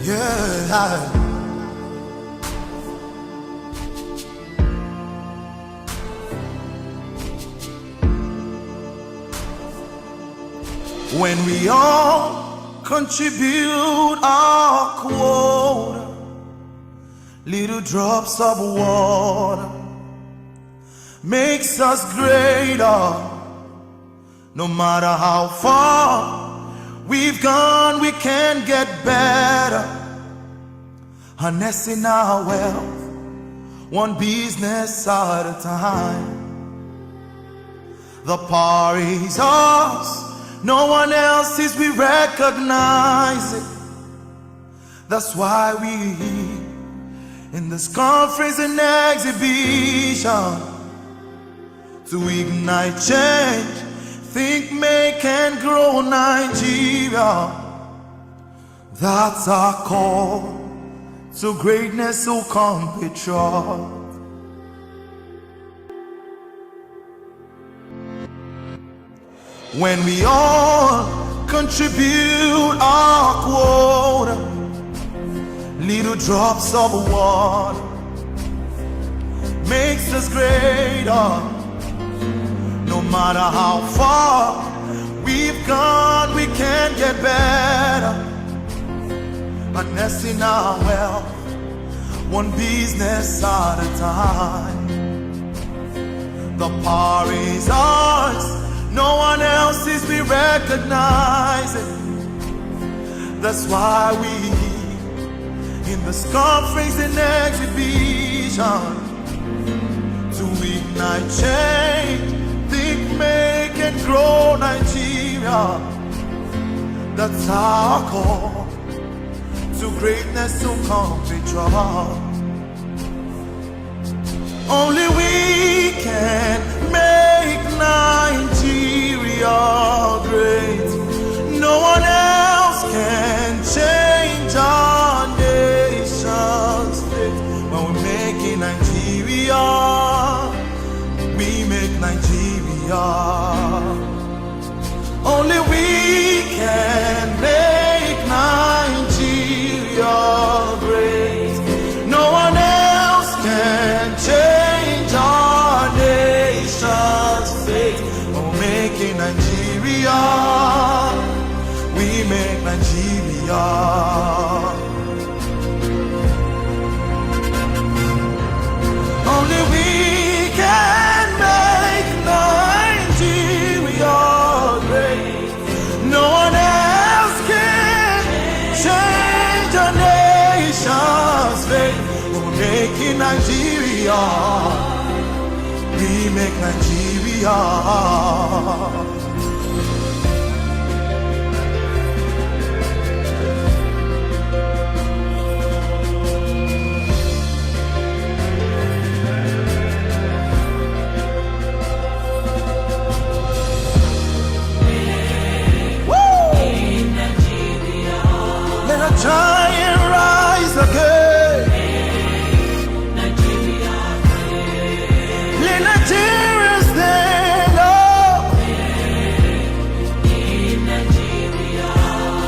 Yeah. When we all contribute our quota, little drops of water makes us greater. No matter how far we've gone, we can get better. Harnessing our wealth, one business at a time. The power is ours, no one else's, we recognize it. That's why we in this conference and exhibition to ignite change, think, make and grow Nigeria. That's our call to greatness, so compatriot. When we all contribute our quota, little drops of water makes us greater. No matter how far we've gone, we can get better. Harnessing our wealth, one business at a time. The power is ours, no one else's, we recognize it. That's why we in this conference and exhibition to ignite change, think, make and grow Nigeria. That's our call to greatness, to compatriot. Only we can make Nigeria great. No one else can change our nation's fate. When we're making Nigeria, we make Nigeria. Only we can make Nigeria great. No one else can change our nation's fate. We're making Nigeria, we make Nigeria. Only we can make Nigeria great. No one else can change our nation's fate. We're making Nigeria, we make Nigeria. Try and rise again. Nigeria, Let Nigeria stand up. in Nigeria,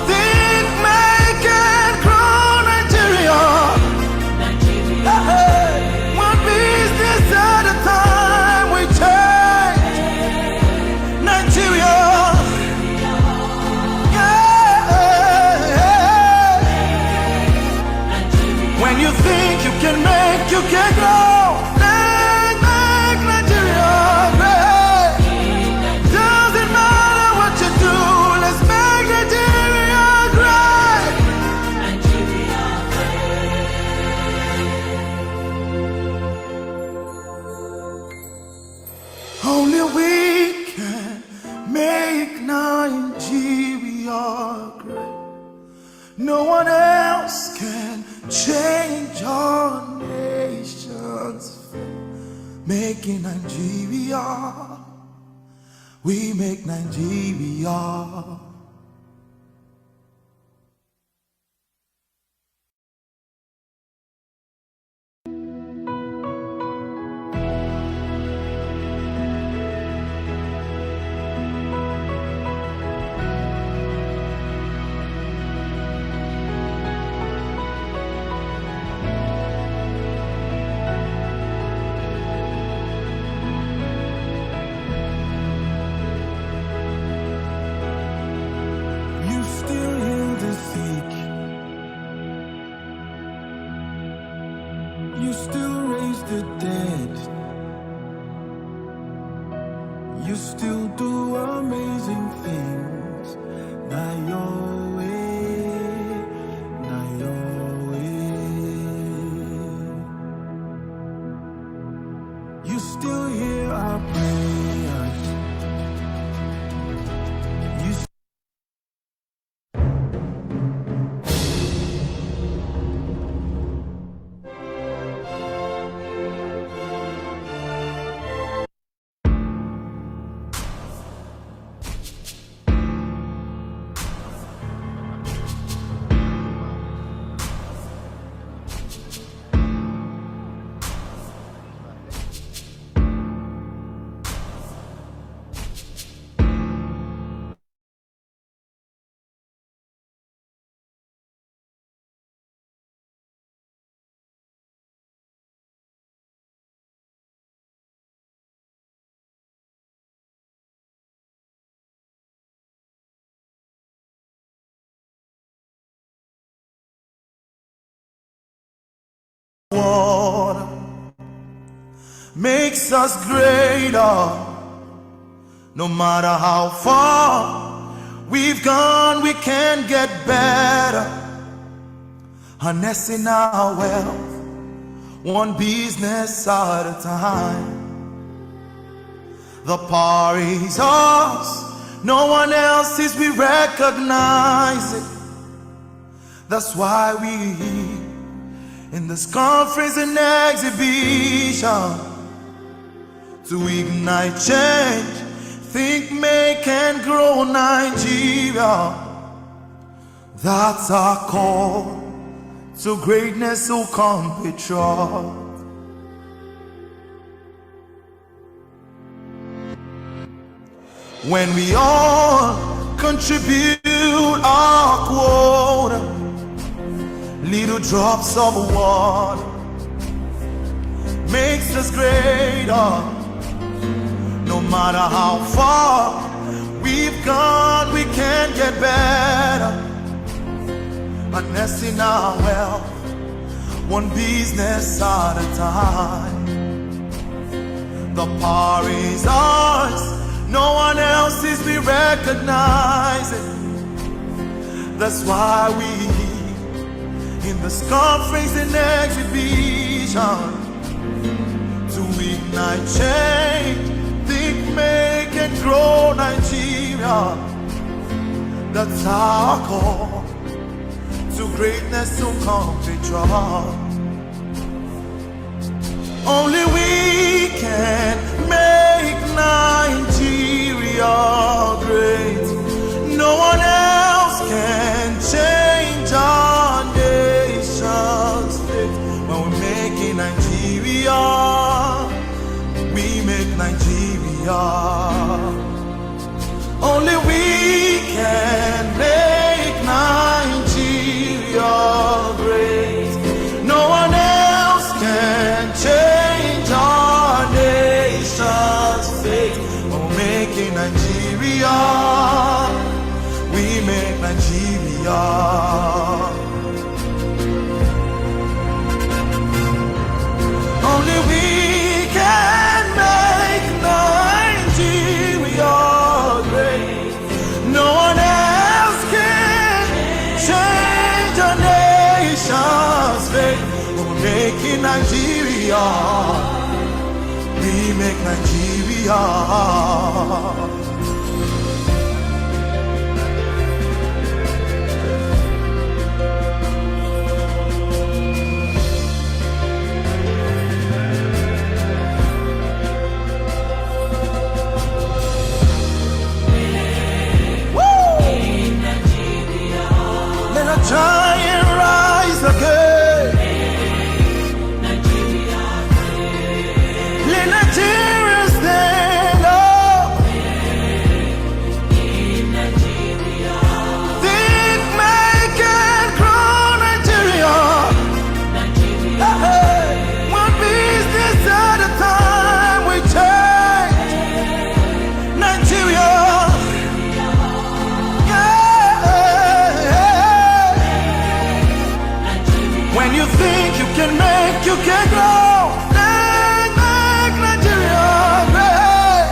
Think, make and grow Nigeria. Nigeria, Hey, one business at a time we change Nigeria. When you think you can make, you can grow. Make Nigeria great. Doesn't matter what you do, let's make Nigeria great. Nigeria, Only we can make Nigeria great. No one else can change our nation's fate. Making Nigeria, we make Nigeria. You still do amazing things. Not your way, not your way. You still hear our prayers. You water makes us greater. No matter how far we've gone, we can get better. Harnessing our wealth, one business at a time. The power is ours, no one else's, we recognize it. That's why we in this conference and exhibition to ignite change, think, make and grow Nigeria. That's our call to greatness, so compatriot. When we all contribute our quota, little drops of water makes us greater. No matter how far we've gone, we can get better. Harnessing our wealth, one business at a time. The power is ours, no one else's, we recognize it. That's why we in this conference and exhibition to ignite change, think, make and grow Nigeria. That's our call to greatness, to compatriot. Only we can make Nigeria great. No one else can change our nation's fate. When we're making Nigeria, we make Nigeria. Only we can make Nigeria great. No one else can change our nation's fate. When we're making Nigeria, we make Nigeria. Only we can make Nigeria great. No one else can change our nation's fate. We're making Nigeria, we make Nigeria. Giant rise again. Let Nigeria stand up. Think, make and grow Nigeria. Hey, one business at a time we change Nigeria. When you think you can make, you can grow. Make Nigeria great.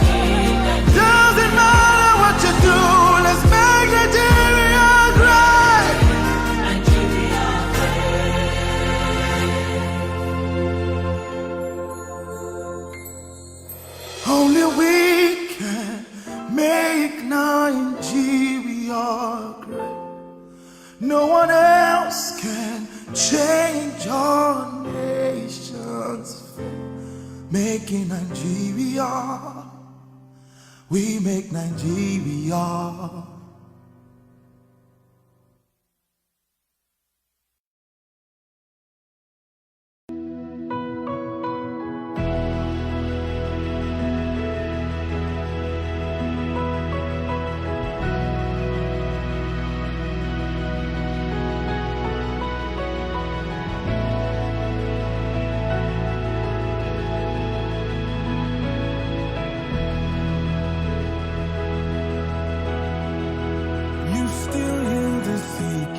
can change our nations. Making Nigeria, we make Nigeria. You still heal the sick.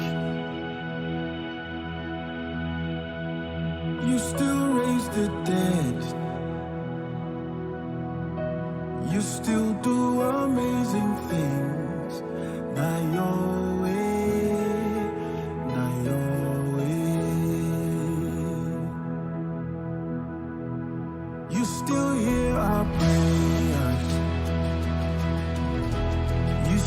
You still raise the dead. You still do amazing things. Not your way, not your way. You still hear our prayers. You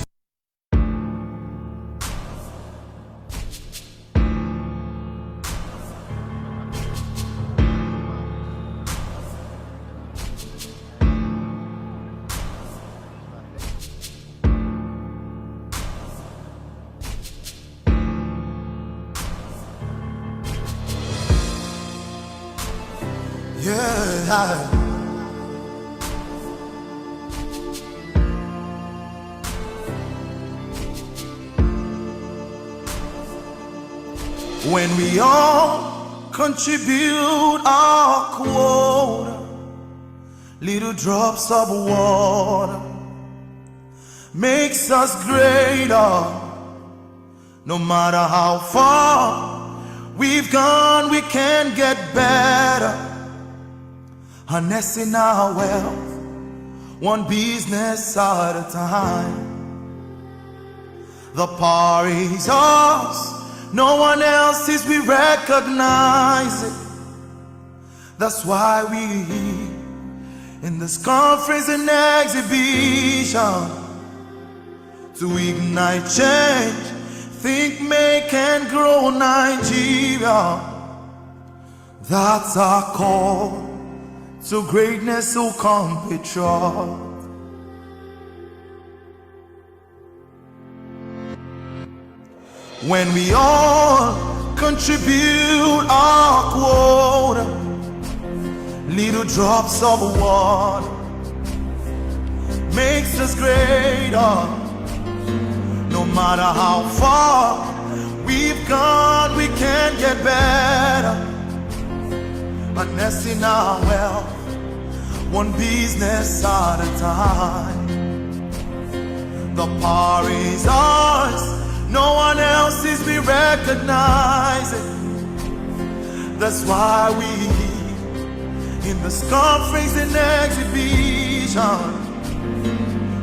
yeah. When we all contribute our quota, little drops of water makes us greater. No matter how far we've gone, we can get better. Harnessing our wealth, one business at a time. The power is ours, no one else's, we recognize it. That's why we in this conference and exhibition to ignite change, think, make and grow Nigeria. That's our call to greatness, so compatriot. When we all contribute our quota, little drops of water makes us greater. No matter how far we've gone, we can get better. Harnessing our wealth, one business at a time. The power is ours, no one else's, we recognize it. That's why we in this conference and exhibition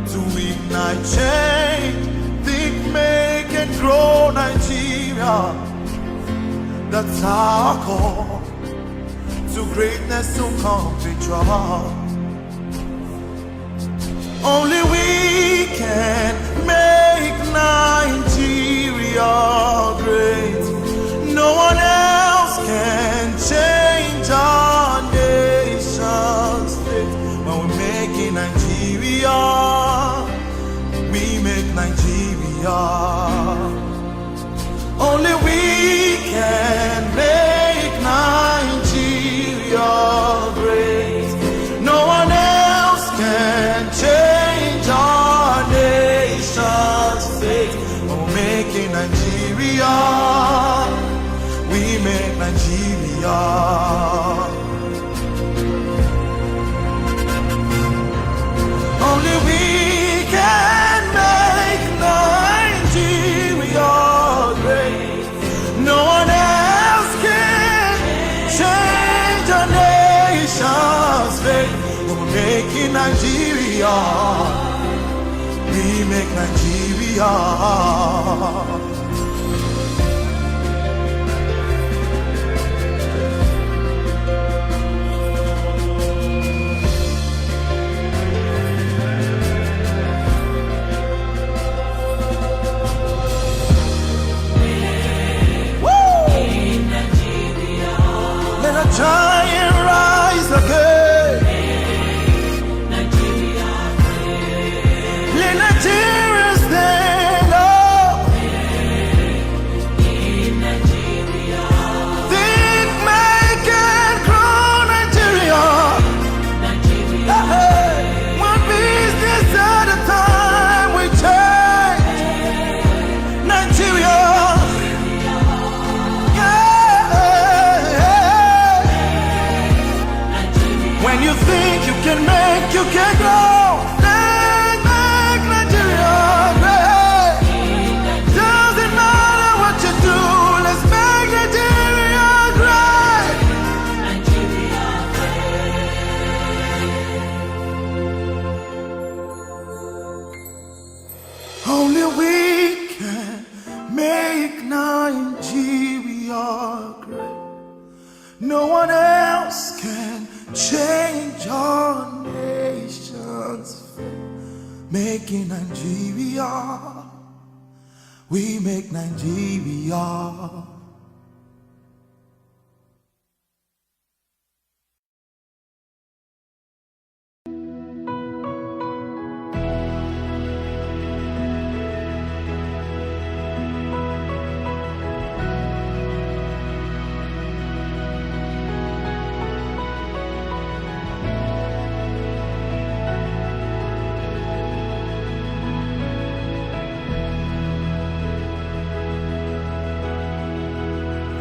to ignite change, think, make and grow Nigeria. That's our call to greatness, to compatriot. Only we can make Nigeria great. No one else can change our nation's fate. When we're making Nigeria, we make Nigeria. Only we can make Nigeria great. No one else can change our nation's fate. We're making Nigeria, we make Nigeria. Only we can make Nigeria great. No one else can change our nation's fate. We're making Nigeria, we make Nigeria. Woo! making Nigeria. We make Nigeria.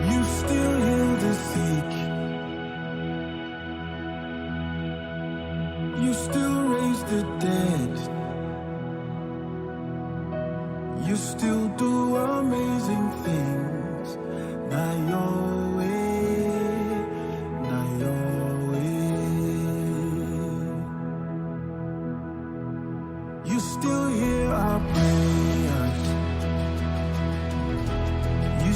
You still heal the sick. You still raise the dead. You still do amazing things. Now your way, now your way. You still hear our prayers. You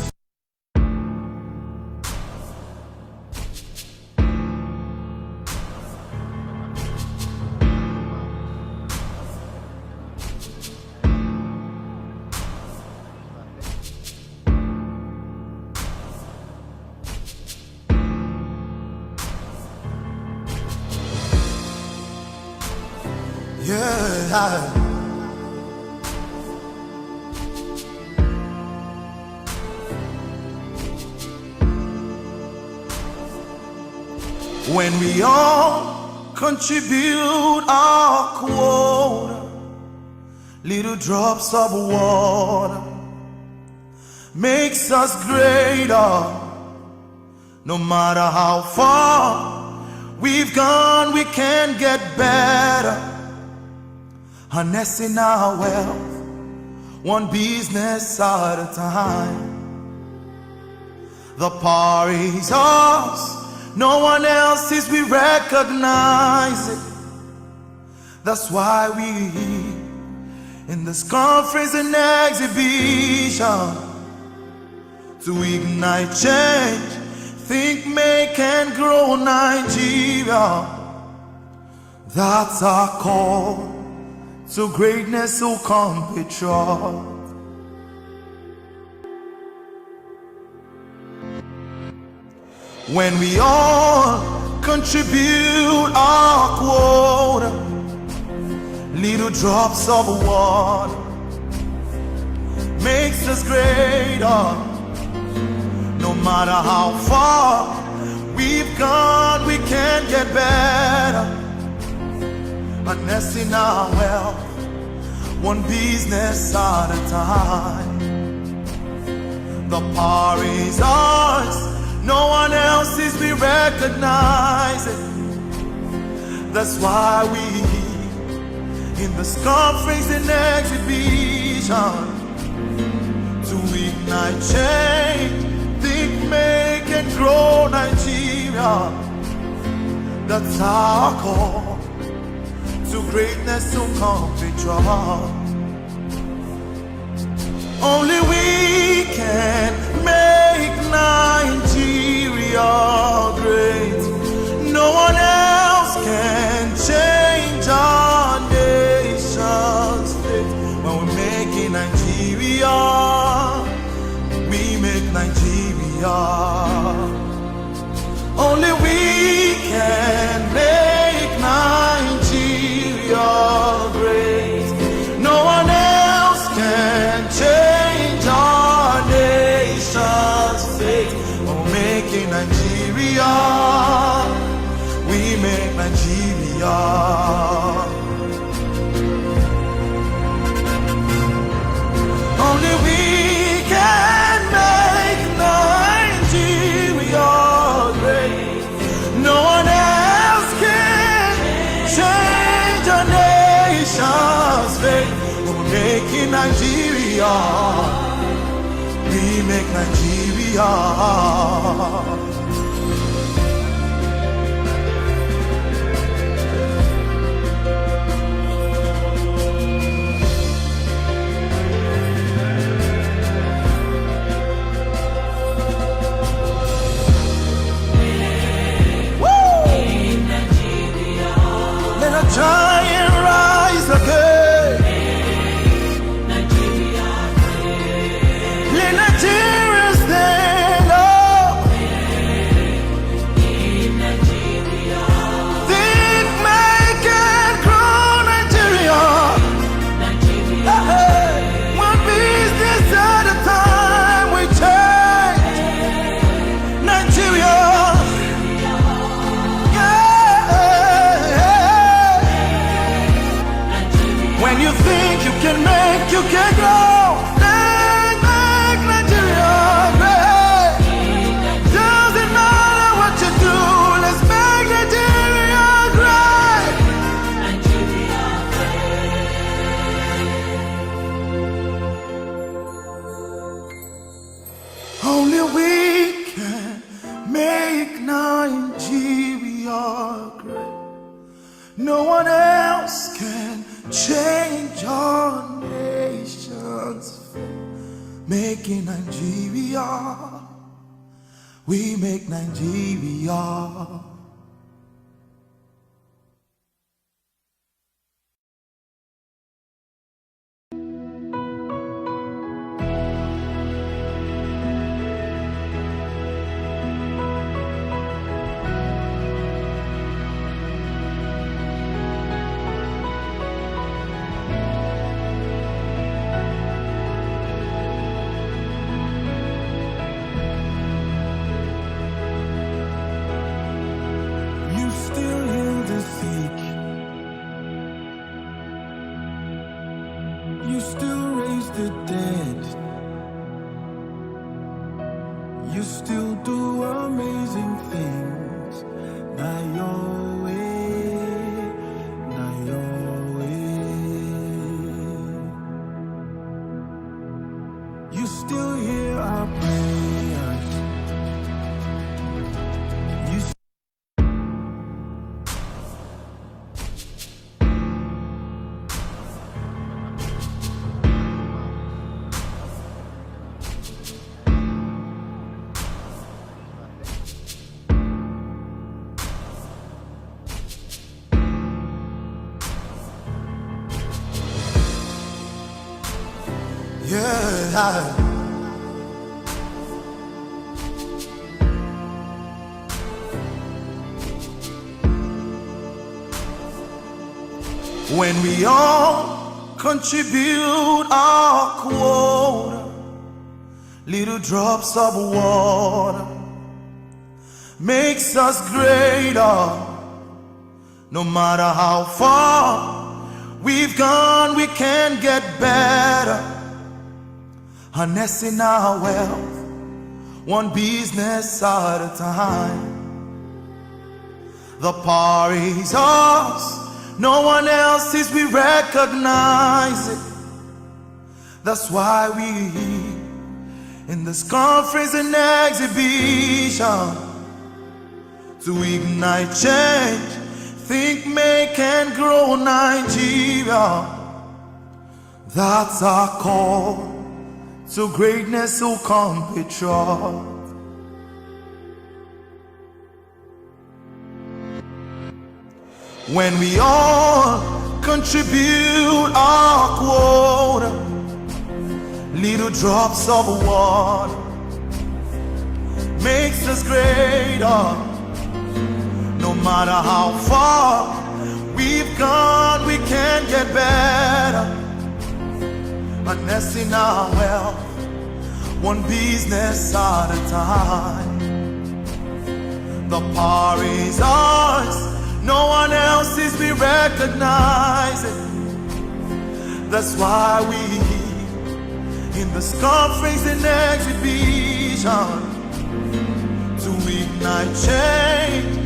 yeah. When we all contribute our quota, little drops of water makes us greater. No matter how far we've gone, we can get better. Harnessing our wealth, one business at a time. The power is ours, no one else's, we recognize it. That's why we in this conference and exhibition to ignite change, think, make and grow Nigeria. That's our call to greatness, so compatriot. When we all contribute our quota, little drops of water makes us greater. No matter how far we've gone, we can get better. Harnessing our wealth, one business at a time. The power is ours, no one else's, we recognize it. That's why we in this conference and exhibition to ignite change, think, make and grow Nigeria. That's our call to greatness, to compatriot. Only we can make Nigeria great. No one else can change our nation's fate. When we're making Nigeria, we make Nigeria. Only we can make Nigeria great. No one else can change our nation's fate. We're making Nigeria, we make Nigeria. Only we can make Nigeria great. No one else can change our nation's fate. We're making Nigeria, we make Nigeria. Let a giant rise again. you think you can make, you can grow. Make Nigeria great. Doesn't matter what you do, let's make Nigeria great. Nigeria Only we can make Nigeria great. No one else can change our nation's fate. Making Nigeria, we make Nigeria. You still heal the sick. You still raise the dead. You still do amazing things. Not your way, not your way. You still hear our prayers. You yeah. When we all contribute our quota, little drops of water makes us greater. No matter how far we've gone, we can get better. Harnessing our wealth, one business at a time. The power is ours, no one else's, we recognize it. That's why we in this conference and exhibition to ignite change, think, make and grow Nigeria. That's our call to greatness, so compatriot. When we all contribute our quota, little drops of water makes us greater. No matter how far we've gone, we can get better. Harnessing our wealth, one business at a time. The power is ours, no one else's, we recognize it. That's why we in this conference and exhibition to ignite change.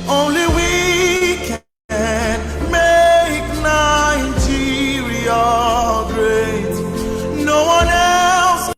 Only we can make Nigeria great. No one else.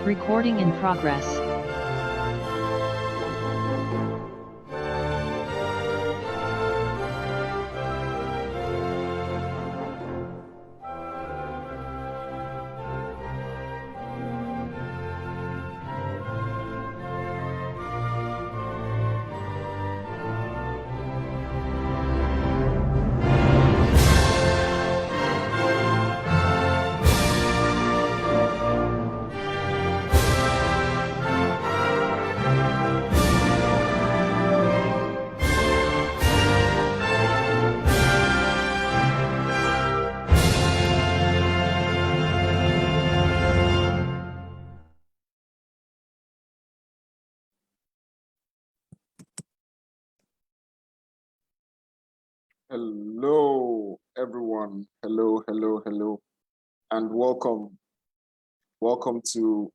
Recording in progress. Hello, everyone. Hello, hello, hello, and welcome. Welcome to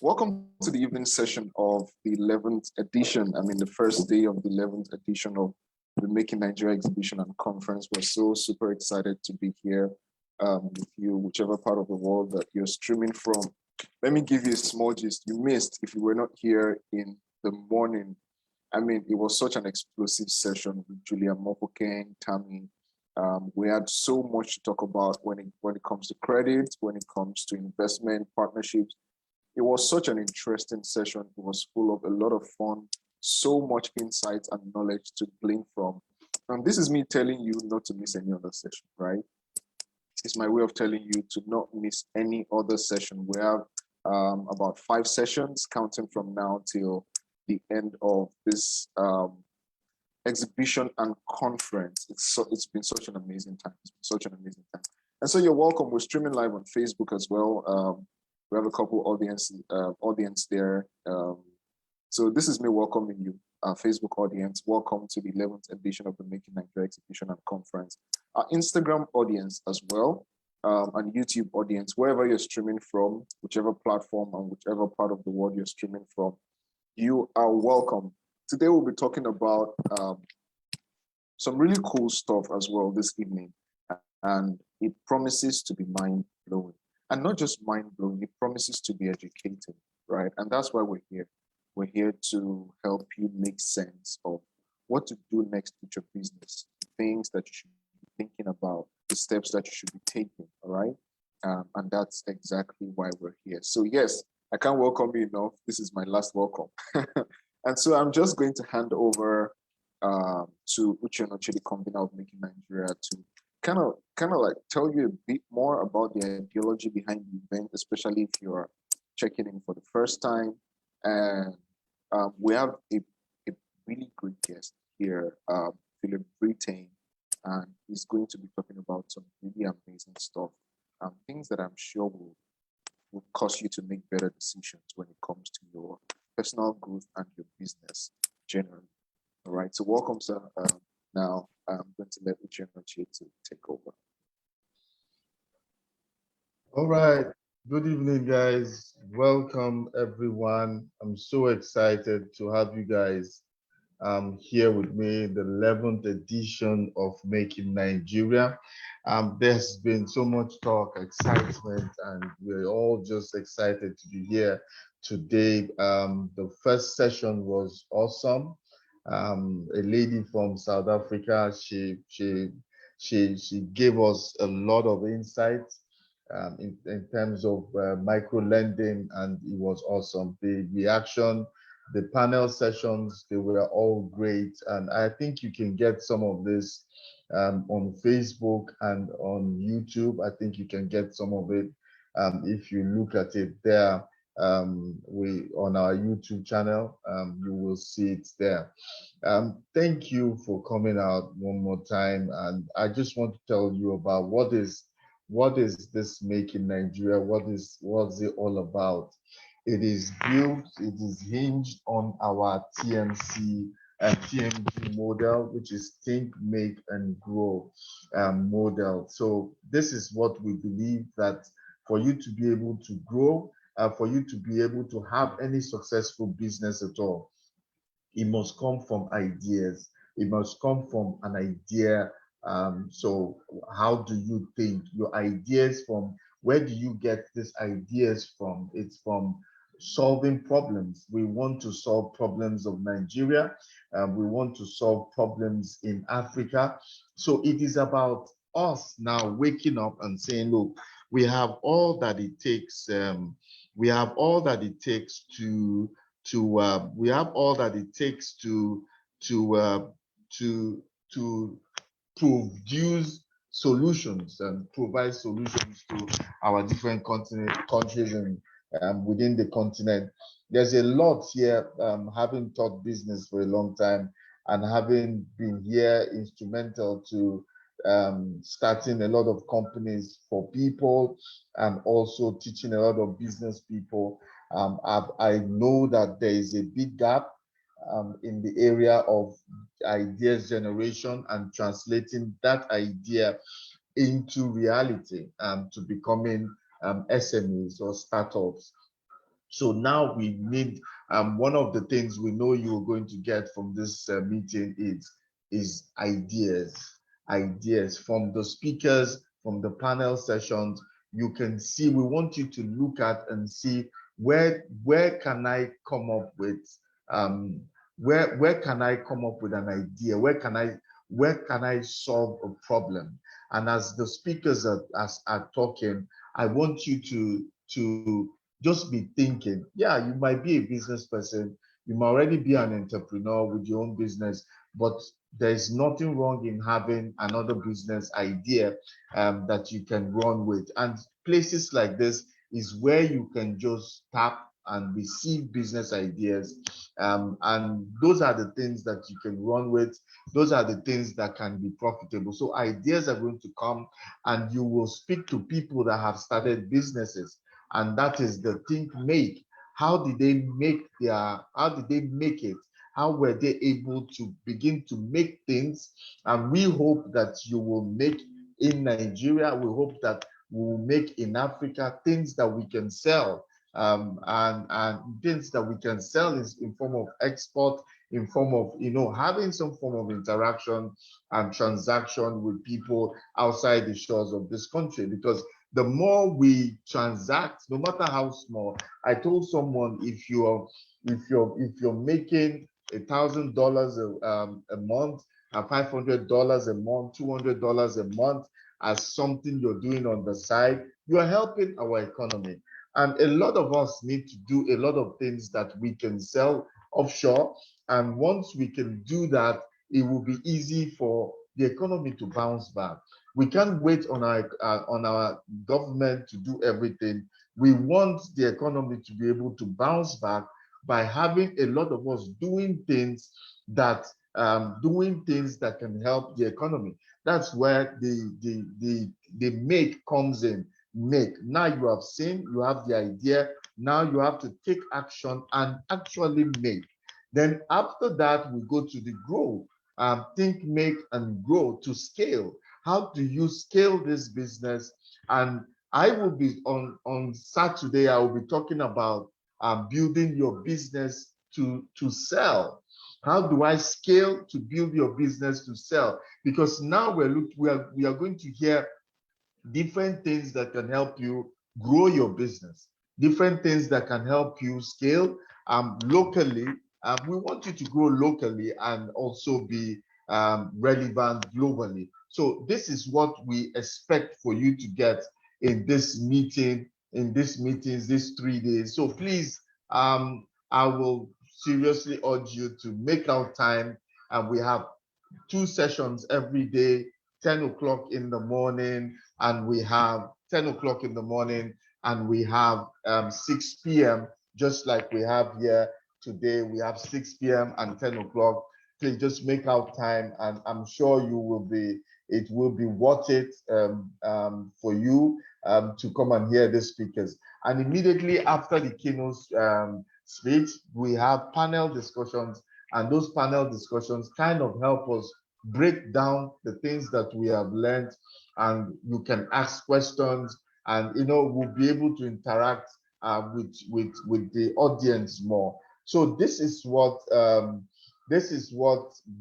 welcome to the evening session of the 11th edition. I mean, the first day of the 11th edition of the Making Nigeria exhibition and conference. We're so super excited to be here with you, whichever part of the world that you're streaming from. Let me give you a small gist. You missed if you were not here in the morning. I mean, it was such an explosive session with Julia Mopokeng, Tammy. We had so much to talk about when it comes to credit, when it comes to investment partnerships. It was such an interesting session. It was full of a lot of fun, so much insight and knowledge to glean from. And this is me telling you not to miss any other session, right? It's my way of telling you to not miss any other session. We have about 5 sessions counting from now till the end of this exhibition and conference. It's been such an amazing time. It's been such an amazing time. And so you're welcome. We're streaming live on Facebook as well. We have a couple audience there. So this is me welcoming you, Facebook audience. Welcome to the 11th edition of the Making Nigeria exhibition and conference. Our Instagram audience as well, and YouTube audience, wherever you're streaming from, whichever platform and whichever part of the world you're streaming from, you are welcome. Today we'll be talking about some really cool stuff as well this evening, and it promises to be mind-blowing. And not just mind-blowing, it promises to be educating, right? And that's why we're here. We're here to help you make sense of what to do next with your business, things that you should be thinking about, the steps that you should be taking, all right? And that's exactly why we're here. So yes, I can't welcome you enough. This is my last welcome. And so I'm just going to hand over to Uche Noche, the convener of Making Nigeria, to kind of like tell you a bit more about the ideology behind the event, especially if you're checking in for the first time. And we have a really great guest here, Philip Brittain, and he's going to be talking about some really amazing stuff, things that I'm sure will cause you to make better decisions when it comes to your personal growth and your business generally. All right, so welcome, sir. Now I'm going to let Uche Noche to take over. All right, good evening, guys. Welcome, everyone. I'm so excited to have you guys here with me, the 11th edition of Making Nigeria. There's been so much talk, excitement, and we're all just excited to be here today. The first session was awesome. A lady from South Africa, she gave us a lot of insights in terms of micro lending, and it was awesome. The reaction, the panel sessions, they were all great, and I think you can get some of this on Facebook and on YouTube. I think you can get some of it if you look at it there. We on our YouTube channel, you will see it there. Thank you for coming out one more time, and I just want to tell you about what is this Making Nigeria? What's it all about? It is built, it is hinged on our TMC and TMG model, which is think, make, and grow model. So this is what we believe, that for you to be able to grow, for you to be able to have any successful business at all, it must come from ideas. It must come from an idea. So how do you think? Your ideas from Where do you get these ideas from? It's from solving problems. We want to solve problems of Nigeria. We want to solve problems in Africa. So it is about us now waking up and saying, look, we have all that it takes. We have all that it takes we have all that it takes to uh, to produce solutions and provide solutions to our different countries and within the continent. There's a lot here, having taught business for a long time and having been here instrumental to starting a lot of companies for people and also teaching a lot of business people. I know that there is a big gap in the area of ideas generation and translating that idea into reality to becoming SMEs or startups. So now we need one of the things we know you're going to get from this meeting is ideas from the speakers, from the panel sessions. You can see, we want you to look at and see where can I come up with um, where can I come up with an idea? Where can I solve a problem? And as the speakers are talking, I want you to just be thinking. Yeah, you might be a business person, you might already be an entrepreneur with your own business, but there's nothing wrong in having another business idea that you can run with. And places like this is where you can just tap and receive business ideas. And those are the things that you can run with. Those are the things that can be profitable. So ideas are going to come and you will speak to people that have started businesses. And that is the think make. How did they make it? How were they able to begin to make things? And we hope that you will make in Nigeria. We hope that we will make in Africa things that we can sell, and things that we can sell in form of export, in form of having some form of interaction and transaction with people outside the shores of this country. Because the more we transact, no matter how small, I told someone if you're making $1,000 a month, $500 a month, $200 a month as something you're doing on the side, you are helping our economy. And a lot of us need to do a lot of things that we can sell offshore. And once we can do that, it will be easy for the economy to bounce back. We can't wait on our government to do everything. We want the economy to be able to bounce back by having a lot of us doing things that can help the economy. That's where the make comes in. Make. Now you have seen, you have the idea. Now you have to take action and actually make. Then after that, we go to the grow. Think, make, and grow to scale. How do you scale this business? And I will be on Saturday, I will be talking about building your business to sell. How do I scale to build your business to sell? Because now we are going to hear different things that can help you grow your business, different things that can help you scale locally. We want you to grow locally and also be relevant globally. So this is what we expect for you to get in this meeting, in these meetings, these 3 days. So please, I will seriously urge you to make out time. And we have 2 sessions every day, 10 o'clock in the morning, and we have 10 o'clock in the morning, and we have 6 p.m., just like we have here today. We have 6 p.m. and 10 o'clock. Please just make out time, and I'm sure it will be worth it for you to come and hear the speakers. And immediately after the keynote speech, we have panel discussions, and those panel discussions kind of help us break down the things that we have learned, and you can ask questions, and we'll be able to interact with the audience more. So this is what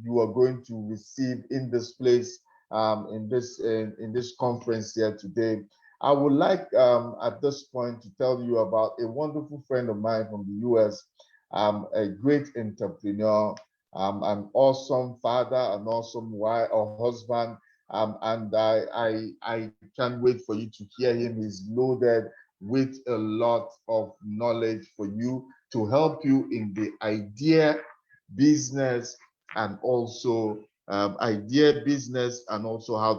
you are going to receive in this place, in this conference here today. I would like at this point to tell you about a wonderful friend of mine from the US, a great entrepreneur, an awesome father, an awesome wife or husband, and I can't wait for you to hear him. He's loaded with a lot of knowledge for you to help you in the idea business and also how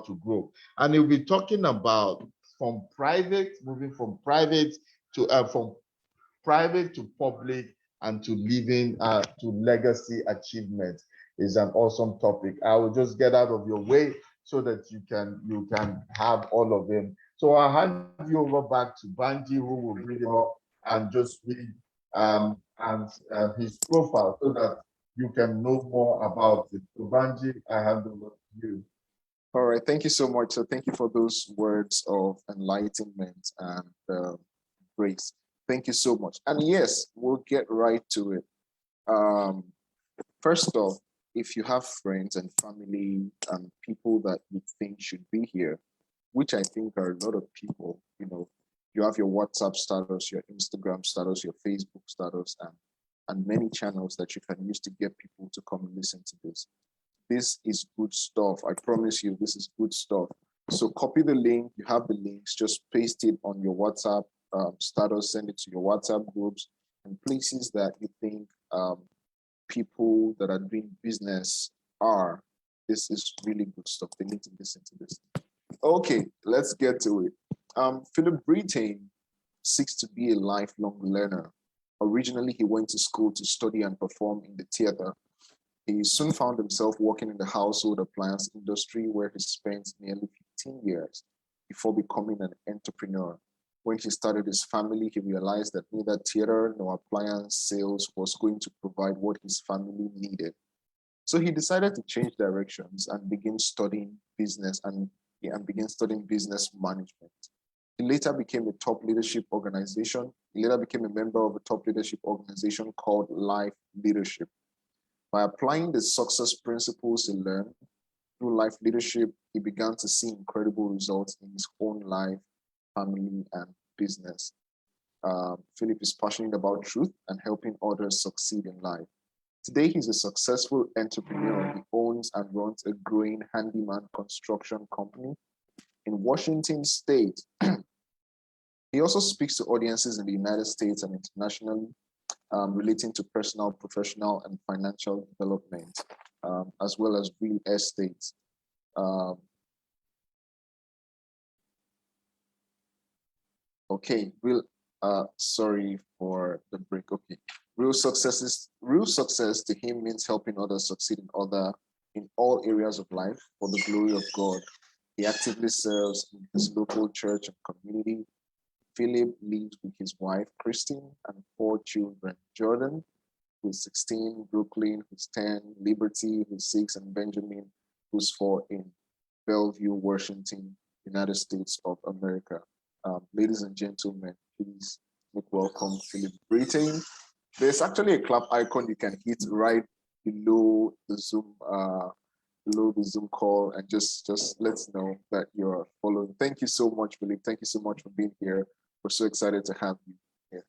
to grow. And he'll be talking about moving from private to public and to living to legacy achievement is an awesome topic. I will just get out of your way so that you can have all of them. So I'll hand you over back to Banji, who will bring him up and just read his profile so that you can know more about it. So Banji, I hand over to you. All right, thank you so much. So thank you for those words of enlightenment and grace. Thank you so much. And yes, we'll get right to it. First off, if you have friends and family and people that you think should be here, which I think are a lot of people, you have your WhatsApp status, your Instagram status, your Facebook status, and many channels that you can use to get people to come and listen to this. This is good stuff. I promise you, this is good stuff. So copy the link. You have the links. Just paste it on your WhatsApp status, send it to your WhatsApp groups and places that you think people that are doing business are. This is really good stuff. They need to listen to this. Okay, let's get to it. Philip Brittain seeks to be a lifelong learner. Originally, he went to school to study and perform in the theater. He soon found himself working in the household appliance industry where he spent nearly 15 years before becoming an entrepreneur. When he started his family, he realized that neither theater nor appliance sales was going to provide what his family needed. So he decided to change directions and begin studying business management. He later became a top leadership organization. He later became a member of a top leadership organization called Life Leadership. By applying the success principles he learned through life leadership, he began to see incredible results in his own life, family, and business. Philip is passionate about truth and helping others succeed in life. Today, he's a successful entrepreneur. He owns and runs a growing handyman construction company in Washington State. He also speaks to audiences in the United States and internationally, relating to personal, professional, and financial development, as well as real estate. Okay, sorry for the break. Okay, real success to him means helping others succeed in all areas of life for the glory of God. He actively serves in his local church and community. Philip lives with his wife, Christine, and 4 children, Jordan, who's 16, Brooklyn, who's 10, Liberty, who's 6, and Benjamin, who's 4 in Bellevue, Washington, United States of America. Ladies and gentlemen, please make welcome Philip Brittain. There's actually a clap icon you can hit right below the Zoom call, and just let's know that you're following. Thank you so much, Philip. Thank you so much for being here. We're so excited to have you here.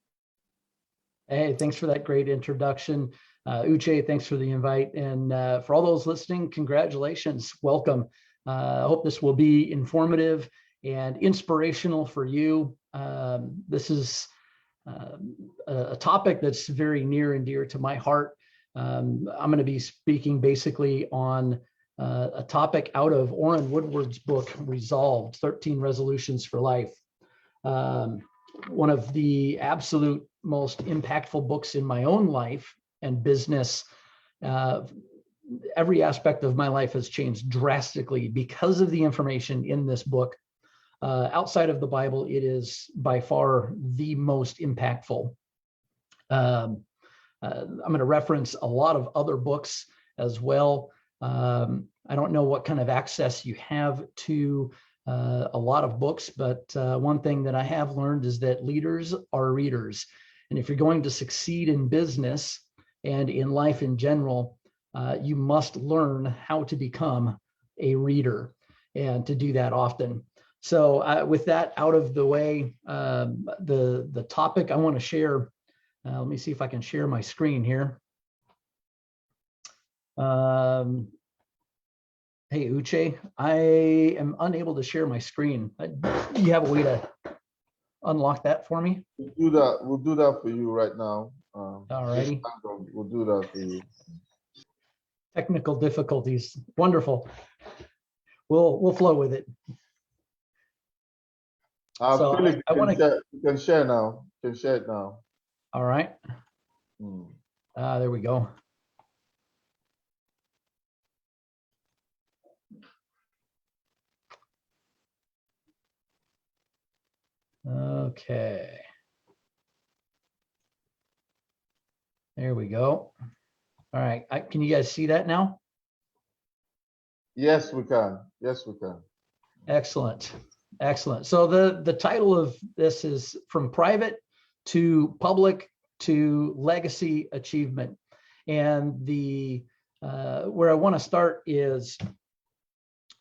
Hey, thanks for that great introduction. Uche, thanks for the invite. And for all those listening, congratulations, welcome. I hope this will be informative and inspirational for you. This is a topic that's very near and dear to my heart. I'm going to be speaking basically on a topic out of Orrin Woodward's book, Resolved, 13 Resolutions for Life. One of the absolute most impactful books in my own life and business. Every aspect of my life has changed drastically because of the information in this book. Outside of the Bible, it is by far the most impactful. I'm going to reference a lot of other books as well. I don't know what kind of access you have to a lot of books, but one thing that I have learned is that leaders are readers. And if you're going to succeed in business and in life in general, you must learn how to become a reader and to do that often. So with that out of the way, the topic I want to share, let me see if I can share my screen here. Hey, Uche, I am unable to share my screen. Do you have a way to unlock that for me? We'll do that. We'll do that for you right now. All righty. We'll do that for you. Technical difficulties. Wonderful. We'll flow with it. So Philip, I want to. you can share now. You can share it now. All right. Hmm. There we go. Okay. There we go. All right. Can you guys see that now? Yes, we can. Yes, we can. Excellent. Excellent. So the title of this is From Private to Public to Legacy Achievement. And the where I want to start is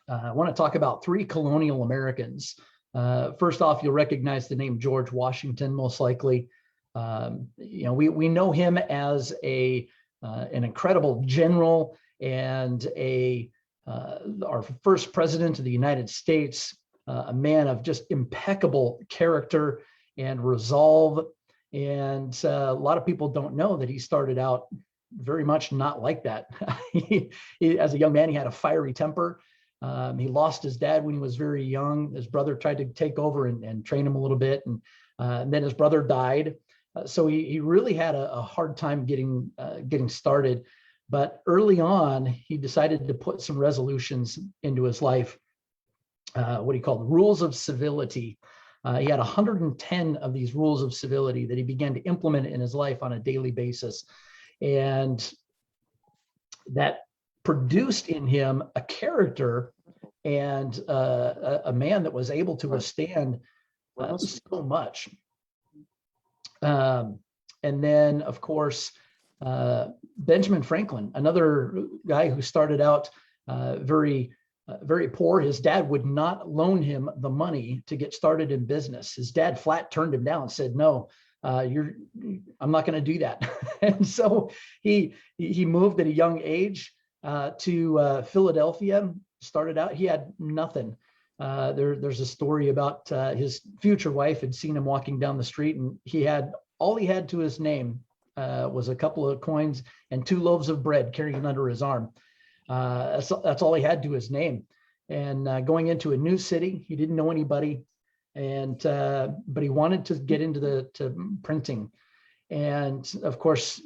I want to talk about three colonial Americans. First off, you'll recognize the name George Washington, most likely. You know, we know him as an incredible general and our first president of the United States, a man of just impeccable character and resolve. And a lot of people don't know that he started out very much not like that. As a young man, he had a fiery temper. He lost his dad when he was very young. His brother tried to take over and train him a little bit. And then his brother died. So he really had a hard time getting started. But early on, he decided to put some resolutions into his life, what he called rules of civility. He had 110 of these rules of civility that he began to implement in his life on a daily basis. And that produced in him a character and a man that was able to withstand so much. And then, of course, Benjamin Franklin, another guy who started out very poor. His dad would not loan him the money to get started in business. His dad flat turned him down and said, no, I'm not going to do that. And so he moved at a young age to Philadelphia. Started out, he had nothing. There's a story about his future wife had seen him walking down the street, and all he had to his name was a couple of coins and 2 loaves of bread carrying under his arm. That's all he had to his name. And going into a new city, he didn't know anybody, but he wanted to get into to printing. And of course,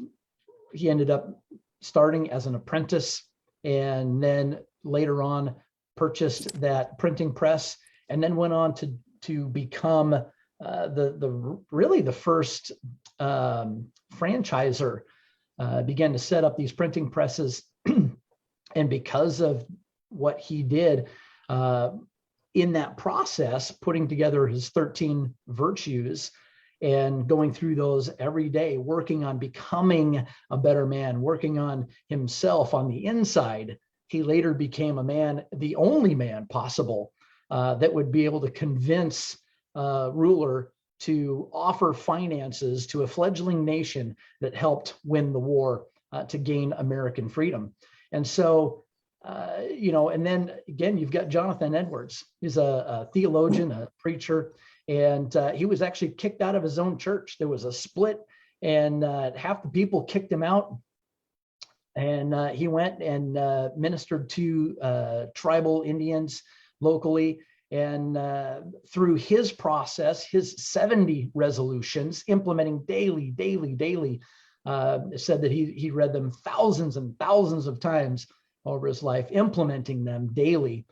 he ended up starting as an apprentice, and then later on purchased that printing press, and then went on to become really the first franchisor. Began to set up these printing presses, and because of what he did in that process, putting together his 13 virtues and going through those every day, working on becoming a better man, working on himself on the inside, he later became a man, the only man possible that would be able to convince a ruler to offer finances to a fledgling nation that helped win the war to gain American freedom. And so, and then again, you've got Jonathan Edwards. He's a theologian, a preacher, and he was actually kicked out of his own church. There was a split, and half the people kicked him out. And he went and ministered to tribal Indians locally. And through his process, his 70 resolutions, implementing daily, said that he read them thousands and thousands of times over his life, implementing them daily.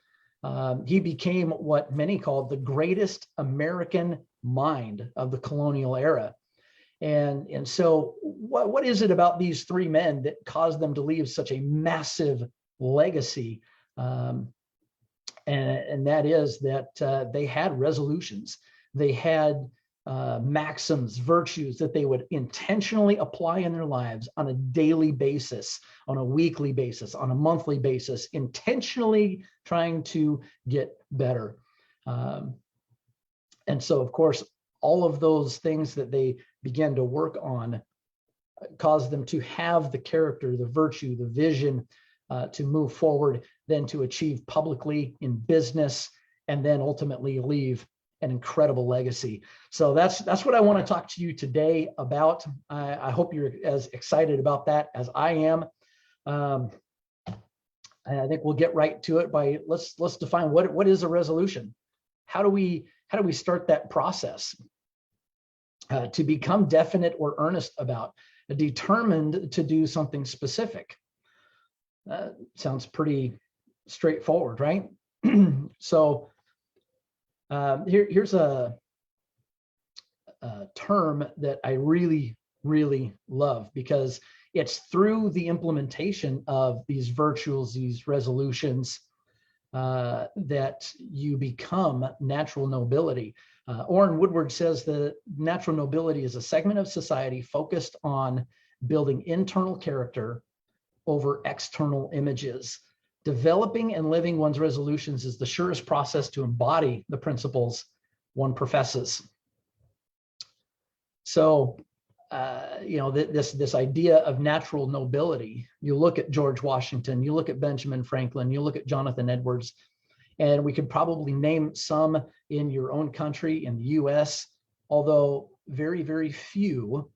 He became what many called the greatest American mind of the colonial era. And so what is it about these three men that caused them to leave such a massive legacy? And that is that they had resolutions. They had maxims, virtues that they would intentionally apply in their lives on a daily basis, on a weekly basis, on a monthly basis, intentionally trying to get better. And so, of course, all of those things that they began to work on caused them to have the character, the virtue, the vision to move forward, then to achieve publicly in business, and then ultimately leave an incredible legacy. So that's what I want to talk to you today about. I hope you're as excited about that as I am. And I think we'll get right to it by let's define what is a resolution. How do we start that process to become definite or earnest about, determined to do something specific? Sounds pretty straightforward, right? So here's a term that I really, really love, because it's through the implementation of these virtues, these resolutions, that you become natural nobility. Orrin Woodward says that natural nobility is a segment of society focused on building internal character over external images. Developing and living one's resolutions is the surest process to embody the principles one professes. So, this idea of natural nobility, you look at George Washington, you look at Benjamin Franklin, you look at Jonathan Edwards, and we could probably name some in your own country, in the US, although very, very few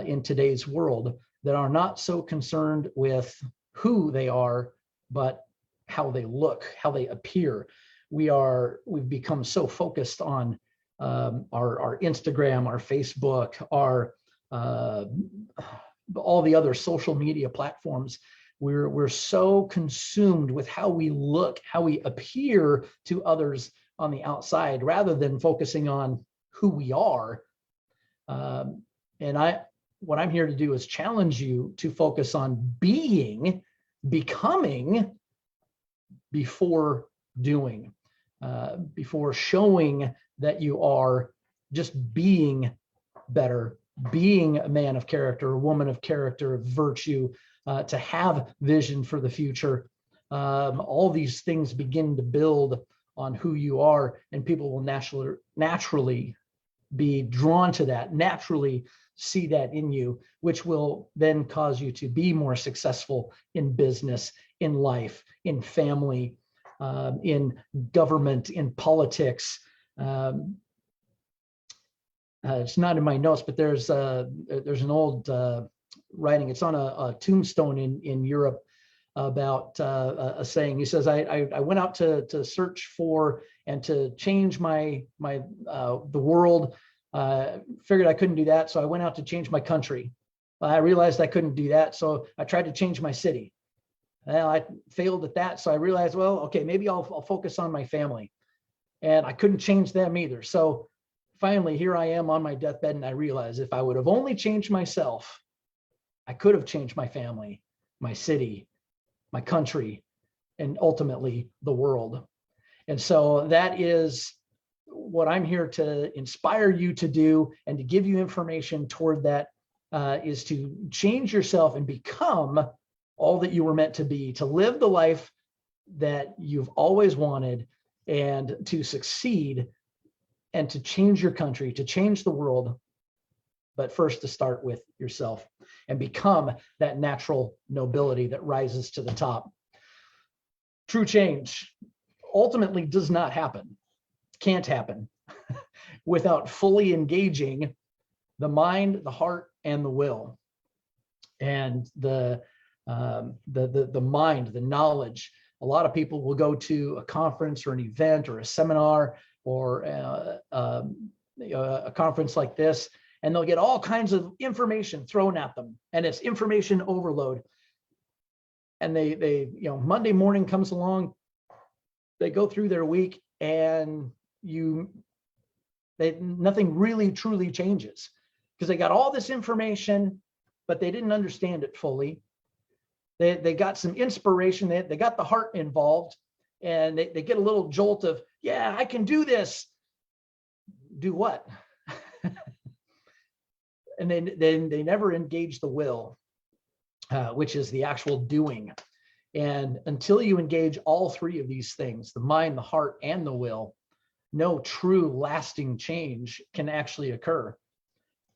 in today's world that are not so concerned with who they are, but how they look, how they appear. We've become so focused on our Instagram, our Facebook, our all the other social media platforms. We're so consumed with how we look, how we appear to others on the outside, rather than focusing on who we are. What I'm here to do is challenge you to focus on becoming before doing, before showing that you are just being better, being a man of character, a woman of character, of virtue, to have vision for the future. All these things begin to build on who you are, and people will naturally be drawn to that, naturally see that in you, which will then cause you to be more successful in business, in life, in family, in government, in politics. It's not in my notes, but there's an old writing. It's on a tombstone in Europe about a saying. He says, I went out to search for and to change the world. Figured I couldn't do that, so I went out to change my country. I realized I couldn't do that, so I tried to change my city. Well, I failed at that, so I realized, well, okay, maybe I'll focus on my family. And I couldn't change them either. So finally, here I am on my deathbed, and I realized if I would have only changed myself, I could have changed my family, my city, my country, and ultimately the world. And so that is what I'm here to inspire you to do, and to give you information toward that, is to change yourself and become all that you were meant to be, to live the life that you've always wanted, and to succeed, and to change your country, to change the world, but first to start with yourself and become that natural nobility that rises to the top. True change ultimately does not happen, can't happen, without fully engaging the mind, the heart, and the will. And the mind, the knowledge. A lot of people will go to a conference or an event or a seminar or a conference like this, and they'll get all kinds of information thrown at them, and it's information overload. And they Monday morning comes along, they go through their week, and nothing really truly changes, because they got all this information, but they didn't understand it fully. They got some inspiration, they got the heart involved, and they get a little jolt of, yeah, I can do this. Do what? And then they never engage the will, which is the actual doing. And until you engage all three of these things, the mind, the heart, and the will, no true lasting change can actually occur.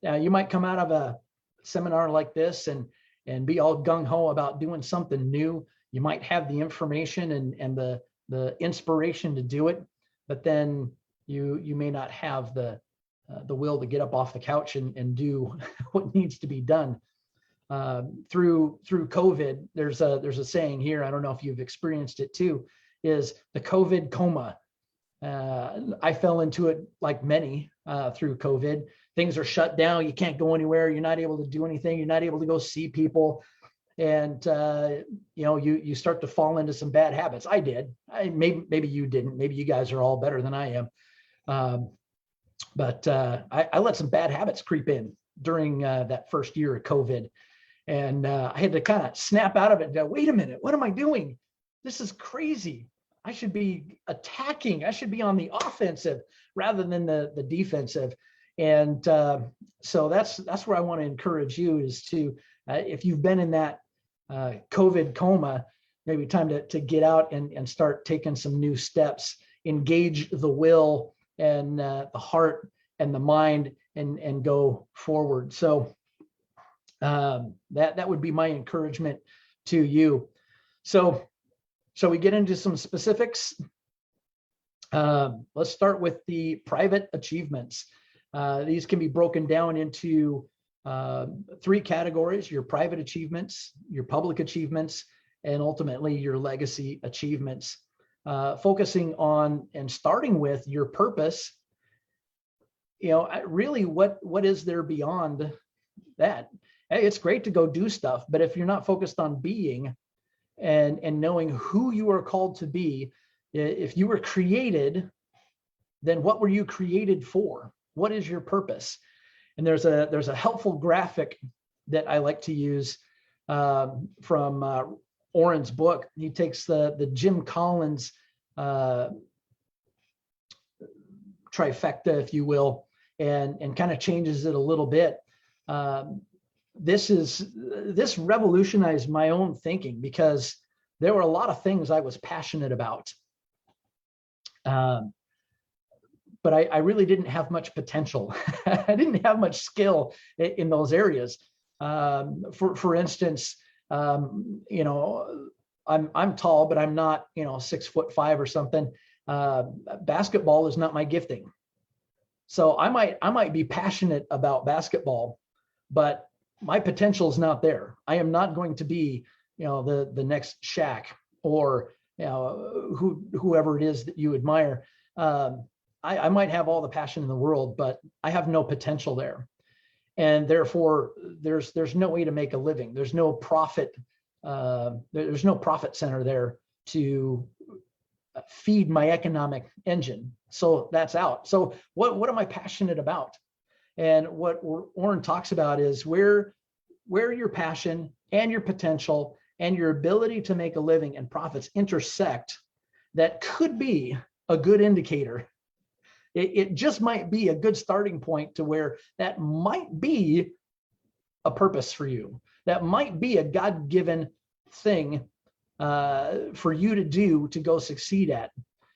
Now, you might come out of a seminar like this and be all gung-ho about doing something new. You might have the information and the inspiration to do it, but then you may not have the will to get up off the couch and do what needs to be done. Through COVID, there's a saying here, I don't know if you've experienced it too, is the COVID coma. I fell into it like many through COVID. Things are shut down. You can't go anywhere. You're not able to do anything. You're not able to go see people. And, you start to fall into some bad habits. I did. Maybe you didn't. Maybe you guys are all better than I am. But I let some bad habits creep in during that first year of COVID. And I had to kind of snap out of it and go, wait a minute, what am I doing? This is crazy. I should be attacking. I should be on the offensive rather than the defensive. And so that's where I want to encourage you is to, if you've been in that COVID coma, maybe time to get out and start taking some new steps, engage the will and the heart and the mind and go forward. So that would be my encouragement to you. So we get into some specifics. Let's start with the private achievements. These can be broken down into 3 categories: your private achievements, your public achievements, and ultimately your legacy achievements. Focusing on and starting with your purpose. Really, what is there beyond that? Hey, it's great to go do stuff, but if you're not focused on being and knowing who you are called to be, if you were created, then what were you created for? What is your purpose? And there's a helpful graphic that I like to use from Oren's book. He takes the Jim Collins trifecta, if you will, and kind of changes it a little bit. This revolutionized my own thinking because there were a lot of things I was passionate about. But I really didn't have much potential. I didn't have much skill in those areas. For instance, I'm tall, but I'm not, 6'5" or something. Basketball is not my gifting. So I might be passionate about basketball, but my potential is not there. I am not going to be, the next Shaq or whoever it is that you admire. I might have all the passion in the world, but I have no potential there. And therefore there's no way to make a living. There's no profit. There's no profit center there to feed my economic engine. So that's out. So what am I passionate about? And what Oren talks about is where your passion and your potential and your ability to make a living and profits intersect, that could be a good indicator. It just might be a good starting point to where that might be a purpose for you. That might be a God-given thing for you to do to go succeed at.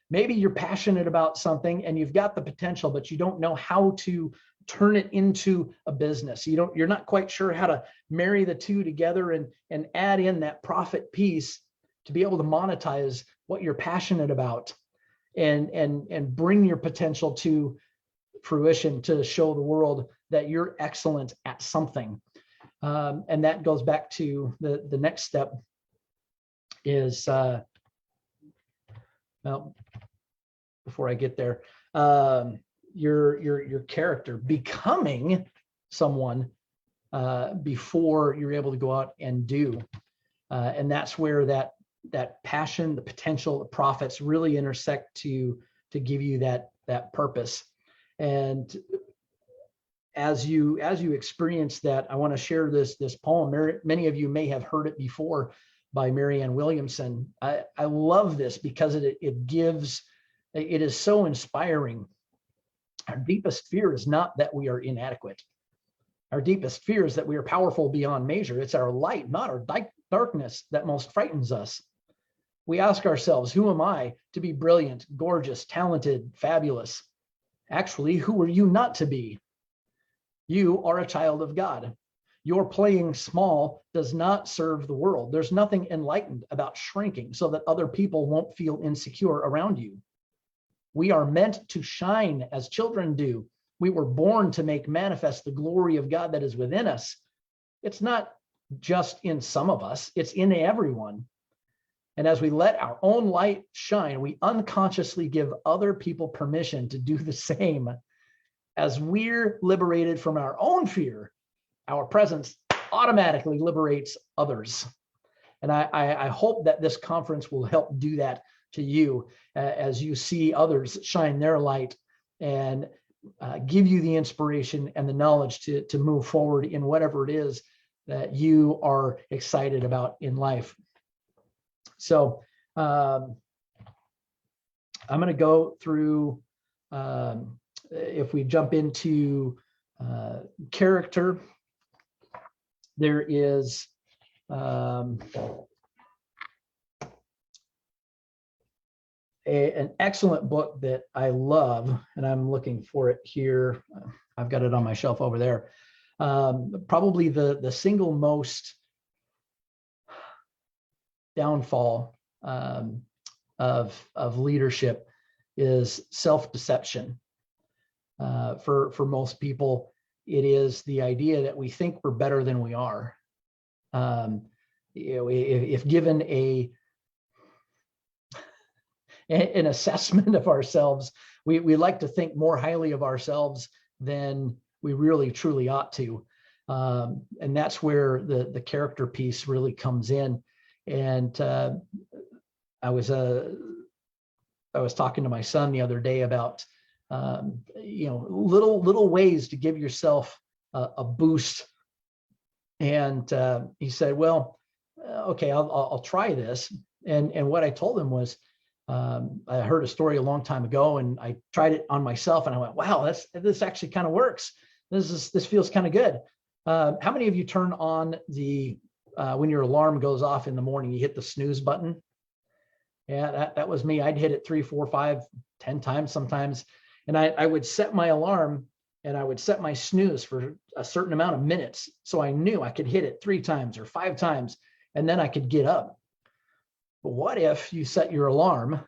Maybe you're passionate about something and you've got the potential, but you don't know how to turn it into a business. You're not quite sure how to marry the two together and add in that profit piece to be able to monetize what you're passionate about and bring your potential to fruition to show the world that you're excellent at something. And that goes back to the next step is, before I get there, your character, becoming someone before you're able to go out and do. And that's where that passion, the potential, the profits really intersect to give you that purpose. And as you experience that, I want to share this poem. Many of you may have heard it before, by Marianne Williamson. I love this because it is so inspiring. Our deepest fear is not that we are inadequate. Our deepest fear is that we are powerful beyond measure. It's our light, not our darkness, that most frightens us. We ask ourselves, who am I to be brilliant, gorgeous, talented, fabulous? Actually, who are you not to be? You are a child of God. Your playing small does not serve the world. There's nothing enlightened about shrinking so that other people won't feel insecure around you. We are meant to shine as children do. We were born to make manifest the glory of God that is within us. It's not just in some of us, it's in everyone. And as we let our own light shine, we unconsciously give other people permission to do the same. As we're liberated from our own fear, our presence automatically liberates others. And I hope that this conference will help do that to you as you see others shine their light and give you the inspiration and the knowledge to move forward in whatever it is that you are excited about in life. So I'm going to go through, if we jump into character, there is an excellent book that I love, and I'm looking for it here. I've got it on my shelf over there. Probably the single most downfall of leadership is self-deception. For most people, it is the idea that we think we're better than we are. If given an assessment of ourselves, we like to think more highly of ourselves than we really truly ought to. And that's where the character piece really comes in. And I was talking to my son the other day about little ways to give yourself a boost. And he said, well, okay, I'll try this. And what I told him was, I heard a story a long time ago, and I tried it on myself, and I went, wow, this actually kind of works. This feels kind of good. How many of you turn on the when your alarm goes off in the morning, you hit the snooze button? Yeah, that was me. I'd hit it 3, 4, 5, 10 times sometimes. And I would set my alarm and I would set my snooze for a certain amount of minutes. So I knew I could hit it 3 times or 5 times, and then I could get up. But what if you set your alarm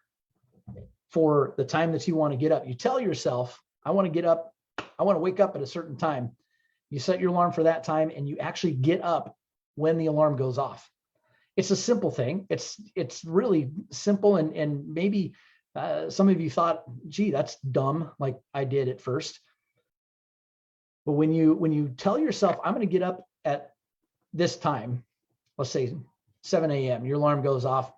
for the time that you want to get up? You tell yourself, I want to get up. I want to wake up at a certain time. You set your alarm for that time, and you actually get up when the alarm goes off. It's a simple thing. It's really simple, and maybe some of you thought, gee, that's dumb, like I did at first. But when you tell yourself, I'm going to get up at this time, let's say 7 a.m., your alarm goes off,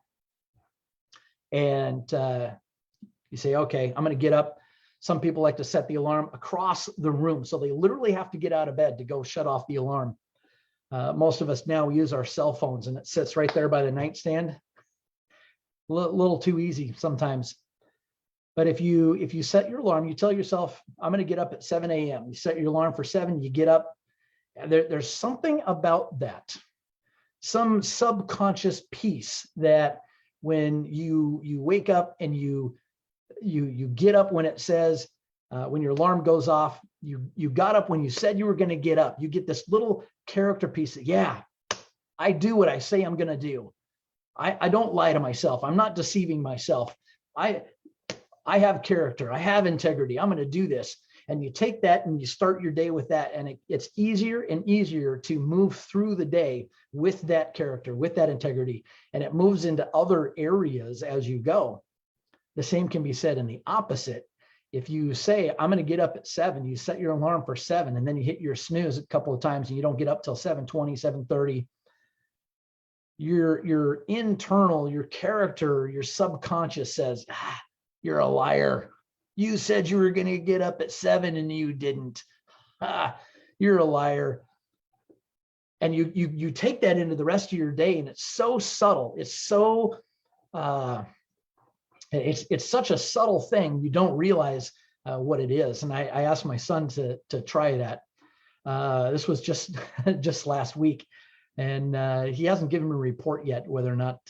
and you say, okay, I'm going to get up. Some people like to set the alarm across the room, so they literally have to get out of bed to go shut off the alarm. Most of us now use our cell phones, and it sits right there by the nightstand. A little too easy sometimes. But if you set your alarm, you tell yourself, I'm going to get up at 7 a.m. You set your alarm for 7, you get up. And there's something about that, some subconscious piece that when you wake up and you get up when it says, when your alarm goes off, you got up when you said you were going to get up. You get this little character piece that, yeah, I do what I say I'm going to do. I don't lie to myself. I'm not deceiving myself. I have character. I have integrity. I'm going to do this. And you take that and you start your day with that. And it's easier and easier to move through the day with that character, with that integrity. And it moves into other areas as you go. The same can be said in the opposite. If you say, I'm going to get up at 7, you set your alarm for 7, and then you hit your snooze a couple of times and you don't get up till 7:20, 7:30. Your internal, your character, your subconscious says, you're a liar. You said you were going to get up at 7 and you didn't. You're a liar. And you take that into the rest of your day, and it's so subtle. It's so it's such a subtle thing, you don't realize what it is. And I asked my son to try that. This was just last week. And he hasn't given me a report yet whether or not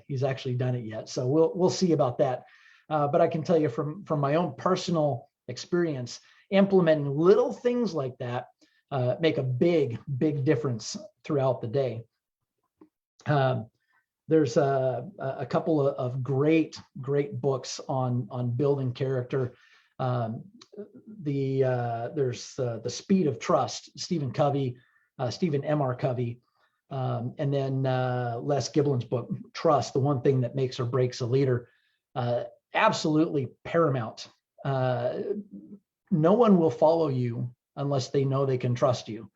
he's actually done it yet. So we'll see about that. But I can tell you from my own personal experience, implementing little things like that make a big difference throughout the day. There's a couple of great books on building character. There's The Speed of Trust, Stephen M.R. Covey, and then Les Giblin's book, Trust, the one thing that makes or breaks a leader. Absolutely paramount. No one will follow you unless they know they can trust you,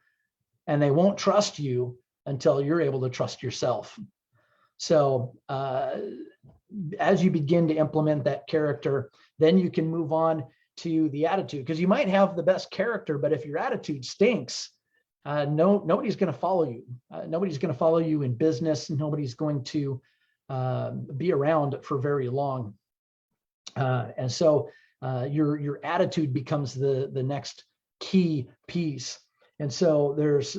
and they won't trust you until you're able to trust yourself. So as you begin to implement that character, then you can move on to the attitude, because you might have the best character, but if your attitude stinks, nobody's going to follow you. Nobody's going to follow you in business. Nobody's going to be around for very long. And so your attitude becomes the next key piece. And so there's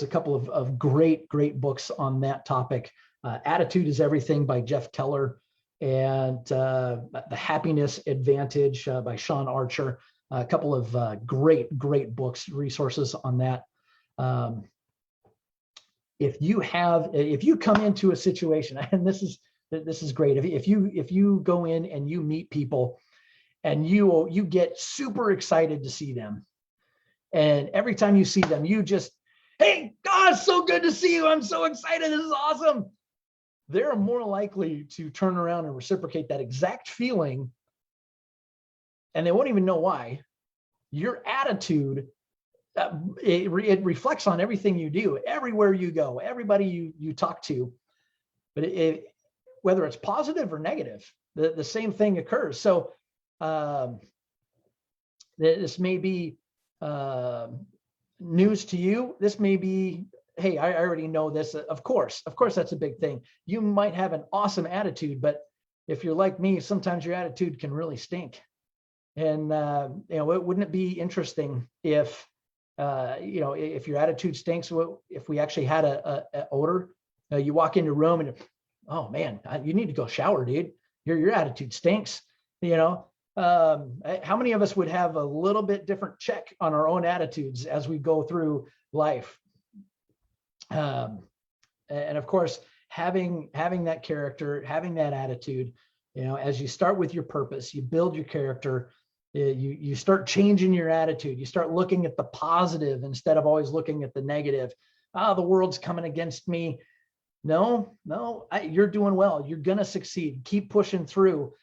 a couple of great books on that topic. Attitude is Everything by Jeff Keller, and The Happiness Advantage by Sean Archer. A couple of great books, resources on that. If you come into a situation, and this is great. If you go in and you meet people and you get super excited to see them, and every time you see them, you just, hey, God, so good to see you. I'm so excited. This is awesome. They're more likely to turn around and reciprocate that exact feeling, and they won't even know why. Your attitude, it reflects on everything you do, everywhere you go, everybody you talk to. But whether it's positive or negative, the same thing occurs. So this may be news to you. This may be, hey, I already know this. Of course, that's a big thing. You might have an awesome attitude, but if you're like me, sometimes your attitude can really stink. And wouldn't it be interesting if if your attitude stinks? If we actually had a odor, you walk into a room and, oh man, you need to go shower, dude. Your attitude stinks. How many of us would have a little bit different check on our own attitudes as we go through life? And of course, having that character, having that attitude, as you start with your purpose, you build your character, you start changing your attitude. You start looking at the positive instead of always looking at the negative. The world's coming against me. No, you're doing well. You're going to succeed. Keep pushing through.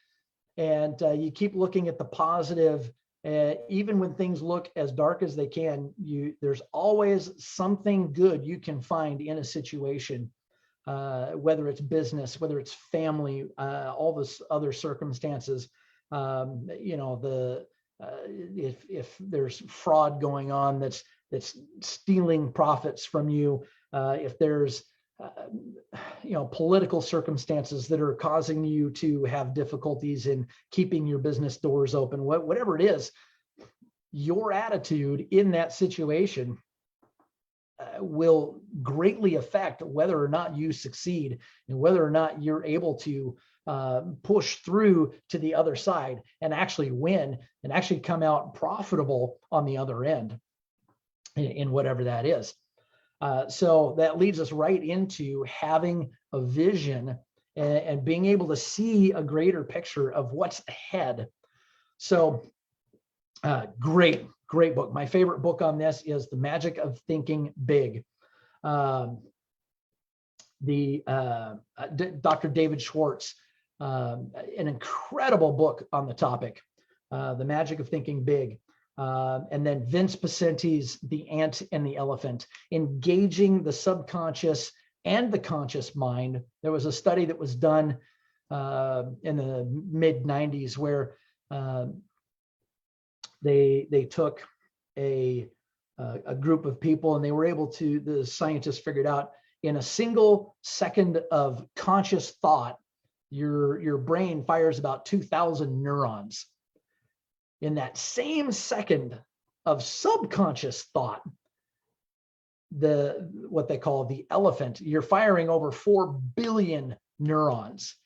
And you keep looking at the positive. Even when things look as dark as they can, there's always something good you can find in a situation, whether it's business, whether it's family, all this other circumstances. If there's fraud going on that's stealing profits from you, if there's political circumstances that are causing you to have difficulties in keeping your business doors open, whatever it is, your attitude in that situation will greatly affect whether or not you succeed and whether or not you're able to push through to the other side and actually win and actually come out profitable on the other end in whatever that is. So that leads us right into having a vision and being able to see a greater picture of what's ahead. So great book. My favorite book on this is The Magic of Thinking Big. Dr. David Schwartz, an incredible book on the topic, The Magic of Thinking Big. And then Vince Pacenti's The Ant and the Elephant, engaging the subconscious and the conscious mind. There was a study that was done in the mid 90s where they took a group of people, and they were able to, the scientists figured out, in a single second of conscious thought, your brain fires about 2,000 neurons. In that same second of subconscious thought, what they call the elephant, you're firing over 4 billion neurons.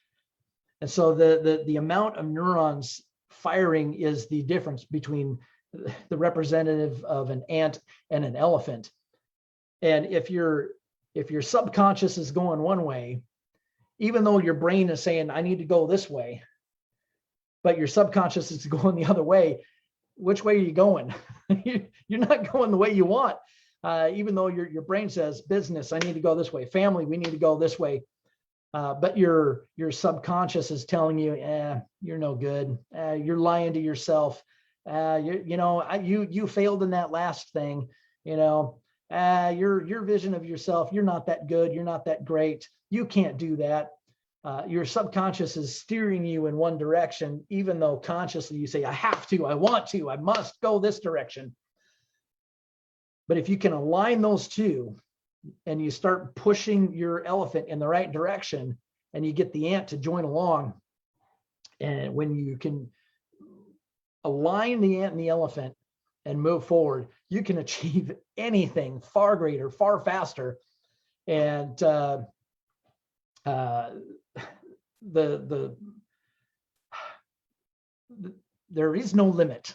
And so the amount of neurons firing is the difference between the representative of an ant and an elephant. And if your subconscious is going one way, even though your brain is saying, I need to go this way, but your subconscious is going the other way, which way are you going? You're not going the way you want. Even though your brain says, business, I need to go this way. Family, we need to go this way. But your subconscious is telling you, you're no good. You're lying to yourself. You failed in that last thing. Your vision of yourself, you're not that good. You're not that great. You can't do that. Your subconscious is steering you in one direction, even though consciously you say, I have to, I want to, I must go this direction. But if you can align those two and you start pushing your elephant in the right direction and you get the ant to join along, and when you can align the ant and the elephant and move forward, you can achieve anything far greater, far faster. And there is no limit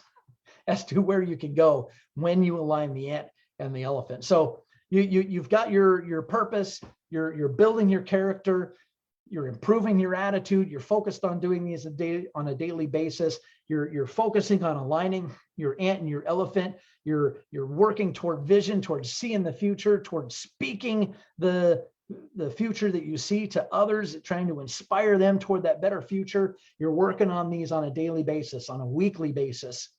as to where you can go when you align the ant and the elephant. So you've got your purpose, you're building your character, you're improving your attitude, you're focused on doing these on a daily basis, you're focusing on aligning your ant and your elephant, you're working toward vision, towards seeing the future, towards speaking the future that you see to others, trying to inspire them toward that better future. You're working on these on a daily basis, on a weekly basis.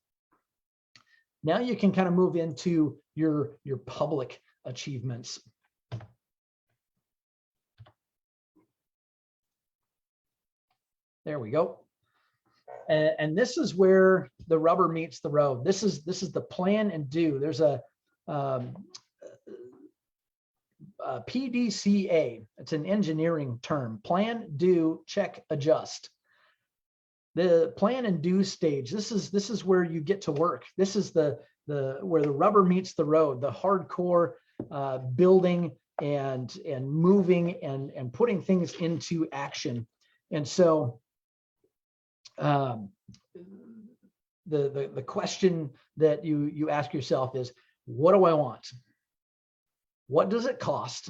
Now you can kind of move into your public achievements. There we go. And this is where the rubber meets the road. This is the plan and do. There's a PDCA. It's an engineering term. Plan, do, check, adjust. The plan and do stage. This is where you get to work. This is where the rubber meets the road. The hardcore building and moving and putting things into action. And so the question that you ask yourself is, what do I want? What does it cost?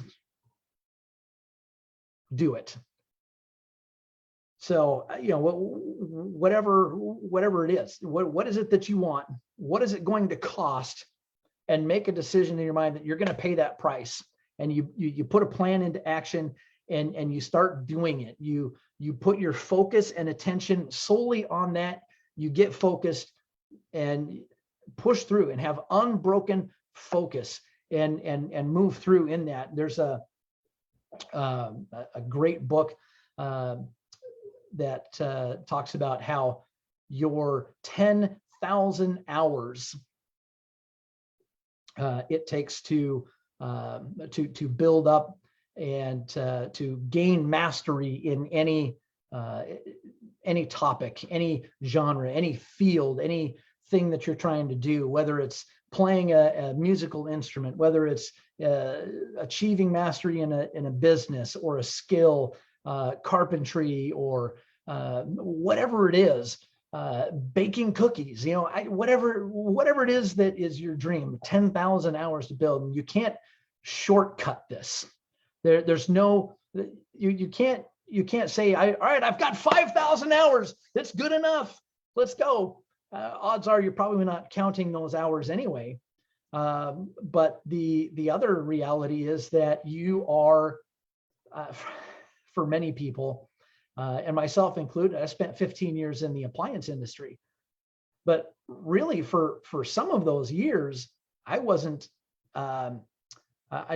Do it. So, whatever it is, what is it that you want? What is it going to cost? And make a decision in your mind that you're going to pay that price. And you put a plan into action and you start doing it. You put your focus and attention solely on that. You get focused and push through and have unbroken focus and move through in that. There's a great book that talks about how your 10,000 hours it takes to build up and to gain mastery in any topic, any genre, any field, anything that you're trying to do, whether it's playing a musical instrument, whether it's achieving mastery in a business or a skill, carpentry, or whatever it is, baking cookies, whatever it is that is your dream. 10,000 hours to build, and you can't shortcut this. There's no, you can't say, all right, I've got 5,000 hours. That's good enough. Let's go. Odds are you're probably not counting those hours anyway. But the other reality is that you are, for many people, and myself included, I spent 15 years in the appliance industry. But really, for some of those years, I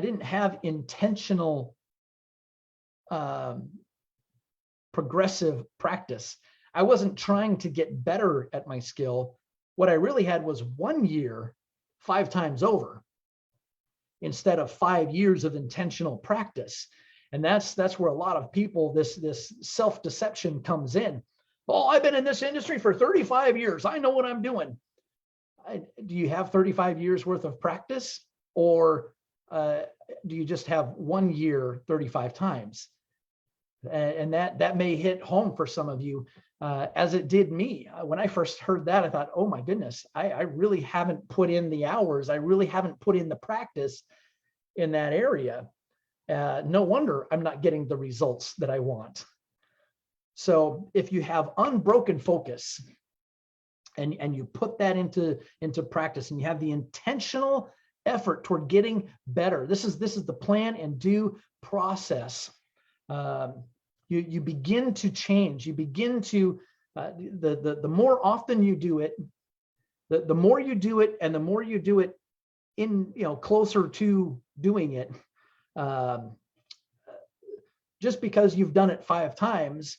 didn't have intentional progressive practice. I wasn't trying to get better at my skill. What I really had was 1 year, 5 times over, instead of 5 years of intentional practice. And that's where a lot of people, this self-deception comes in. Oh, I've been in this industry for 35 years. I know what I'm doing. Do you have 35 years worth of practice? Or do you just have 1 year 35 times? And that may hit home for some of you, as it did me. When I first heard that, I thought, oh my goodness, I really haven't put in the hours. I really haven't put in the practice in that area. No wonder I'm not getting the results that I want. So if you have unbroken focus and you put that into practice, and you have the intentional effort toward getting better, this is the plan and do process. You begin to change. You begin to the more often you do it, the more you do it, and the more you do it in closer to doing it. Just because you've done it 5 times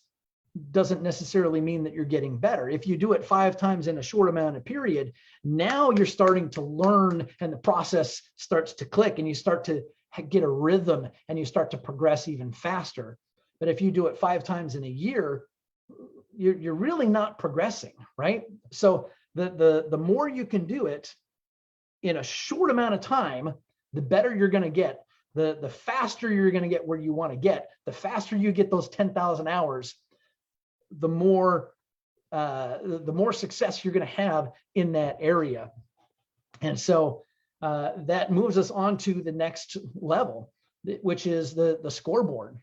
doesn't necessarily mean that you're getting better. If you do it 5 times in a short amount of period, now you're starting to learn, and the process starts to click, and you start to get a rhythm, and you start to progress even faster. But if you do it 5 times in a year, you're really not progressing, right? So the more you can do it in a short amount of time, the better you're going to get. The faster you're going to get where you want to get. The faster you get those 10,000 hours, the more success you're going to have in that area. And so that moves us on to the next level, which is the scoreboard.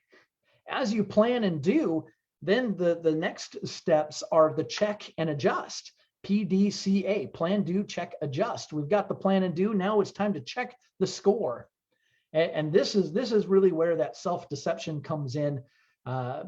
As you plan and do, then the next steps are the check and adjust. PDCA, plan, do, check, adjust. We've got the plan and do. Now it's time to check the score. And this is really where that self-deception comes in. I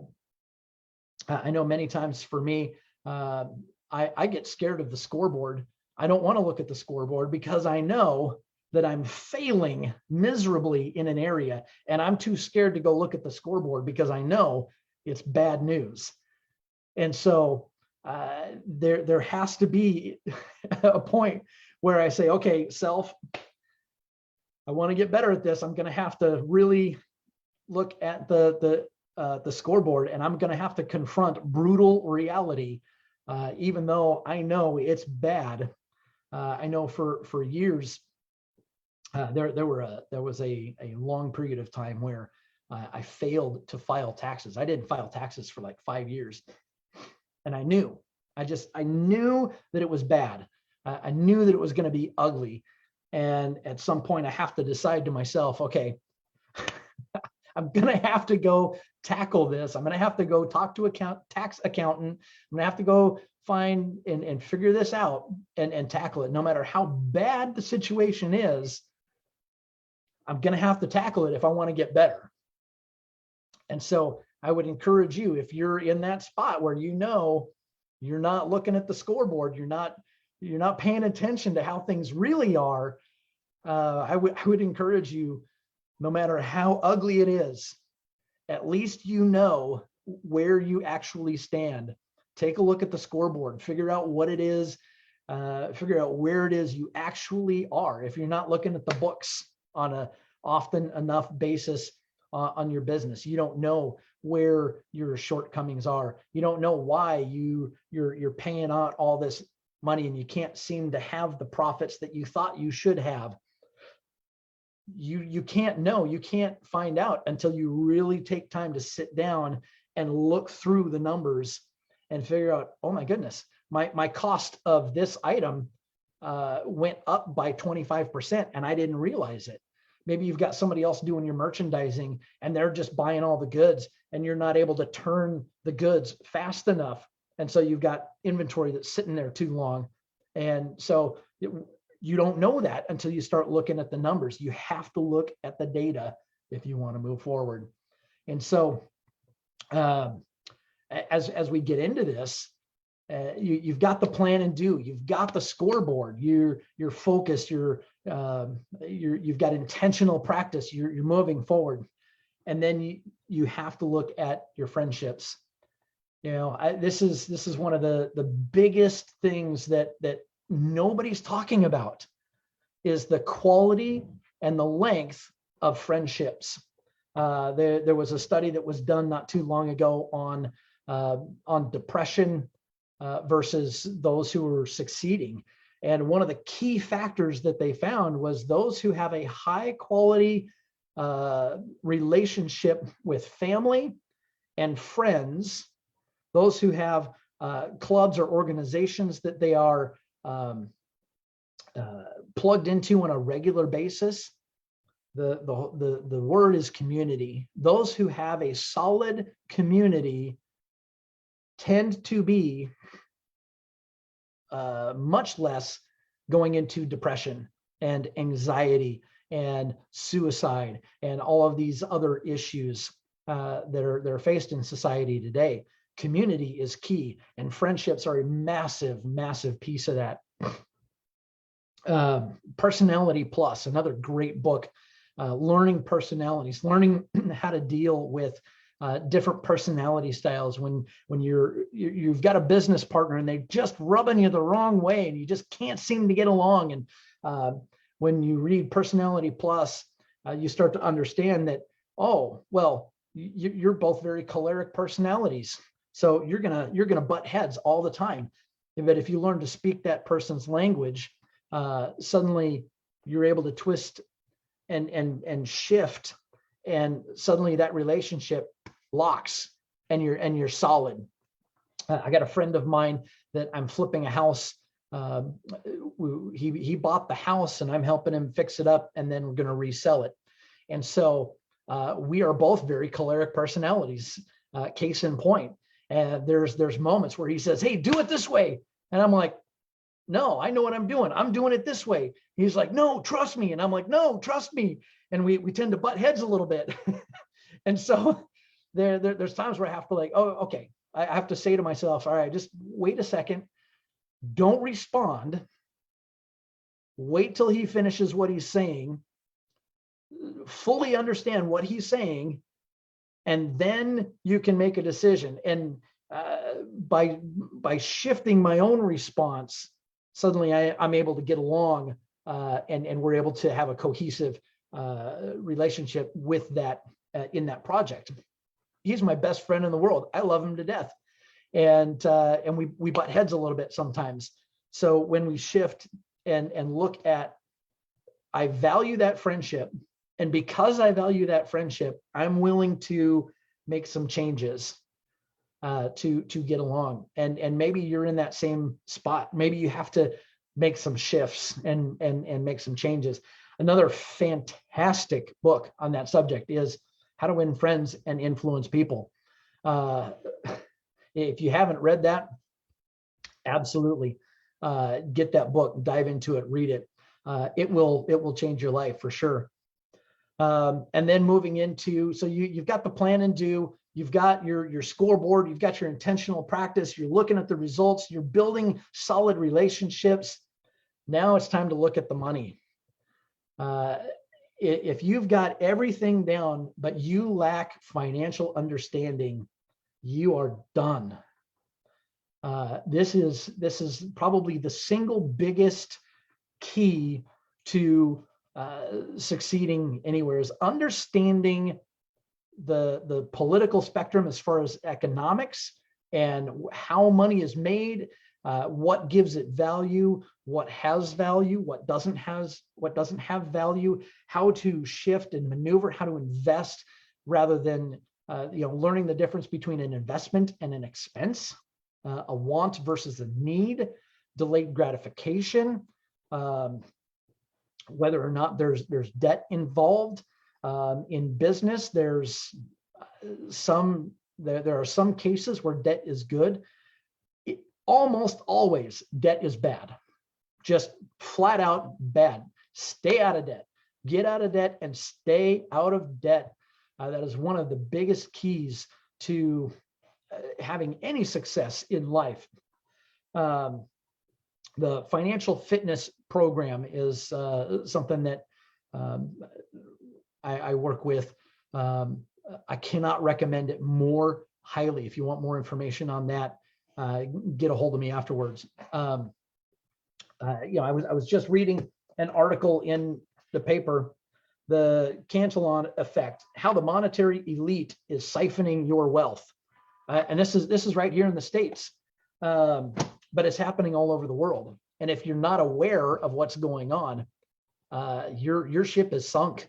know many times for me, I get scared of the scoreboard. I don't want to look at the scoreboard because I know that I'm failing miserably in an area, and I'm too scared to go look at the scoreboard because I know it's bad news. And so there has to be a point where I say, okay, self, I want to get better at this. I'm going to have to really look at the scoreboard, and I'm going to have to confront brutal reality, even though I know it's bad. I know for years, there was a long period of time where I failed to file taxes. I didn't file taxes for like 5 years, and I knew that it was bad. I knew that it was going to be ugly, and at some point I have to decide to myself, okay, I'm going to have to go tackle this. I'm going to have to go talk to a tax accountant. I'm going to have to go find and figure this out and tackle it. No matter how bad the situation is, I'm going to have to tackle it if I want to get better. And so I would encourage you, if you're in that spot where you know you're not looking at the scoreboard, you're not paying attention to how things really are, I would encourage you, no matter how ugly it is, at least you know where you actually stand. Take a look at the scoreboard, figure out what it is, figure out where it is you actually are. If you're not looking at the books on a often enough basis on your business, you don't know where your shortcomings are. You don't know why you're paying out all this money and you can't seem to have the profits that you thought you should have. You can't know, you can't find out until you really take time to sit down and look through the numbers and figure out, oh my goodness, my cost of this item went up by 25% and I didn't realize it. Maybe you've got somebody else doing your merchandising and they're just buying all the goods and you're not able to turn the goods fast enough. And so you've got inventory that's sitting there too long. And so you don't know that until you start looking at the numbers. You have to look at the data if you want to move forward. And so as we get into this, you've got the plan and do, you've got the scoreboard, you're focused, you've got intentional practice, you're moving forward. And then you have to look at your friendships. This is one of the biggest things that nobody's talking about, is the quality and the length of friendships. There was a study that was done not too long ago on depression versus those who were succeeding. And one of the key factors that they found was those who have a high quality relationship with family and friends, those who have clubs or organizations that they are plugged into on a regular basis. The word is community. Those who have a solid community tend to be much less going into depression and anxiety and suicide and all of these other issues that are faced in society today. Community is key, and friendships are a massive, massive piece of that. Personality Plus, another great book, learning personalities, learning how to deal with different personality styles when you've got a business partner and they just rubbing you the wrong way and you just can't seem to get along. And when you read Personality Plus, you start to understand that, oh, well, you're both very choleric personalities. So you're gonna butt heads all the time. But if you learn to speak that person's language, suddenly you're able to twist and shift, and suddenly that relationship locks and you're solid. I got a friend of mine that I'm flipping a house. He bought the house and I'm helping him fix it up, and then we're going to resell it. And so we are both very choleric personalities. Case in point. And there's moments where he says, "Hey, do it this way," and I'm like, "No, I know what I'm doing. I'm doing it this way." He's like, "No, trust me," and I'm like, "No, trust me." And we tend to butt heads a little bit. And so there's times where I have to like, oh, okay, I have to say to myself, all right, just wait a second, don't respond, wait till he finishes what he's saying, fully understand what he's saying, and then you can make a decision. And by shifting my own response, suddenly I'm able to get along, and we're able to have a cohesive relationship with that in that project. He's my best friend in the world. I love him to death, and we butt heads a little bit sometimes. So when we shift and look at, I value that friendship, and because I value that friendship, I'm willing to make some changes to get along. And maybe you're in that same spot. Maybe you have to make some shifts and make some changes. Another fantastic book on that subject is How to Win Friends and Influence People. If you haven't read that, absolutely get that book, dive into it, read it. It will change your life for sure. And then moving into, so you've got the plan and do, you've got your scoreboard, you've got your intentional practice, you're looking at the results, you're building solid relationships. Now it's time to look at the money. If you've got everything down, but you lack financial understanding, you are done. This is probably the single biggest key to succeeding anywhere, is understanding the political spectrum as far as economics and how money is made, what gives it value, what has value, what doesn't have value, how to shift and maneuver, how to invest, rather than learning the difference between an investment and an expense, a want versus a need, delayed gratification, whether or not there's debt involved. In business, there are some cases where debt is good. Almost always debt is bad, just flat out bad. Stay out of debt, get out of debt, and stay out of debt. That is one of the biggest keys to having any success in life. The financial fitness program is something that I work with. I cannot recommend it more highly. If you want more information on that, get a hold of me afterwards. I was just reading an article in the paper, The Cantillon Effect, How the Monetary Elite is Siphoning Your Wealth. And this is right here in the States, but it's happening all over the world. And if you're not aware of what's going on, your ship is sunk.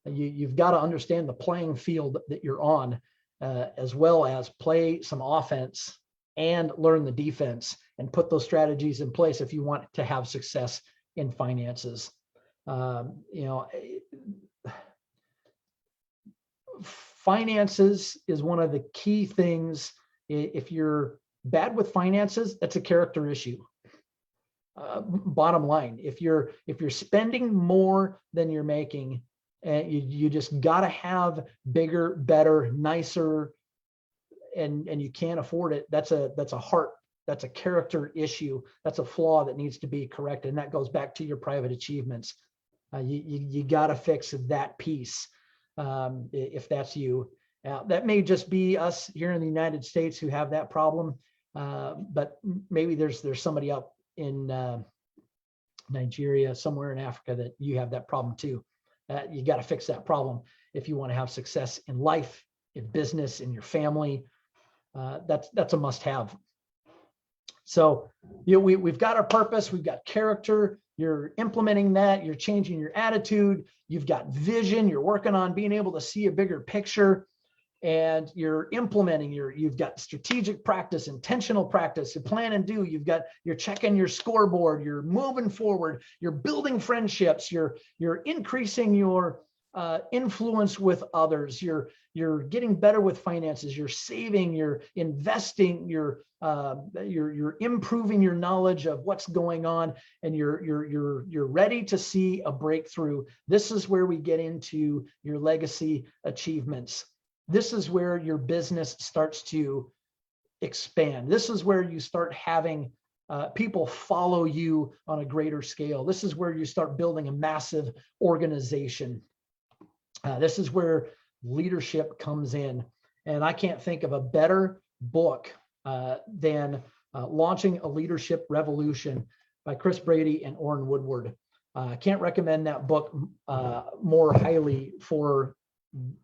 You've got to understand the playing field that you're on, as well as play some offense and learn the defense and put those strategies in place if you want to have success in finances. Finances is one of the key things. If you're bad with finances, that's a character issue. Bottom line, if you're spending more than you're making, and you just got to have bigger, better, nicer, and you can't afford it, that's a character issue. That's a flaw that needs to be corrected. And that goes back to your private achievements. You got to fix that piece. If that's you, that may just be us here in the United States who have that problem. But maybe there's somebody up in Nigeria, somewhere in Africa, that you have that problem too. You got to fix that problem if you want to have success in life, in business, in your family. That's a must-have. So we've got our purpose, we've got character. You're implementing that. You're changing your attitude. You've got vision. You're working on being able to see a bigger picture, and you're implementing you've got strategic practice, intentional practice, you plan and do. You're checking your scoreboard. You're moving forward. You're building friendships. You're increasing your influence with others. You're getting better with finances. You're saving. You're investing. You're improving your knowledge of what's going on, and you're ready to see a breakthrough. This is where we get into your legacy achievements. This is where your business starts to expand. This is where you start having people follow you on a greater scale. This is where you start building a massive organization. This is where leadership comes in. And I can't think of a better book than Launching a Leadership Revolution by Chris Brady and Orrin Woodward. I can't recommend that book more highly for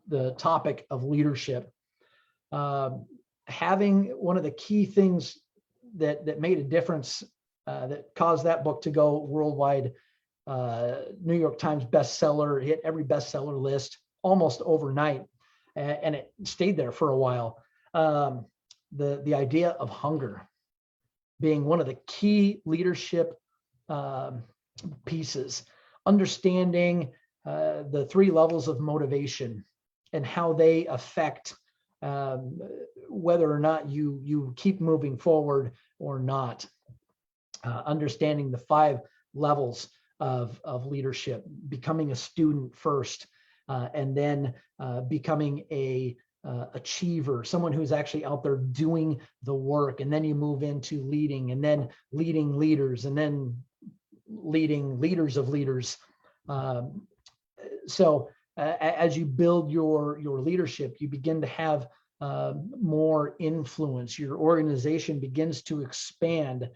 the topic of leadership. Having one of the key things that made a difference, that caused that book to go worldwide, New York Times bestseller, hit every bestseller list almost overnight, and it stayed there for a while. The idea of hunger being one of the key leadership pieces, understanding the 3 levels of motivation and how they affect whether or not you keep moving forward or not. Understanding the 5 levels of leadership, becoming a student first, and then becoming a achiever, someone who's actually out there doing the work, and then you move into leading, and then leading leaders, and then leading leaders of leaders. So as you build your leadership, you begin to have more influence. Your organization begins to expand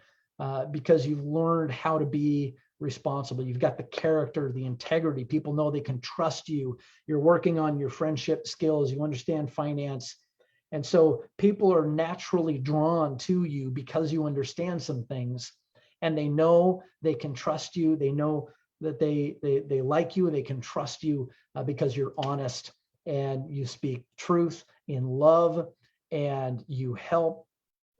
because you've learned how to be responsible. You've got the character, the integrity. People know they can trust you. You're working on your friendship skills. You understand finance. And so people are naturally drawn to you because you understand some things, and they know they can trust you. They know that they like you. They can trust you because you're honest and you speak truth in love, and you help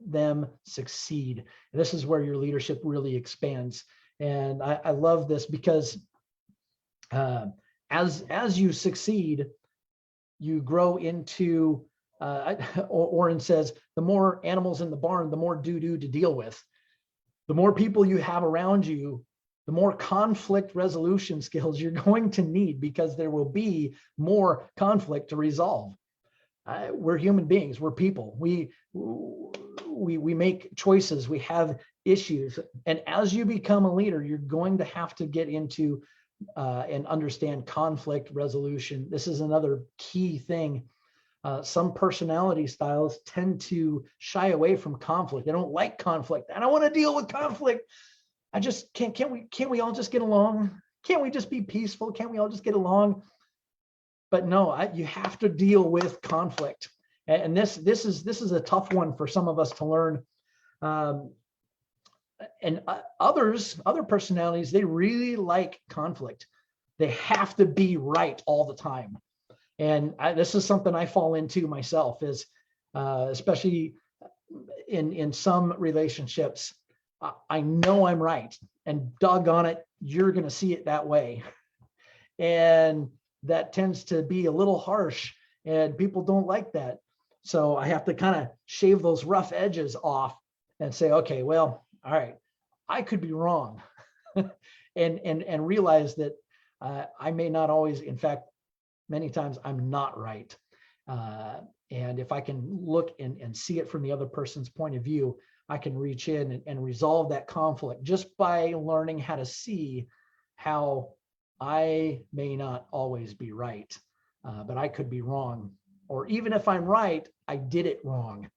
them succeed. This is where your leadership really expands. And I love this because as you succeed, you grow into, Orrin says, the more animals in the barn, the more doo-doo to deal with. The more people you have around you, the more conflict resolution skills you're going to need, because there will be more conflict to resolve. We're human beings. We're people. We make choices. We have issues. And as you become a leader, you're going to have to get into and understand conflict resolution. This is another key thing. Some personality styles tend to shy away from conflict. They don't like conflict. I don't want to deal with conflict. I just can't we all just get along? Can't we just be peaceful? Can't we all just get along? But no, you have to deal with conflict. And this is a tough one for some of us to learn. other personalities, they really like conflict. They have to be right all the time. And this is something I fall into myself, is especially in some relationships. I know I'm right, and doggone it, you're going to see it that way. And that tends to be a little harsh, and people don't like that. So I have to kind of shave those rough edges off and say, okay, well, all right, I could be wrong. and realize that I may not always, in fact, many times I'm not right. And if I can look and see it from the other person's point of view, I can reach in and resolve that conflict just by learning how to see how I may not always be right, but I could be wrong. Or even if I'm right, I did it wrong.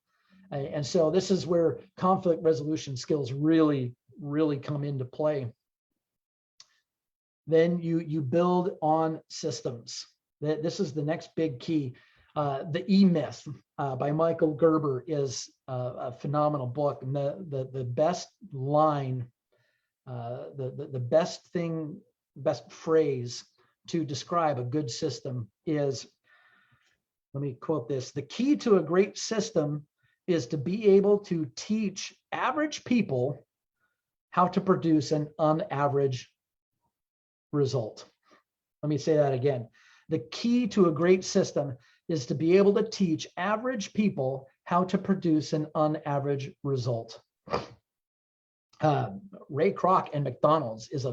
And so this is where conflict resolution skills really, really come into play. Then you build on systems. This is the next big key. The E-Myth by Michael Gerber is a phenomenal book. And the best line, the best phrase to describe a good system is, let me quote this: the key to a great system is to be able to teach average people how to produce an unaverage result. Let me say that again. The key to a great system is to be able to teach average people how to produce an unaverage result. Ray Kroc and McDonald's is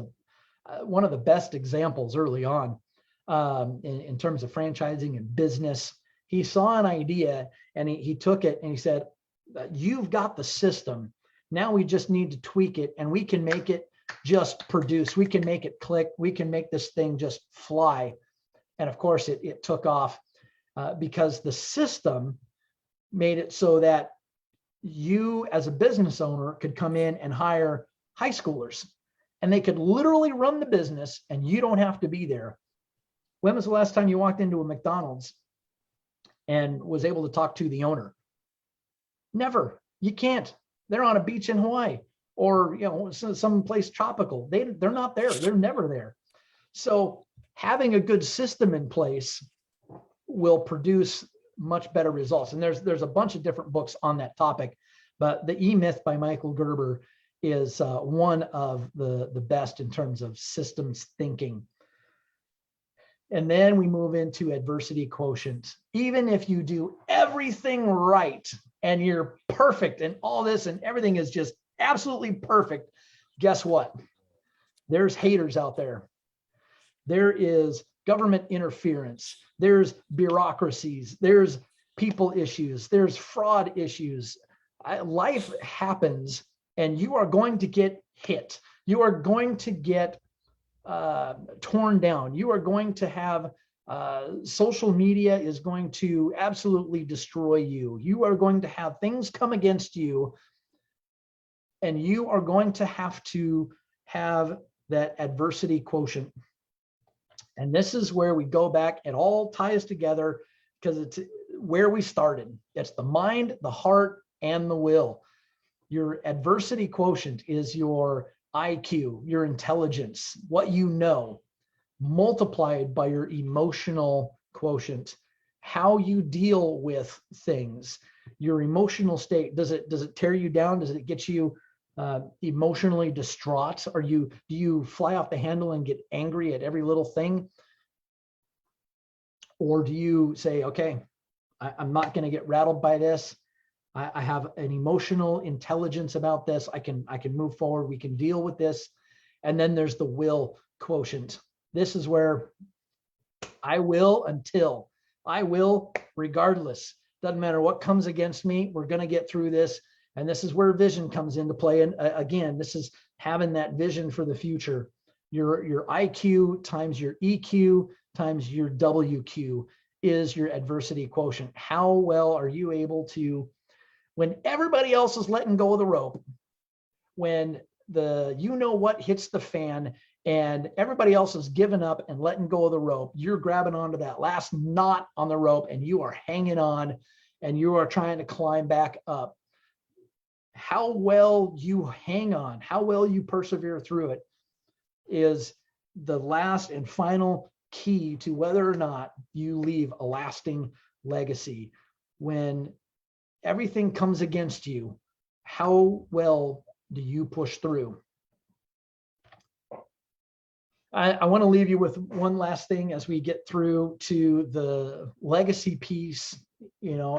one of the best examples early on in terms of franchising and business. He saw an idea and he took it and he said, you've got the system. Now we just need to tweak it, and we can make it just produce. We can make it click. We can make this thing just fly. And of course, it took off because the system made it so that you as a business owner could come in and hire high schoolers, and they could literally run the business and you don't have to be there. When was the last time you walked into a McDonald's and was able to talk to the owner? Never. You can't. They're on a beach in Hawaii or some place tropical. They're not there. They're never there. So having a good system in place will produce much better results. And there's a bunch of different books on that topic, but the E-Myth by Michael Gerber is one of the best in terms of systems thinking. And then we move into adversity quotient. Even if you do everything right and you're perfect and all this and everything is just absolutely perfect, guess what? There's haters out there. There is government interference. There's bureaucracies. There's people issues. There's fraud issues. Life happens, and you are going to get hit. You are going to get torn down. You are going to have social media is going to absolutely destroy you. You are going to have things come against you, and you are going to have that adversity quotient. And this is where we go back. It all ties together because it's where we started. It's the mind, the heart, and the will. Your adversity quotient is your IQ, your intelligence, what you know, multiplied by your emotional quotient, how you deal with things, your emotional state. Does it tear you down? Does it get you emotionally distraught? Do you fly off the handle and get angry at every little thing? Or do you say, okay, I'm not going to get rattled by this. I have an emotional intelligence about this. I can move forward. We can deal with this. And then there's the will quotient. This is where I will until I will regardless. Doesn't matter what comes against me. We're going to get through this. And this is where vision comes into play. And again, this is having that vision for the future. Your IQ times your EQ times your WQ is your adversity quotient. How well are you able to, when everybody else is letting go of the rope, when what hits the fan and everybody else is giving up and letting go of the rope, you're grabbing onto that last knot on the rope and you are hanging on and you are trying to climb back up. how well you hang on, how well you persevere through it is the last and final key to whether or not you leave a lasting legacy. When everything comes against you, how well do you push through? I want to leave you with one last thing as we get through to the legacy piece, you know,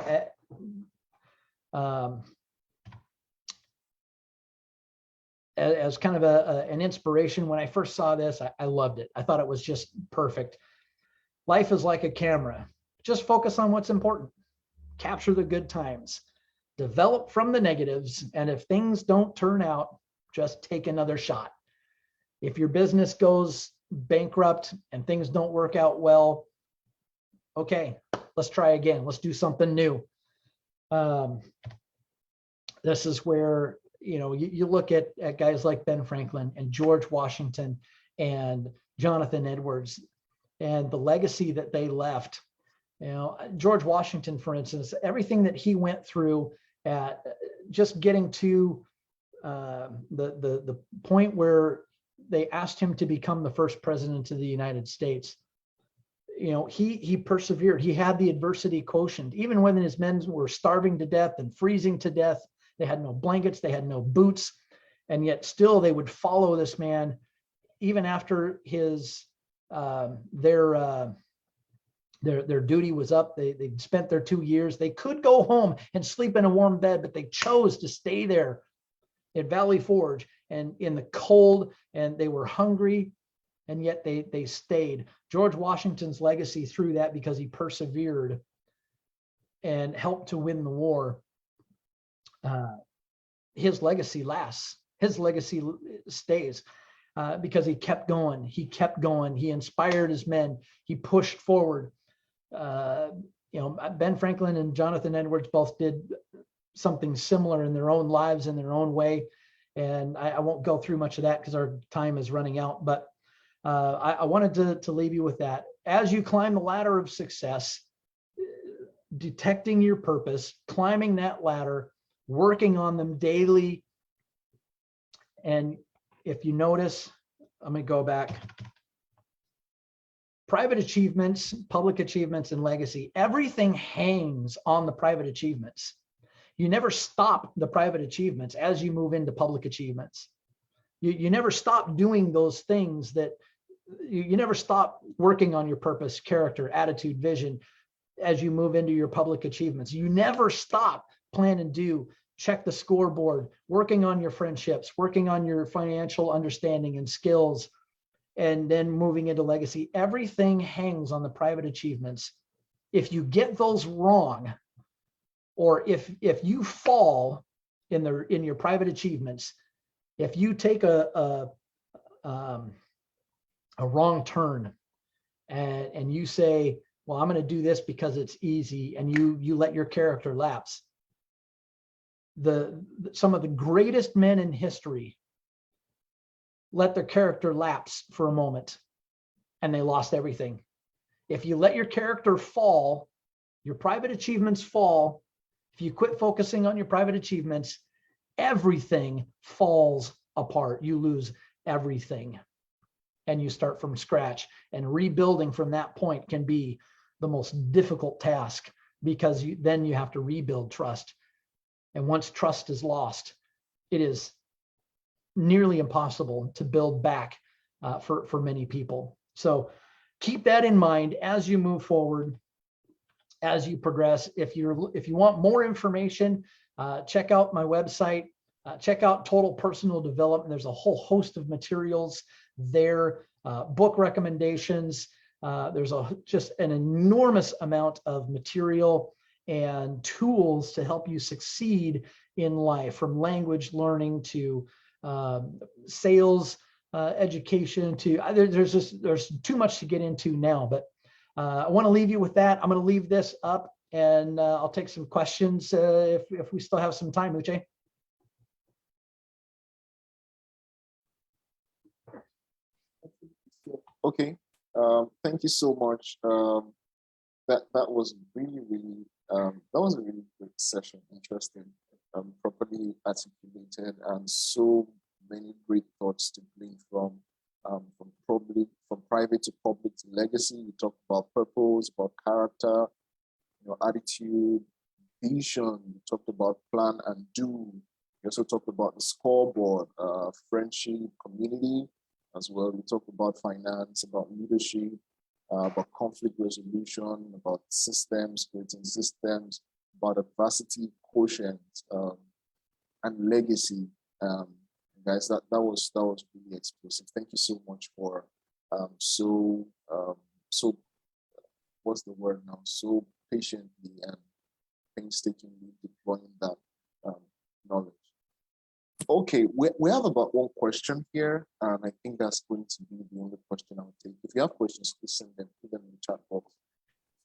as kind of an inspiration. When I first saw this, I loved it. I thought it was just perfect. Life is like a camera. Just focus on what's important. Capture the good times. Develop from the negatives. And if things don't turn out, just take another shot. If your business goes bankrupt and things don't work out well, okay, let's try again. Let's do something new. This is where, you know, you look at guys like Ben Franklin and George Washington and Jonathan Edwards and the legacy that they left. You know, George Washington, for instance, everything that he went through at just getting to the point where they asked him to become the first president of the United States. You know, he persevered. He had the adversity quotient. Even when his men were starving to death and freezing to death, they had no blankets, they had no boots, and yet still they would follow this man even after his their duty was up. They spent their 2 years. They could go home and sleep in a warm bed, but they chose to stay there at Valley Forge and in the cold, and they were hungry, and yet they stayed. George Washington's legacy through that, because he persevered and helped to win the war, his legacy lasts. His legacy stays because he kept going. He kept going. He inspired his men. He pushed forward. You know, Ben Franklin and Jonathan Edwards both did something similar in their own lives, in their own way. And I won't go through much of that because our time is running out. But I wanted to leave you with that. As you climb the ladder of success, detecting your purpose, climbing that ladder, working on them daily. And if you notice, I'm going to go back. Private achievements, public achievements, and legacy, everything hangs on the private achievements. You never stop the private achievements as you move into public achievements. You never stop doing those things that you never stop working on your purpose, character, attitude, vision as you move into your public achievements. You never stop, plan and do, check the scoreboard, working on your friendships, working on your financial understanding and skills, and then moving into legacy. Everything hangs on the private achievements. If you get those wrong, or if you fall in your private achievements, if you take a wrong turn and you say, well, I'm going to do this because it's easy, and you let your character lapse. Some of the greatest men in history let their character lapse for a moment, and they lost everything. If you let your character fall, your private achievements fall, if you quit focusing on your private achievements, everything falls apart. You lose everything, and you start from scratch. And rebuilding from that point can be the most difficult task, because then you have to rebuild trust. And once trust is lost, it is nearly impossible to build back for many people. So keep that in mind as you move forward, as you progress. If you want more information, check out my website, check out Total Personal Development. There's a whole host of materials there, book recommendations. There's just an enormous amount of material and tools to help you succeed in life, from language learning to sales education to there's too much to get into now, but I want to leave you with that. I'm going to leave this up, and I'll take some questions if we still have some time, Uche. Okay. Thank you so much. That was really that was a really great session. Interesting. Properly articulated, and so many great thoughts to glean from private to public to legacy. We talked about purpose, about character, attitude, vision. We talked about plan and do. We also talked about the scoreboard, friendship, community as well. We talked about finance, about leadership, about conflict resolution, about systems, creating systems, about adversity quotient, and legacy. Guys, that was really explosive. Thank you so much for so what's the word now? So patiently and painstakingly deploying that knowledge. Okay, we have about one question here, and I think that's going to be the only question I will take. If you have questions, please send them, put them in the chat box.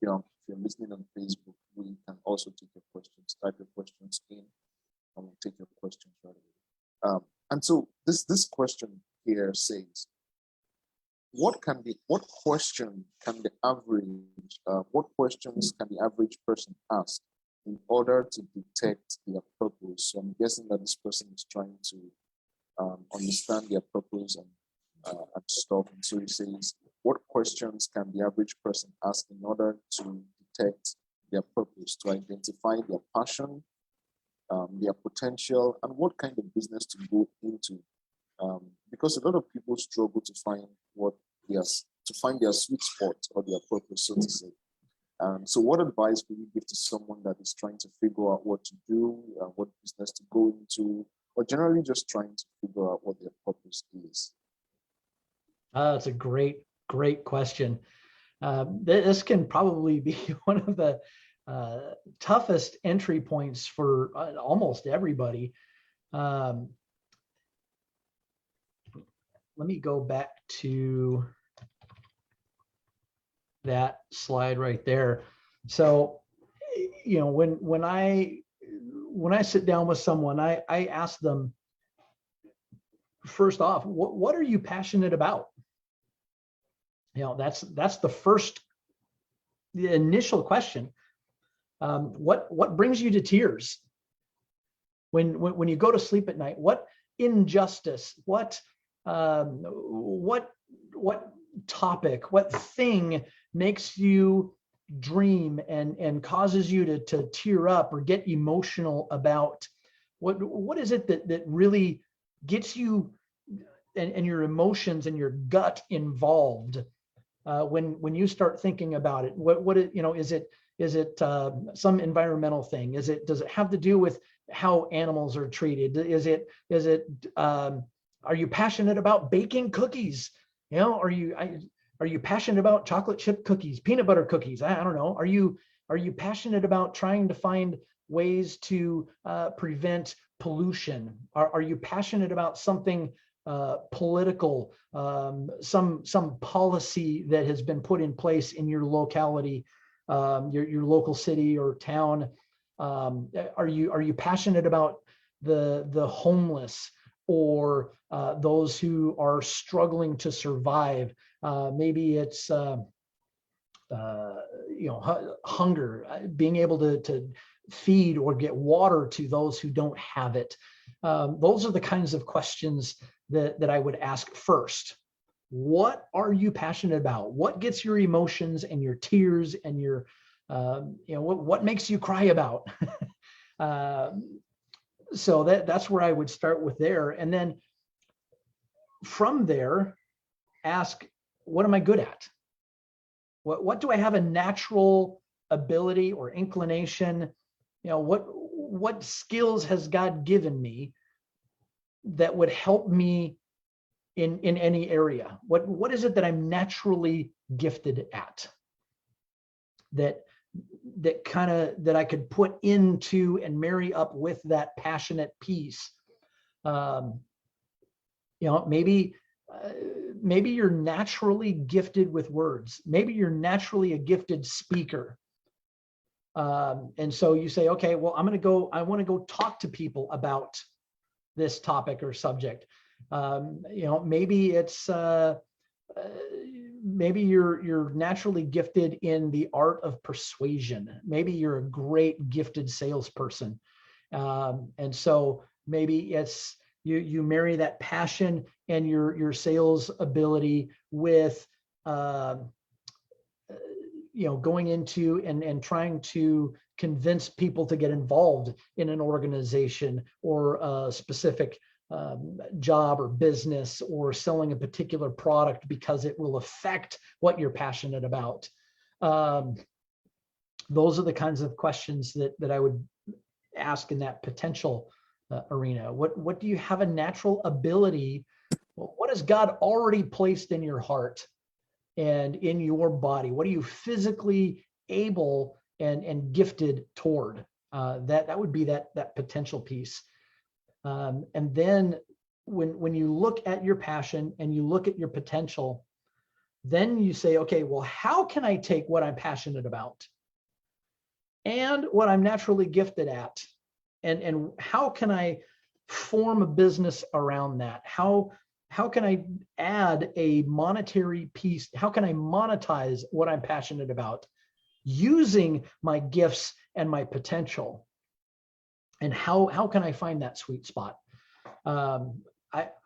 If you're listening on Facebook, we can also take your questions. Type your questions in, and we'll take your questions right away. And so this question here says, what questions can the average person ask in order to detect their purpose? So I'm guessing that this person is trying to understand their purpose and stuff. And so he says, what questions can the average person ask in order to detect their purpose, to identify their passion, their potential, and what kind of business to go into? Because a lot of people struggle to find their sweet spot or their purpose, so to say. So what advice would you give to someone that is trying to figure out what to do, what business to go into, or generally just trying to figure out what their purpose is? That's a great question. This can probably be one of the toughest entry points for almost everybody. Let me go back to that slide right there. So, when I sit down with someone, I ask them, first off, what are you passionate about? That's the initial question. What brings you to tears when you go to sleep at night? What injustice? What topic? What thing makes you dream and causes you to tear up or get emotional about? What is it that really gets you and your emotions and your gut involved when you start thinking about it? Is it some environmental thing? Does it have to do with how animals are treated? Are you passionate about baking cookies? Are you passionate about chocolate chip cookies, peanut butter cookies? I don't know. Are you passionate about trying to find ways to prevent pollution? Are you passionate about something political, some policy that has been put in place in your locality, your local city or town? Are you passionate about the homeless, or those who are struggling to survive? Maybe it's hunger, being able to feed or get water to those who don't have it. Those are the kinds of questions that I would ask first. What are you passionate about? What gets your emotions and your tears and your what makes you cry about? So that's where I would start with there. And then from there, ask, what am I good at? What do I have a natural ability or inclination? What skills has God given me that would help me in any area? What is it that I'm naturally gifted at that I could put into and marry up with that passionate piece? Maybe you're naturally gifted with words. Maybe you're naturally a gifted speaker. And so you say, okay, well, I want to go talk to people about this topic or subject. Maybe it's maybe you're naturally gifted in the art of persuasion. Maybe you're a great gifted salesperson. And so maybe it's you marry that passion and your sales ability with going into and trying to convince people to get involved in an organization or a specific job or business, or selling a particular product because it will affect what you're passionate about. Those are the kinds of questions that I would ask in that potential arena. What do you have a natural ability? What has God already placed in your heart and in your body? What are you physically able and gifted toward? That would be that potential piece. And then when you look at your passion and you look at your potential, then you say, okay, well, how can I take what I'm passionate about and what I'm naturally gifted at, and how can I form a business around that? How can I add a monetary piece? How can I monetize what I'm passionate about using my gifts and my potential? And how can I find that sweet spot? I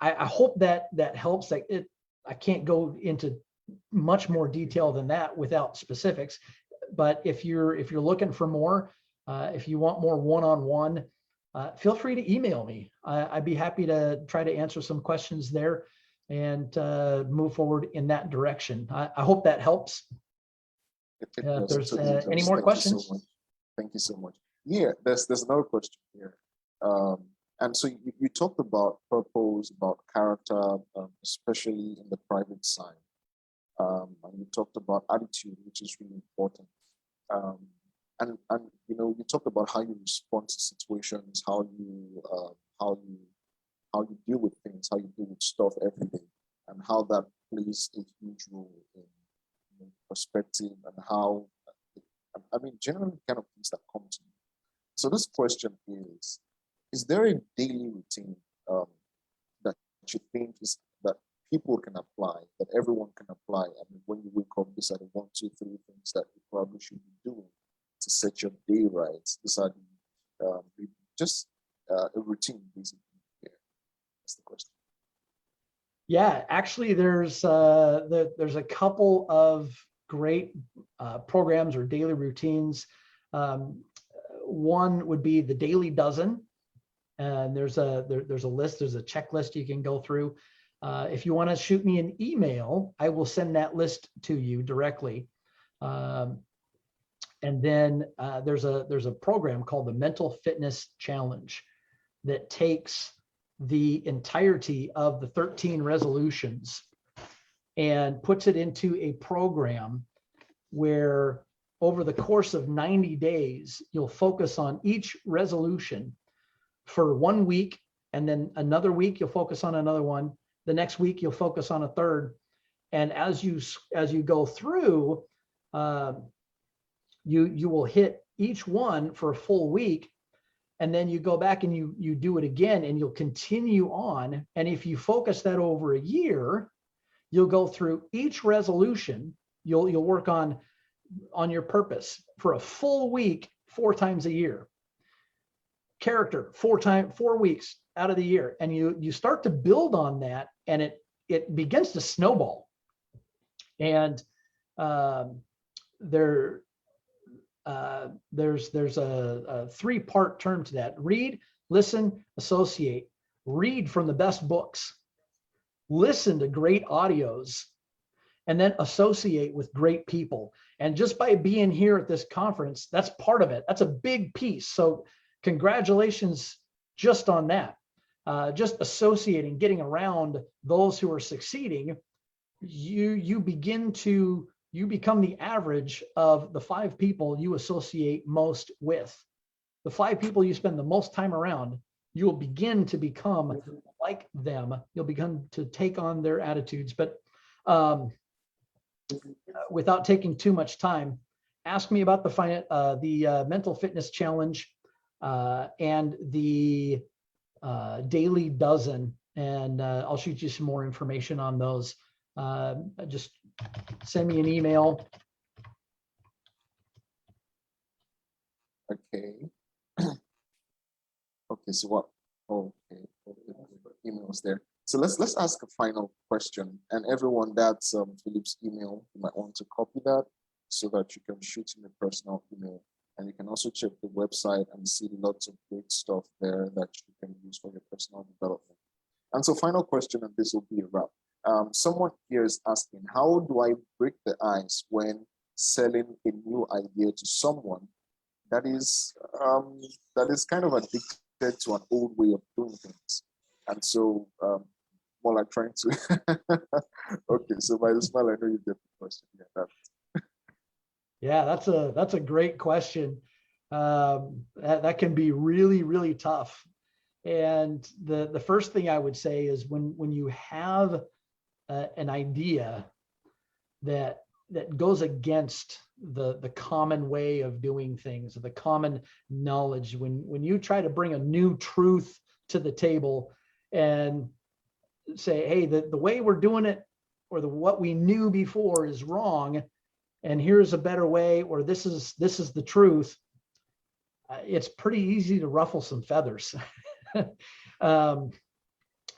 hope that helps. I can't go into much more detail than that without specifics. But if you're looking for more, if you want more one-on-one, feel free to email me. I'd be happy to try to answer some questions there and move forward in that direction. I hope that helps. If there's any more questions. Thank you so much. Yeah, there's another question here. And so you talked about purpose, about character, especially in the private side. And you talked about attitude, which is really important. And you talked about how you respond to situations, how you deal with things, how you deal with stuff every day, and how that plays a huge role in perspective and how, generally kind of things that come to you. So this question is there a daily routine that you think is that people can apply, that everyone can apply? When you wake up, these are the 1, 2, 3 things that you probably should be doing to set your day right. These are just a routine, basically. Yeah, that's the question. Yeah, actually, there's a couple of great programs or daily routines. One would be the Daily Dozen, and there's a list, there's a checklist you can go through. If you want to shoot me an email, I will send that list to you directly. And then there's a program called the Mental Fitness Challenge that takes the entirety of the 13 resolutions and puts it into a program where over the course of 90 days, you'll focus on each resolution for 1 week, and then another week you'll focus on another one. The next week you'll focus on a third. And as you go through, you will hit each one for a full week, and then you go back and you do it again, and you'll continue on. And if you focus that over a year, you'll go through each resolution. You'll work on your purpose for a full week, 4 times a year. Character, 4 weeks out of the year, and you start to build on that, and it begins to snowball. And there's a 3-part term to that: read, listen, associate. Read from the best books, listen to great audios, and then associate with great people. And just by being here at this conference, that's part of it. That's a big piece. So congratulations just on that. Just associating, getting around those who are succeeding, you become the average of the 5 people you associate most with. The 5 people you spend the most time around, you will begin to become like them. You'll begin to take on their attitudes. But without taking too much time, ask me about the Mental Fitness Challenge and the Daily Dozen, and I'll shoot you some more information on those. Just send me an email. Okay. Okay, so Okay, emails there. So let's ask a final question, and everyone, that's Philip's email. You might want to copy that so that you can shoot him a personal email, and you can also check the website and see lots of great stuff there that you can use for your personal development. And so, final question, and this will be a wrap. Someone here is asking, how do I break the ice when selling a new idea to someone that is kind of addicted to an old way of doing things? And so, more like trying to. Okay, so by the smile, I know you get the question. Yeah, that's a great question. That can be really, really tough. And the first thing I would say is when you have an idea that goes against the common way of doing things, the common knowledge, when you try to bring a new truth to the table and say, hey, the way we're doing it, or what we knew before is wrong, and here's a better way, or this is the truth, it's pretty easy to ruffle some feathers.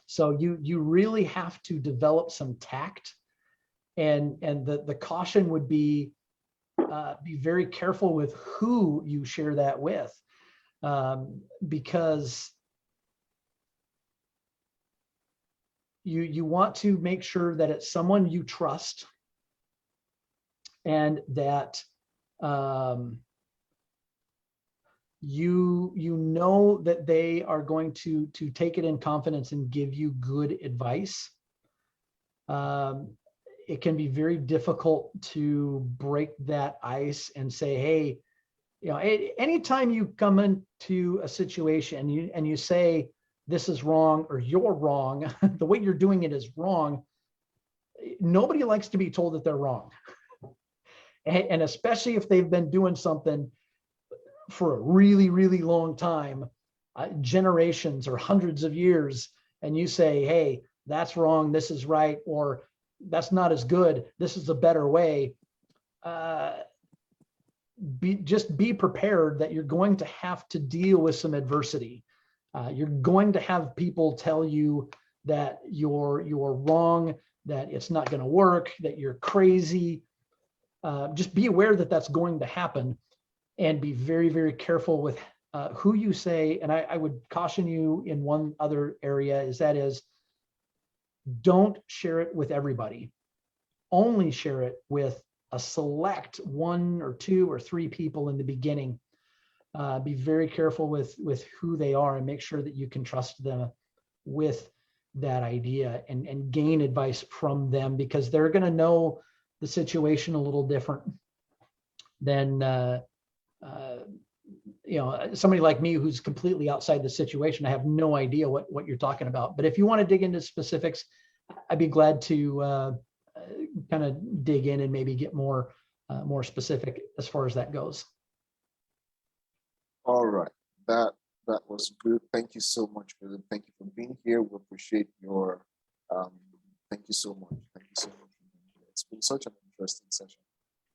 So you really have to develop some tact, and the caution would be very careful with who you share that with, because you want to make sure that it's someone you trust, and that you know that they are going to take it in confidence and give you good advice. It can be very difficult to break that ice and say, hey, anytime you come into a situation and you say this is wrong, or you're wrong, the way you're doing it is wrong, nobody likes to be told that they're wrong. And especially if they've been doing something for a really, really long time, generations or hundreds of years, and you say, hey, that's wrong, this is right, or that's not as good, this is a better way. Just be prepared that you're going to have to deal with some adversity. You're going to have people tell you that you're wrong, that it's not going to work, that you're crazy. Just be aware that that's going to happen, and be very, very careful with who you say. And I would caution you in one other area, is don't share it with everybody. Only share it with a select 1 or 2 or 3 people in the beginning. Be very careful with who they are, and make sure that you can trust them with that idea, and gain advice from them, because they're going to know the situation a little different than somebody like me who's completely outside the situation. I have no idea what you're talking about. But if you want to dig into specifics, I'd be glad to kind of dig in and maybe get more specific as far as that goes. All right, that was good. Thank you so much, Philip. Thank you for being here. We appreciate your. Thank you so much. Thank you so much for being here. It's been such an interesting session,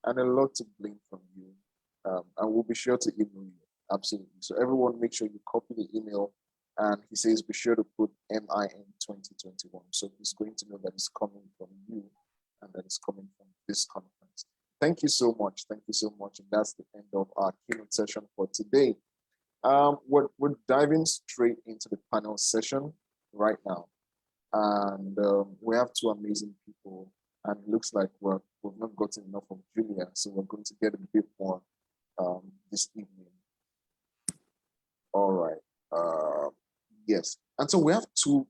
and a lot to glean from you. And we'll be sure to email you. Absolutely. So everyone, make sure you copy the email. And he says, be sure to put MIN 2021. So he's going to know that it's coming from you, and that it's coming from this conference. Thank you so much. Thank you so much. And that's the end of our keynote session for today. We're diving straight into the panel session right now. And we have 2 amazing people. And it looks like we've not gotten enough of Julia. So we're going to get a bit more this evening. All right. Yes. And so we have two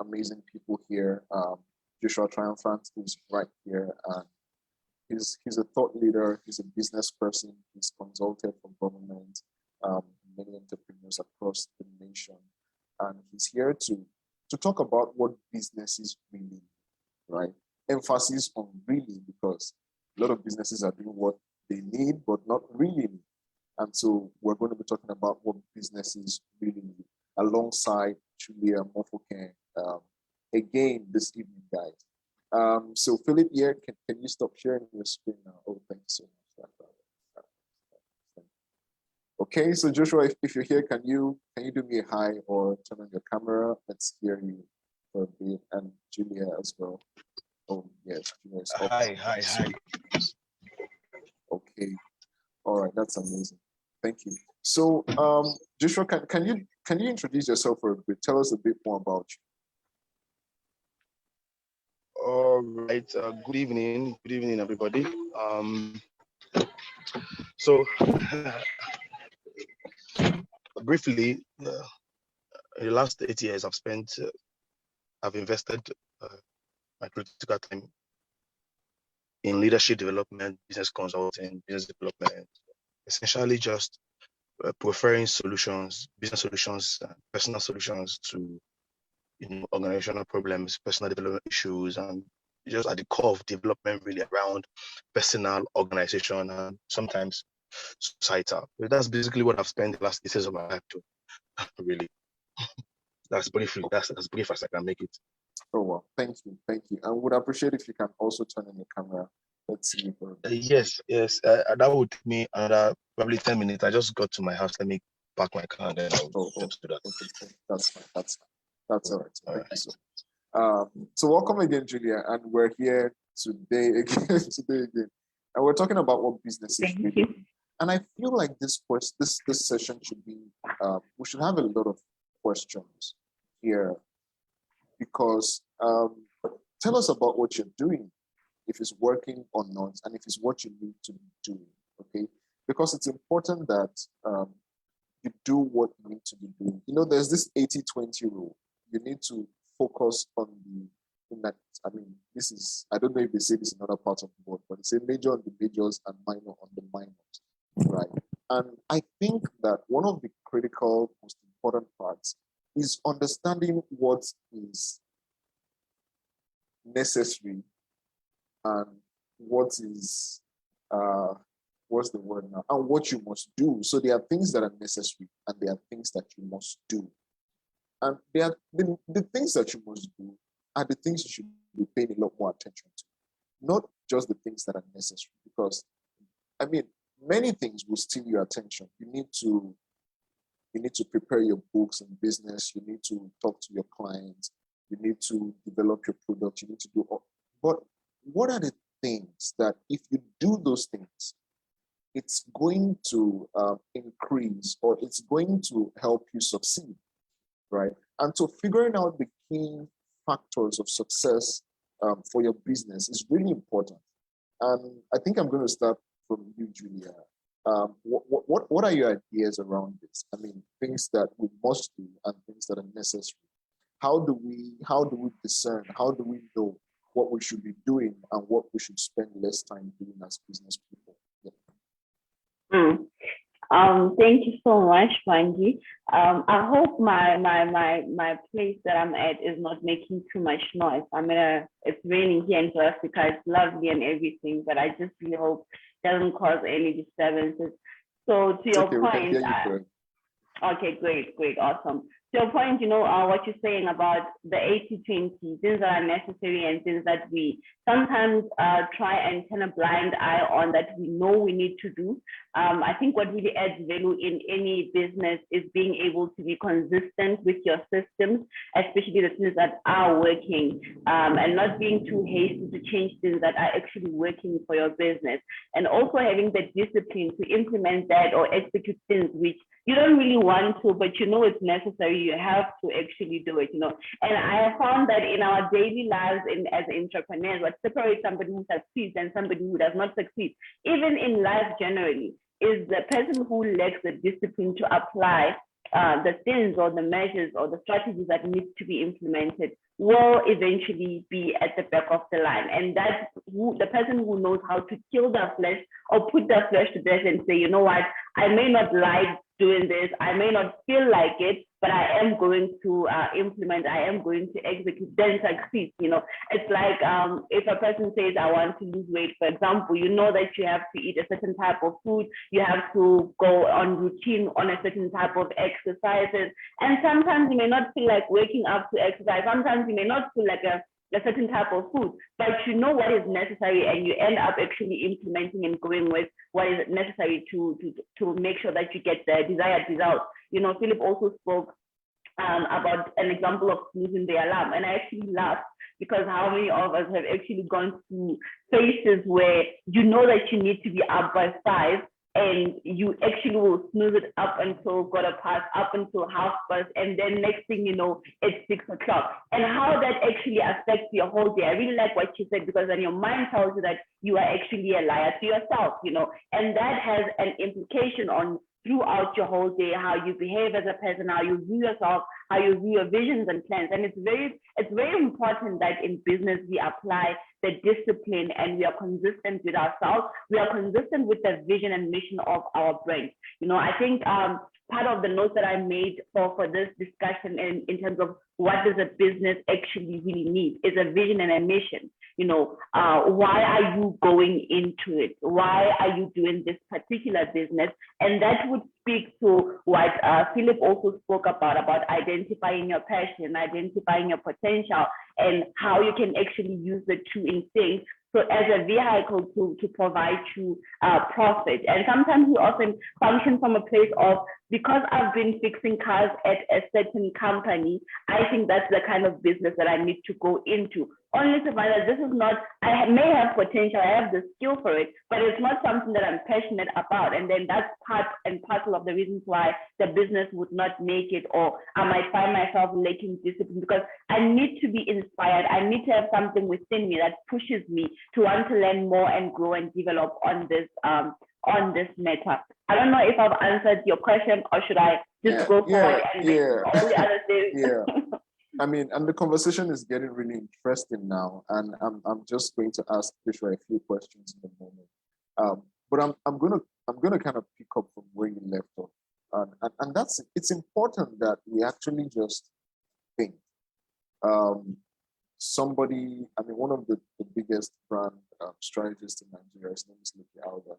amazing people here. Joshua Triumphant is right here, and he's a thought leader. He's a business person. He's consulted for government, many entrepreneurs across the nation, and he's here to talk about what businesses really need, right? Emphasis on really, because a lot of businesses are doing what they need, but not really need. And so we're going to be talking about what businesses really need, alongside Julia Mofoken again this evening, guys. So Philip, here, can you stop sharing your screen now? Oh, thank you so much. Okay, so Joshua, if you're here, can you do me a hi or turn on your camera? Let's hear you for a bit, and Julia as well. Oh yes, Julia is up. Hi. Okay, all right, that's amazing. Thank you. So, Joshua, can you introduce yourself for a bit? Tell us a bit more about you. All right. Good evening, everybody. So briefly, in the last 8 years, I've invested my critical time in leadership development, business consulting, business development, essentially just preferring solutions, business solutions, personal solutions to organizational problems, personal development issues, and just at the core of development really around personal, organization, and sometimes societal. So that's basically what I've spent the last 8 years of my life doing. Really, that's briefly. That's as brief as I can make it. Oh well, thank you. I would appreciate if you can also turn on the camera. Let's see. Yes. That would take me another probably 10 minutes. I just got to my house. Let me park my car and then I'll just do that. Okay. That's fine. That's all right. Thank you so much. So welcome again, Julia, and we're here today again, and we're talking about what business is really. And I feel like this session should be we should have a lot of questions here because tell us about what you're doing, if it's working or not, and if it's what you need to be doing. Okay, because it's important that you do what you need to be doing. You know, there's this 80-20 rule. You need to focus on I don't know if they say this in other parts of the world, but they say major on the majors and minor on the minors, right? And I think that one of the critical, most important parts is understanding what is necessary and what is what's the word now, and what you must do. So there are things that are necessary and there are things that you must do. And there are the things that you must do are the things you should be paying a lot more attention to, not just the things that are necessary. Because many things will steal your attention. You need to prepare your books and business. You need to talk to your clients. You need to develop your product. You need to do all. But what are the things that if you do those things, it's going to increase or it's going to help you succeed, right? And so figuring out the key factors of success for your business is really important. And I think I'm going to start from you, Julia. What are your ideas around this? Things that we must do and things that are necessary. How do we discern? How do we know what we should be doing and what we should spend less time doing as business people? Yeah. Thank you so much, Wangi. I hope my place that I'm at is not making too much noise. It's raining here in South Africa. It's lovely and everything, but I just really hope it doesn't cause any disturbances. So to your point, okay, great, awesome. To your point, what you're saying about the 80-20, things that are necessary and things that we sometimes try and turn a blind eye on that we know we need to do. I think what really adds value in any business is being able to be consistent with your systems, especially the things that are working, and not being too hasty to change things that are actually working for your business. And also having the discipline to implement that or execute things which you don't really want to, but it's necessary. You have to actually do it, And I have found that in our daily lives as entrepreneurs, what separates somebody who succeeds and somebody who does not succeed, even in life generally, is the person who lacks the discipline to apply the things or the measures or the strategies that need to be implemented will eventually be at the back of the line. And that's the person who knows how to kill their flesh or put their flesh to death and say, you know what, I may not like doing this, I may not feel like it, but I am going to implement, I am going to execute, then succeed. It's like if a person says, I want to lose weight, for example, you know that you have to eat a certain type of food, you have to go on routine on a certain type of exercises. And sometimes you may not feel like waking up to exercise. Sometimes you may not feel like a certain type of food, but you know what is necessary, and you end up actually implementing and going with what is necessary to make sure that you get the desired results. You know, Philip also spoke about an example of snoozing the alarm, and I actually laughed because how many of us have actually gone through phases where you know that you need to be up by 5, and you actually will snooze it up until 1:15, up until 1:30, and then next thing you know, it's 6 o'clock. And how that actually affects your whole day. I really like what you said, because then your mind tells you that you are actually a liar to yourself, you know, and that has an implication on throughout your whole day, how you behave as a person, how you view yourself, how you view your visions and plans. And it's very important that in business we apply the discipline and we are consistent with ourselves. We are consistent with the vision and mission of our brand. You know, I think part of the notes that I made for this discussion in terms of what does a business actually really need is a vision and a mission. You know, why are you going into it? Why are you doing this particular business? And that would speak to what Philip also spoke about identifying your passion, identifying your potential, and how you can actually use the two in sync. So as a vehicle to provide you profit. And sometimes we often function from a place of, because I've been fixing cars at a certain company, I think that's the kind of business that I need to go into. Only to find that this is not, I may have potential, I have the skill for it, but it's not something that I'm passionate about. And then that's part and parcel of the reasons why the business would not make it, or I might find myself lacking discipline, because I need to be inspired. I need to have something within me that pushes me to want to learn more and grow and develop on this matter. I don't know if I've answered your question, or should I just go forward and all the other things? Yeah. I mean, and the conversation is getting really interesting now, and I'm just going to ask Joshua a few questions in a moment. But I'm gonna kind of pick up from where you left off, and that's, it's important that we actually just think. Somebody, I mean, one of the biggest brand strategists in Nigeria, his name is Lucky Alba.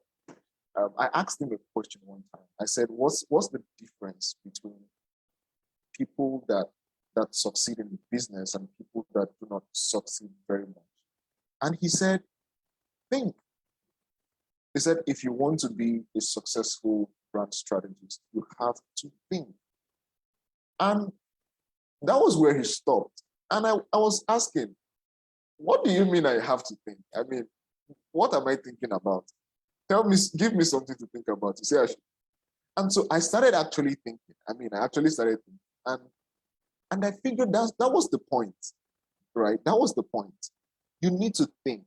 I asked him a question one time. I said, what's the difference between people that succeed in the business and people that do not succeed very much? And he said, think. He said, if you want to be a successful brand strategist, you have to think. And that was where he stopped. And I was asking, what do you mean I have to think? I mean, what am I thinking about? Tell me, give me something to think about. You say I should. And so I started actually thinking. I mean, I actually started thinking. And I figured that was the point, right? That was the point. You need to think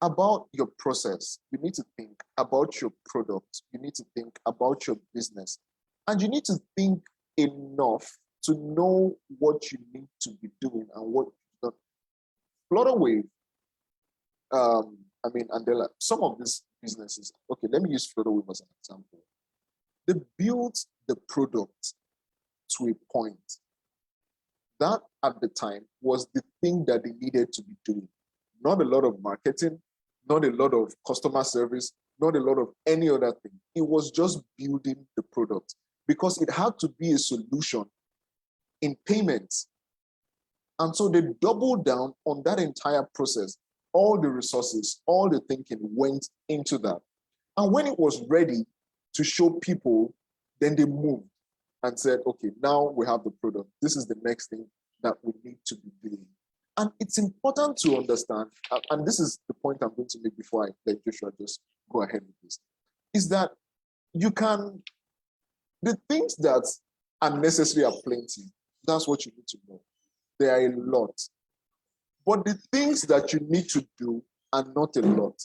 about your process. You need to think about your product. You need to think about your business. And you need to think enough to know what you need to be doing and what not. Flutterwave, I mean, Andela, some of these businesses, okay, let me use Flutterwave as an example. They built the product to a point. That at the time was the thing that they needed to be doing. Not a lot of marketing, not a lot of customer service, not a lot of any other thing. It was just building the product because it had to be a solution in payments. And so they doubled down on that entire process. All the resources, all the thinking went into that. And when it was ready to show people, then they moved and said, okay, now we have the product. This is the next thing that we need to be doing. And it's important to understand, and this is the point I'm going to make before I let Joshua just go ahead with this, is that you can, the things that are necessary are plenty. That's what you need to know. There are a lot. But the things that you need to do are not a lot.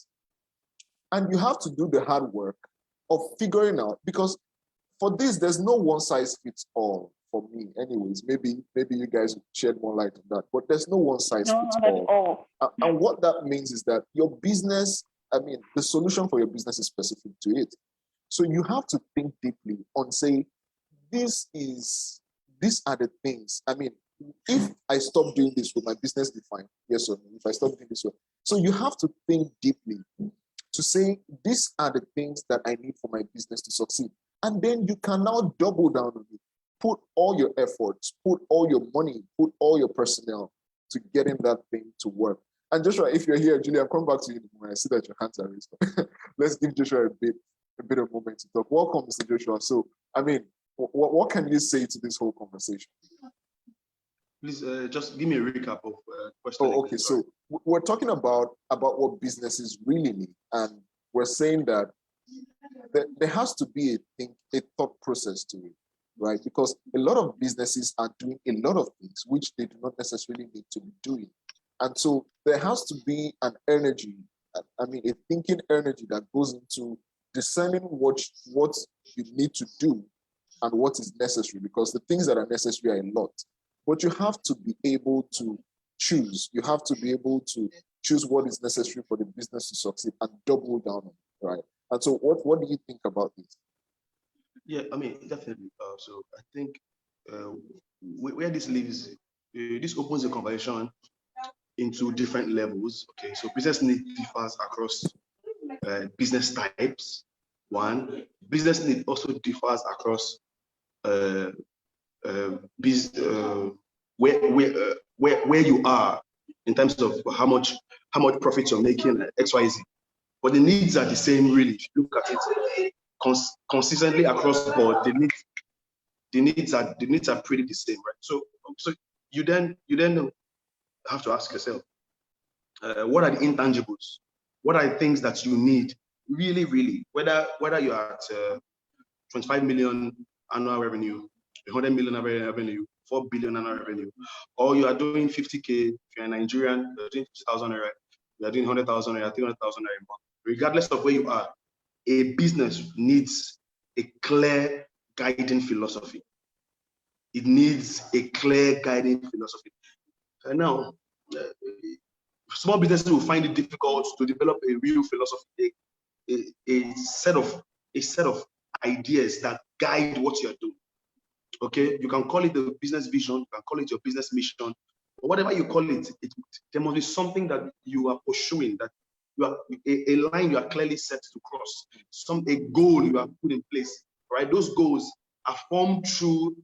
And you have to do the hard work of figuring out, because for this, there's no one size fits all for me. Anyways, maybe you guys shed more light on that, but there's no one size fits all. And what that means is that your business, I mean, the solution for your business is specific to it. So you have to think deeply on say, these are the things. I mean, if I stop doing this, will my business be fine? Yes or no? If I stop doing this, so you have to think deeply to say, these are the things that I need for my business to succeed. And then you can now double down on it. Put all your efforts, put all your money, put all your personnel to to getting that thing to work. And Joshua, if you're here, Julie, I'll come back to you when I see that your hands are raised. Let's give Joshua a bit of moment to talk. Welcome, Mr. Joshua. So, I mean, what can you say to this whole conversation? Please just give me a recap of question. Oh, okay. So we're talking about what businesses really need, and we're saying that there has to be a thought process to it, right? Because a lot of businesses are doing a lot of things which they do not necessarily need to be doing. And so there has to be an energy, I mean, a thinking energy that goes into discerning what you need to do and what is necessary, because the things that are necessary are a lot. But you have to be able to choose. You have to be able to choose what is necessary for the business to succeed and double down on it, right? And so what do you think about this? Yeah, I mean, definitely. So I think where this leaves, this opens the conversation into different levels. Okay, so business need differs across business types. One, business need also differs across where you are in terms of how much profit you're making at XYZ. But the needs are the same, really. If you look at it consistently across the board, the needs are pretty the same, right? So you then have to ask yourself, what are the intangibles? What are the things that you need really, really? Whether you're at 25 million annual revenue, 100 million annual revenue, 4 billion annual revenue, or you are doing 50K, if you're a Nigerian, you're doing 50,000 naira, you're doing 100,000 naira, 300,000 naira a month. Regardless of where you are, a business needs a clear guiding philosophy. It needs a clear guiding philosophy. And now, small businesses will find it difficult to develop a real philosophy, a set of ideas that guide what you're doing. Okay, you can call it the business vision, you can call it your business mission, but whatever you call it, there must be something that you are pursuing, that you are a line you are clearly set to cross, a goal you have put in place. Right, those goals are formed through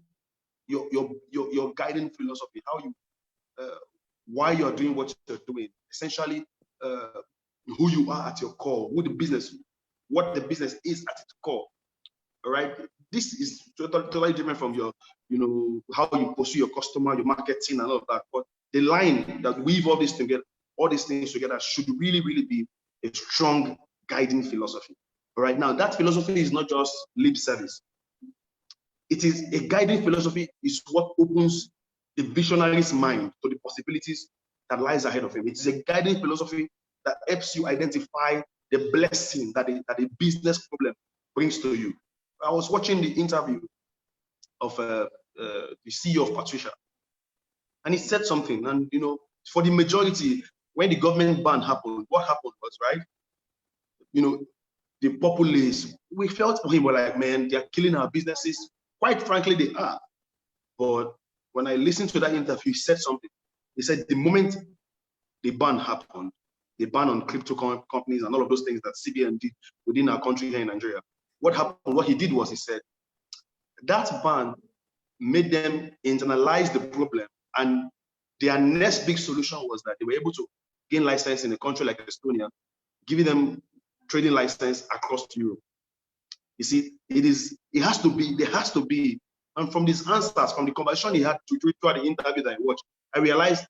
your guiding philosophy, how you why you're doing what you're doing, essentially who you are at your core, what the business is at its core. All right, this is totally different from your, how you pursue your customer, your marketing, and all of that. But the line that weave all these things together should really, really be a strong guiding philosophy. All right, now that philosophy is not just lip service. It is a guiding philosophy. Is what opens the visionary's mind to the possibilities that lies ahead of him. It is a guiding philosophy that helps you identify the blessing that a business problem brings to you. I was watching the interview of the CEO of Patricia, and he said something. And for the majority, when the government ban happened, what happened was, right? The populace, we felt for him, we're like, man, they're killing our businesses. Quite frankly, they are. But when I listened to that interview, he said something. He said the moment the ban happened, the ban on crypto companies and all of those things that CBN did within our country here in Nigeria, what happened, what he did was he said, that ban made them internalize the problem, and their next big solution was that they were able to gain license in a country like Estonia, giving them trading license across Europe. You see, there has to be, and from these answers, from the conversation he had throughout the interview that I watched, I realized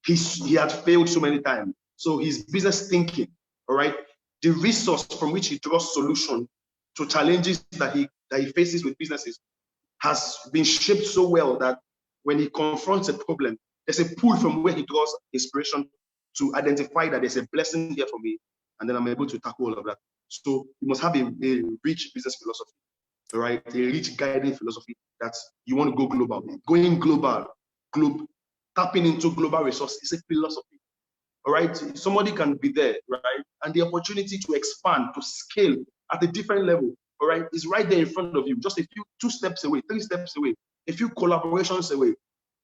he had failed so many times. So his business thinking, all right, the resource from which he draws solution to challenges that he faces with businesses has been shaped so well that when he confronts a problem, there's a pull from where he draws inspiration to identify that there's a blessing here for me, and then I'm able to tackle all of that. So you must have a rich business philosophy, all right, a rich guiding philosophy that you want to go global. Going global, tapping into global resources is a philosophy, all right? Somebody can be there, right? And the opportunity to expand, to scale at a different level, all right, is right there in front of you, just a few, 2 steps away, 3 steps away, a few collaborations away,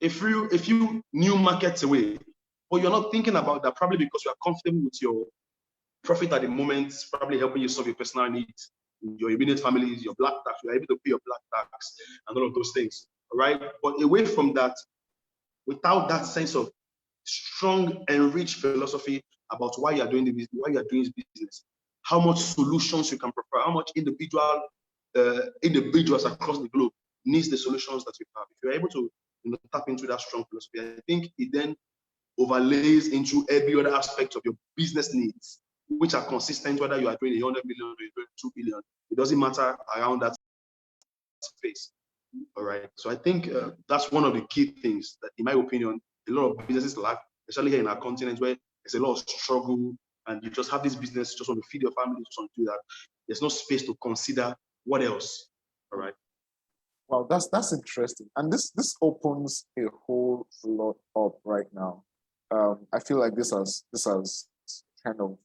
a few new markets away. But you're not thinking about that, probably because you are comfortable with your profit at the moment, probably helping you solve your personal needs, your immediate families, your black tax, you're able to pay your black tax and all of those things, all right? But away from that, without that sense of strong, enriched philosophy about why you are doing the business, why you are doing this business, how much solutions you can provide, how much individuals across the globe needs the solutions that you have. If you're able to tap into that strong philosophy, I think it then overlays into every other aspect of your business needs, which are consistent, whether you are doing 100 million or you're doing 2 billion. It doesn't matter around that space. All right. So I think that's one of the key things that, in my opinion, a lot of businesses lack, especially here in our continent where there's a lot of struggle and you just have this business, you just want to feed your family, you just want to do that. There's no space to consider what else. All right. Well, that's interesting. And this opens a whole lot up right now. I feel like this has kind of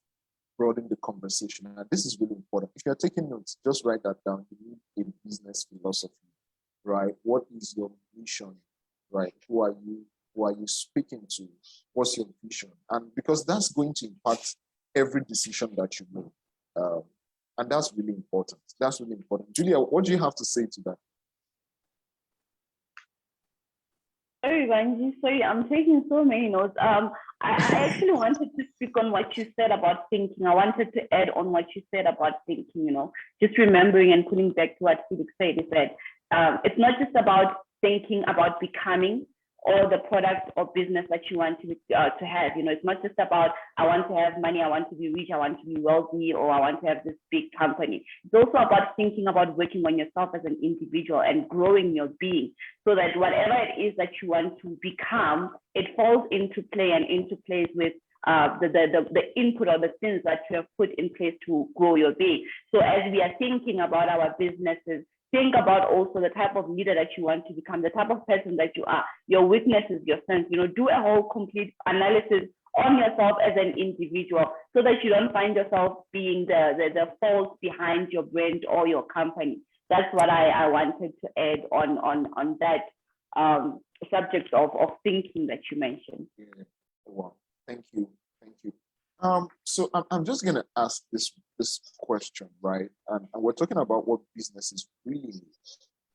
broadened the conversation. And this is really important. If you're taking notes, just write that down. You need a business philosophy, right? What is your mission, right? Who are you? Who are you speaking to? What's your vision? And because that's going to impact every decision that you make. And that's really important. That's really important. Julia, what do you have to say to that? Sorry, Banji. Sorry, I'm taking so many notes. I actually wanted to speak on what you said about thinking. I wanted to add on what you said about thinking, just remembering and pulling back to what Felix said. He said, it's not just about thinking about becoming or the product or business that you want to have. It's not just about, I want to have money, I want to be rich, I want to be wealthy, or I want to have this big company. It's also about thinking about working on yourself as an individual and growing your being so that whatever it is that you want to become, it falls into play and into place with the input or the things that you have put in place to grow your being. So as we are thinking about our businesses, think about also the type of leader that you want to become, the type of person that you are, your weaknesses, your strengths. Do a whole complete analysis on yourself as an individual so that you don't find yourself being the force behind your brand or your company. That's what I wanted to add on that subject of thinking that you mentioned. Yeah. Wow. Thank you. So I'm just going to ask this question, right? And we're talking about what businesses really need.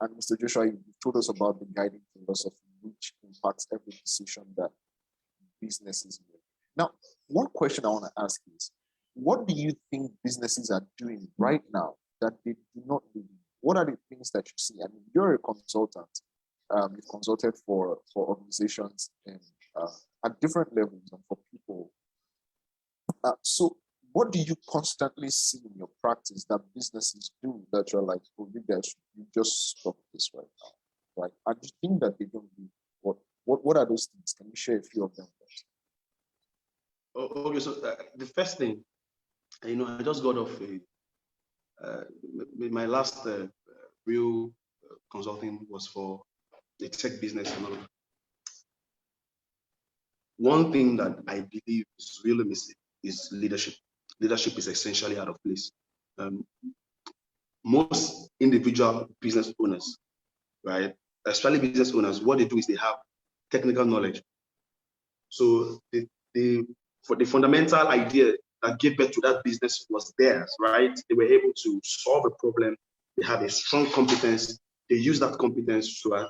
And Mr. Joshua, you told us about the guiding philosophy, which impacts every decision that businesses make. Now, one question I want to ask is, what do you think businesses are doing right now that they do not do? What are the things that you see? I mean, you're a consultant. You've consulted for organizations and at different levels and for people. So what do you constantly see in your practice that businesses do that you're like, oh, you guys, you just stop this right now, right? And you think that they don't do what are those things? Can you share a few of them? Okay, so the first thing, I just got off my last real consulting was for the tech business and all. One thing that I believe is really missing is leadership. Leadership is essentially out of place. Most individual business owners, right, especially business owners, what they do is they have technical knowledge. So for the fundamental idea that gave birth to that business was theirs, right? They were able to solve a problem. They have a strong competence. They use that competence to,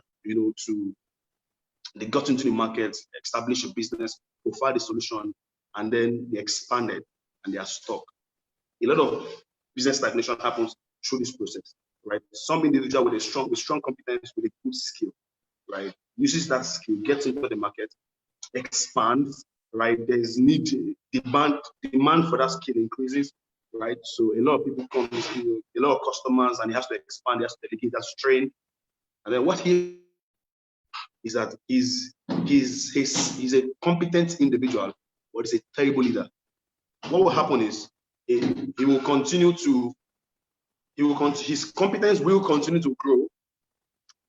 they got into the market, established a business, provide a solution, and then they expanded and they are stuck. A lot of business stagnation happens through this process, right? Some individual with strong competence, with a good skill, right, uses that skill, gets into the market, expands, right? There's demand for that skill increases, right? So a lot of people come, a lot of customers, and he has to expand, he has to delegate, has to train. And then what he is that he's a competent individual, but he's a terrible leader. What will happen is his competence will continue to grow,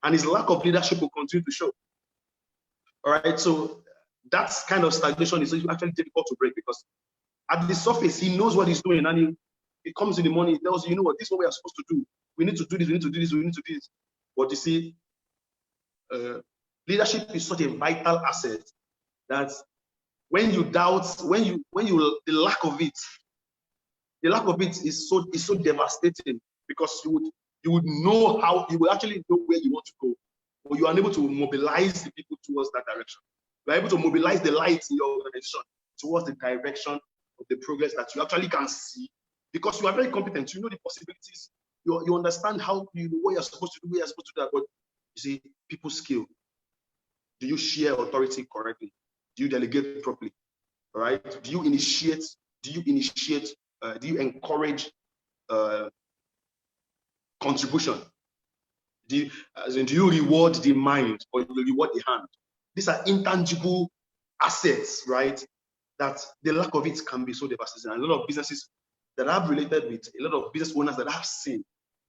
and his lack of leadership will continue to show. All right, so that's kind of stagnation is actually difficult to break because at the surface he knows what he's doing, and he comes in the morning, he tells you, what, this is what we are supposed to do. We need to do this, we need to do this, we need to do this. But you see, leadership is such a vital asset that when you doubt, the lack of it is so devastating because you would know how, you will actually know where you want to go, but you are unable to mobilize the people towards that direction. You are able to mobilize the light in your organization towards the direction of the progress that you actually can see, because you are very competent. You know the possibilities. You understand how what you're supposed to do, where you're supposed to do that. But you see, people skill. Do you share authority correctly? Do you delegate properly? All right. Do you initiate? Do you encourage contribution? Do you reward the mind or do you reward the hand? These are intangible assets, right? That the lack of it can be so devastating. And a lot of businesses that I've related with, a lot of business owners that I've seen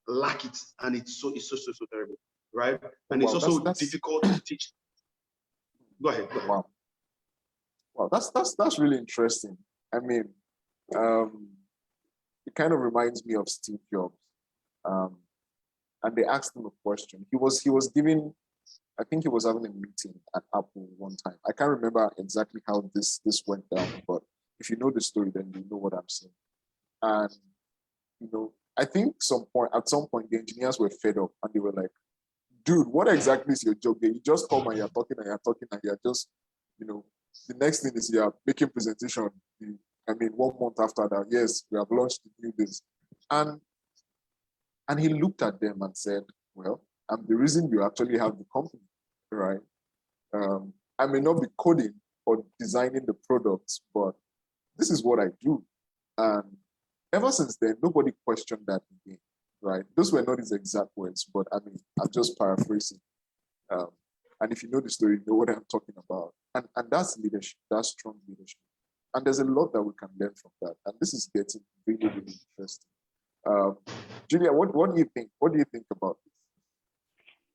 lack it, and it's so terrible, right? And it's also difficult to teach. Go ahead. Wow. Wow, that's really interesting. I mean, it kind of reminds me of Steve Jobs. And they asked him a question. He was giving, I think he was having a meeting at Apple one time. I can't remember exactly how this went down, but if you know the story, then you know what I'm saying. And I think at some point the engineers were fed up and they were like, dude, what exactly is your job? You just come and you're talking and you're talking and you're just, the next thing is you're making presentation. 1 month after that, yes, we have launched the new this. And he looked at them and said, well, I'm the reason you actually have the company, right? I may not be coding or designing the products, but this is what I do. And ever since then, nobody questioned that again, right? Those were not his exact words, but I'm just paraphrasing. And if you know the story, you know what I'm talking about. And that's leadership, that's strong leadership. And there's a lot that we can learn from that. And this is getting really, really interesting. Julia, what do you think? What do you think about this?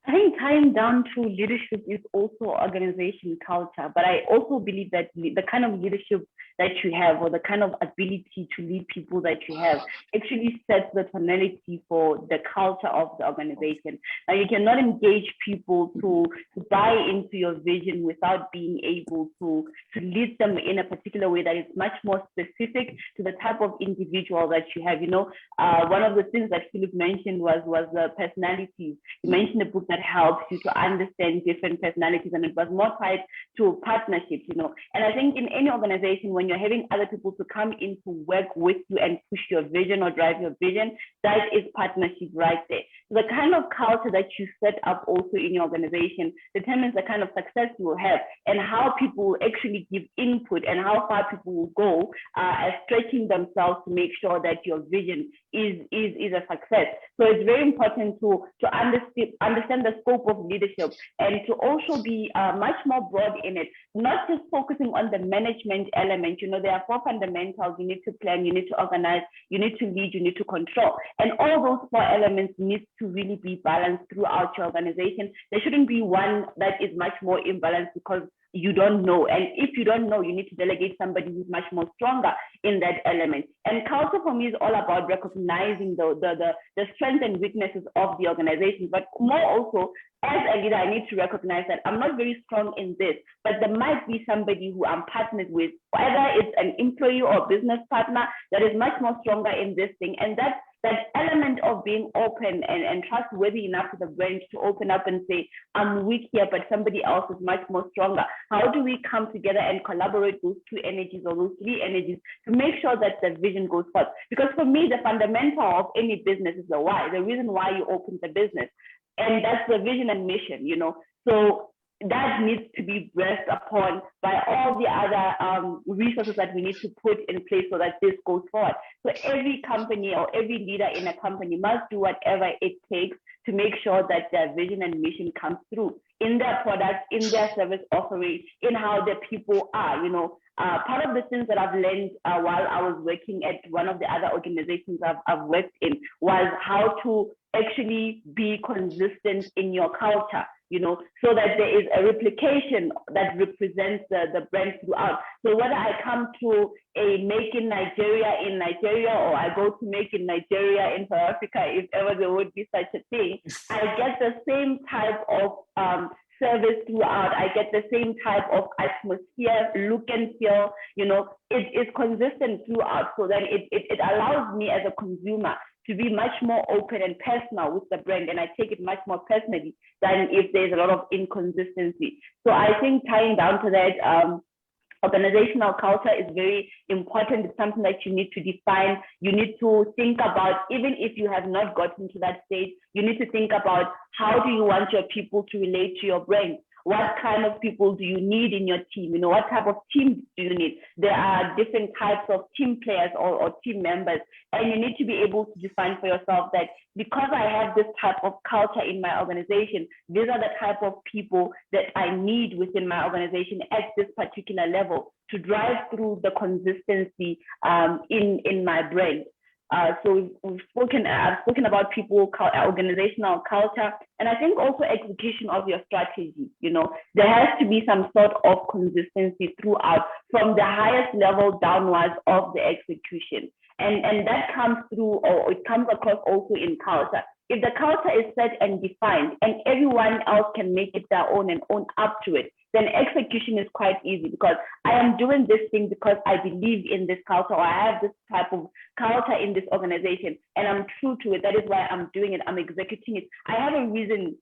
I think tying down to leadership is also organization culture, but I also believe that the kind of leadership that you have or the kind of ability to lead people that you have actually sets the tonality for the culture of the organization. Now, you cannot engage people to buy into your vision without being able to lead them in a particular way that is much more specific to the type of individual that you have. One of the things that Philip mentioned was the personalities. He mentioned a book that helps you to understand different personalities, and it was more tied to partnerships, And I think in any organization, when you're having other people to come in to work with you and push your vision or drive your vision, that is partnership right there. So the kind of culture that you set up also in your organization determines the kind of success you will have and how people will actually give input and how far people will go as stretching themselves to make sure that your vision is a success. So it's very important to understand the scope of leadership and to also be much more broad in it, not just focusing on the management element. There are 4 fundamentals. You need to plan, you need to organize, you need to lead, you need to control. And all those 4 elements need to really be balanced throughout your organization. There shouldn't be one that is much more imbalanced because you don't know. And if you don't know, you need to delegate somebody who's much more stronger in that element. And culture for me is all about recognizing the strengths and weaknesses of the organization, but more also as a leader, I need to recognize that I'm not very strong in this, but there might be somebody who I'm partnered with, whether it's an employee or business partner that is much more stronger in this thing. And that element of being open and trustworthy enough to the branch to open up and say, I'm weak here, but somebody else is much more stronger. How do we come together and collaborate those 2 energies or those 3 energies to make sure that the vision goes forth? Because for me, the fundamental of any business is the why, the reason why you open the business. And that's the vision and mission, So that needs to be breathed upon by all the other resources that we need to put in place so that this goes forward. So every company or every leader in a company must do whatever it takes to make sure that their vision and mission comes through in their product, in their service offering, in how the people are, Part of the things that I've learned while I was working at one of the other organizations I've worked in was how to actually be consistent in your culture, so that there is a replication that represents the brand throughout. So whether I come to a Make in Nigeria, or I go to Make in Nigeria in South Africa, if ever there would be such a thing, I get the same type of service throughout. I get the same type of atmosphere, look and feel, it is consistent throughout, so that it allows me as a consumer to be much more open and personal with the brand, and I take it much more personally than if there's a lot of inconsistency. So I think tying down to that, organizational culture is very important. It's something that you need to define. You need to think about, even if you have not gotten to that stage, you need to think about how do you want your people to relate to your brand? What kind of people do you need in your team? You know, what type of team do you need? There are different types of team players or team members, and you need to be able to define for yourself that because I have this type of culture in my organization, these are the type of people that I need within my organization at this particular level to drive through the consistency in my brand. So I've spoken about people, organizational culture, and I think also execution of your strategy. You know, there has to be some sort of consistency throughout, from the highest level downwards of the execution. And that comes through, or it comes across also in culture. If the culture is set and defined and everyone else can make it their own and own up to it, then execution is quite easy, because I am doing this thing because I believe in this culture, or I have this type of culture in this organization and I'm true to it. That is why I'm doing it. I'm executing it. I have a reason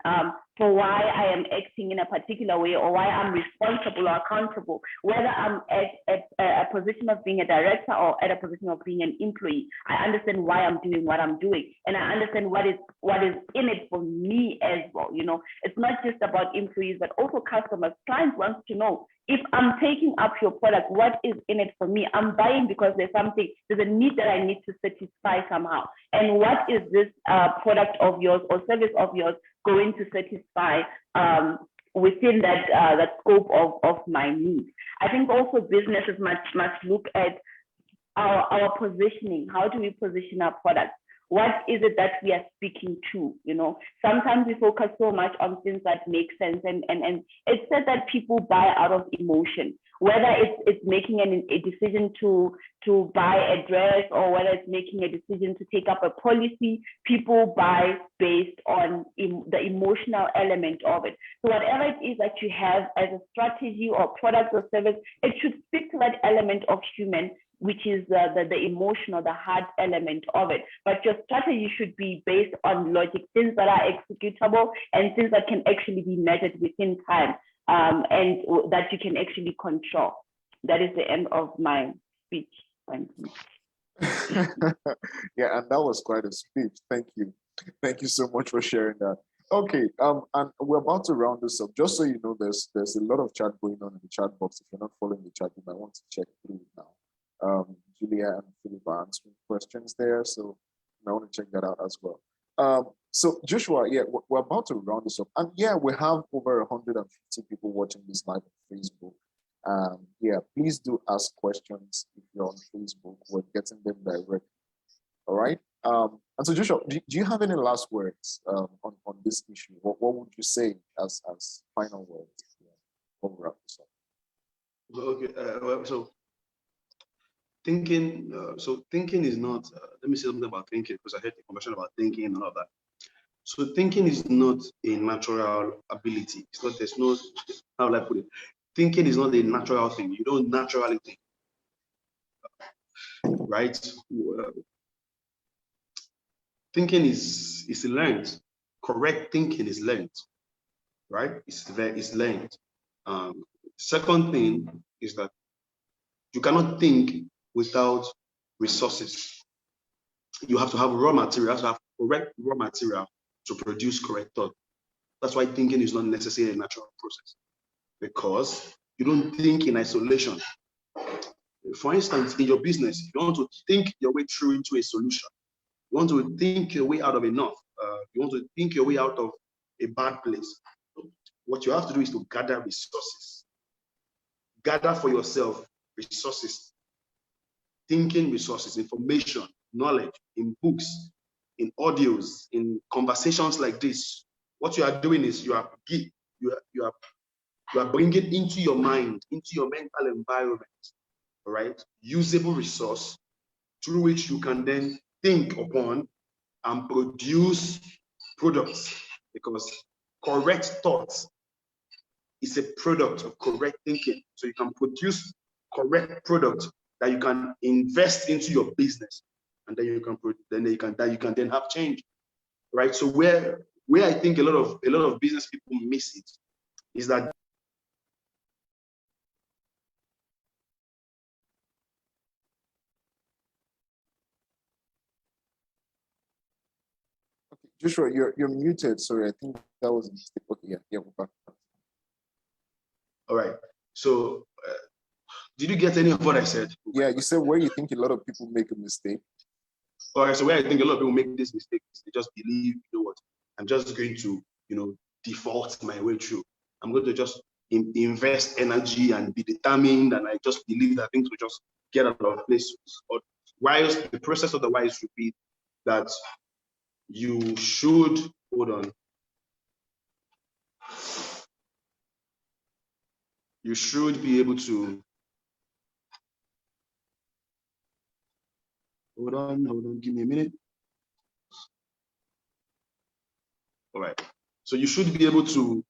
for why I am acting in a particular way, or why I'm responsible or accountable, whether I'm at a position of being a director or at a position of being an employee. I understand why I'm doing what I'm doing, and I understand what is in it for me as well. You know, it's not just about employees, but also customers. Clients want to know, if I'm taking up your product, what is in it for me? I'm buying because there's a need that I need to satisfy somehow. And what is this product of yours or service of yours going to satisfy within that scope of my needs? I think also businesses must look at our positioning. How do we position our products? What is it that we are speaking to? You know, sometimes we focus so much on things that make sense, and it's said that people buy out of emotion, whether it's making a decision to buy a dress, or whether it's making a decision to take up a policy. People buy based on the emotional element of it. So whatever it is that you have as a strategy or product or service, it should speak to that element of human, which is the emotional, the hard element of it. But your strategy should be based on logic, things that are executable and things that can actually be measured within time, and that you can actually control. That is the end of my speech. Thank you. Yeah, and that was quite a speech. Thank you. Thank you so much for sharing that. Okay, and we're about to round this up. Just so you know, there's a lot of chat going on in the chat box. If you're not following the chat, you might want to check through it now. Julia and Philip are answering questions there, so I want to check that out as well. So Joshua, yeah, we're about to round this up, and yeah, we have over 150 people watching this live on Facebook. Yeah, please do ask questions if you're on Facebook. We're getting them direct. All right. And so Joshua, do you have any last words on this issue? What would you say as final words? Yeah, wrap this up. Okay. So thinking is not, let me say something about thinking, because I heard the conversation about thinking and all of that. So thinking is not a natural ability. It's not, there's no, how will I put it? Thinking is not a natural thing. You don't naturally think, right? Thinking is learned. Correct thinking is learned, right? It's learned. Second thing is that you cannot think without resources. You have to have raw material, you have to have correct raw material to produce correct thought. That's why thinking is not necessarily a natural process, because you don't think in isolation. For instance, in your business, you want to think your way through into a solution. You want to think your way out of enough. You want to think your way out of a bad place. What you have to do is to gather resources. Gather for yourself resources. Thinking resources, information, knowledge, in books, in audios, in conversations like this. What you are doing is you are bringing into your mind, into your mental environment, all right, usable resource through which you can then think upon and produce products, because correct thoughts is a product of correct thinking. So you can produce correct products that you can invest into your business. and then you can then have change, right? So where I think a lot of business people miss it is that Joshua, you're muted. Sorry, I think that was a mistake. Okay, yeah, we're back. All right. So did you get any of what I said? Yeah, you said where you think a lot of people make a mistake. All right. So where I think a lot of people make this mistake is they just believe, you know what, I'm just going to, default my way through. I'm going to just invest energy and be determined, and I just believe that things will just get out of place. But whilst the process otherwise should be that you should, hold on, you should be able to, hold on, give me a minute. All right. So you should be able to,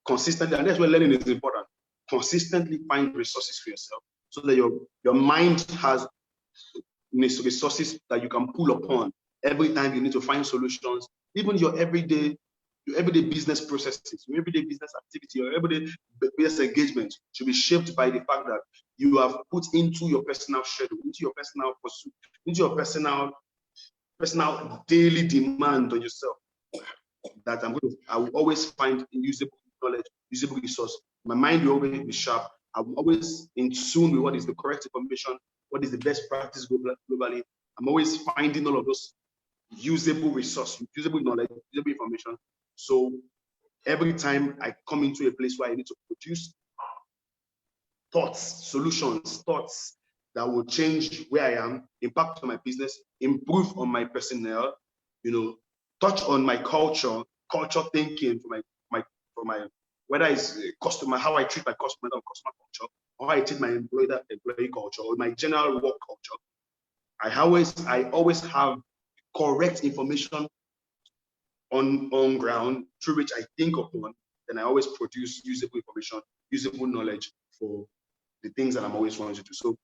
consistently, and that's where learning is important, consistently find resources for yourself so that your mind has resources that you can pull upon every time you need to find solutions. Even your everyday business processes, your everyday business activity, your everyday business engagement should be shaped by the fact that you have put into your personal schedule, into your personal pursuit, into your personal daily demand on yourself, that I will always find usable knowledge, usable resource. My mind will always be sharp. I'm always in tune with what is the correct information, what is the best practice globally. I'm always finding all of those usable resource, usable knowledge, usable information. So every time I come into a place where I need to produce thoughts that will change where I am, impact on my business, improve on my personnel, touch on my culture thinking for my whether it's customer, how I treat my customer culture, or how I treat my employee culture, or my general work culture. I always have correct information on ground through which I think upon. Then I always produce usable information, usable knowledge for the things that I'm always wanting to do. So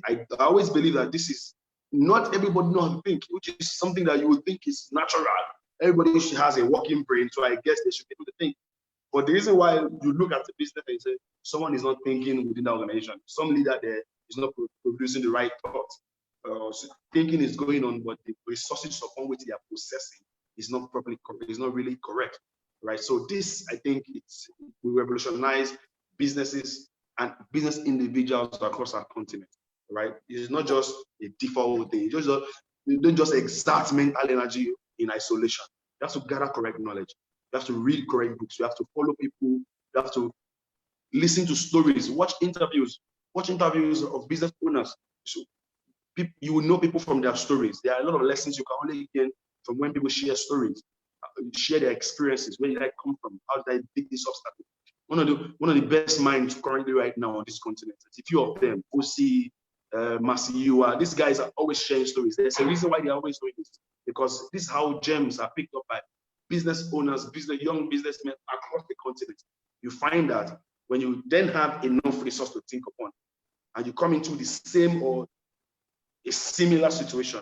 I always believe that this is not everybody knows how to think, which is something that you would think is natural. Everybody has a working brain, so I guess they should be able to think. But the reason why you look at the business and say someone is not thinking within the organization, some leader there is not producing the right thoughts. So thinking is going on, but the resources upon which they are processing is not properly, is not really correct, right? So this, I think, will revolutionize businesses and business individuals across our continent, right? It's not just a default thing. You don't just exert mental energy in isolation. You have to gather correct knowledge. You have to read correct books. You have to follow people. You have to listen to stories, watch interviews of business owners. So you will know people from their stories. There are a lot of lessons you can only gain from when people share stories, share their experiences. Where did I come from? How did I beat this obstacle? One of the best minds currently right now on this continent. A few of them, Osi, Masiua, these guys are always sharing stories. There's a reason why they're always doing this, because this is how gems are picked up by business owners, young businessmen across the continent. You find that when you then have enough resource to think upon, and you come into the same or a similar situation,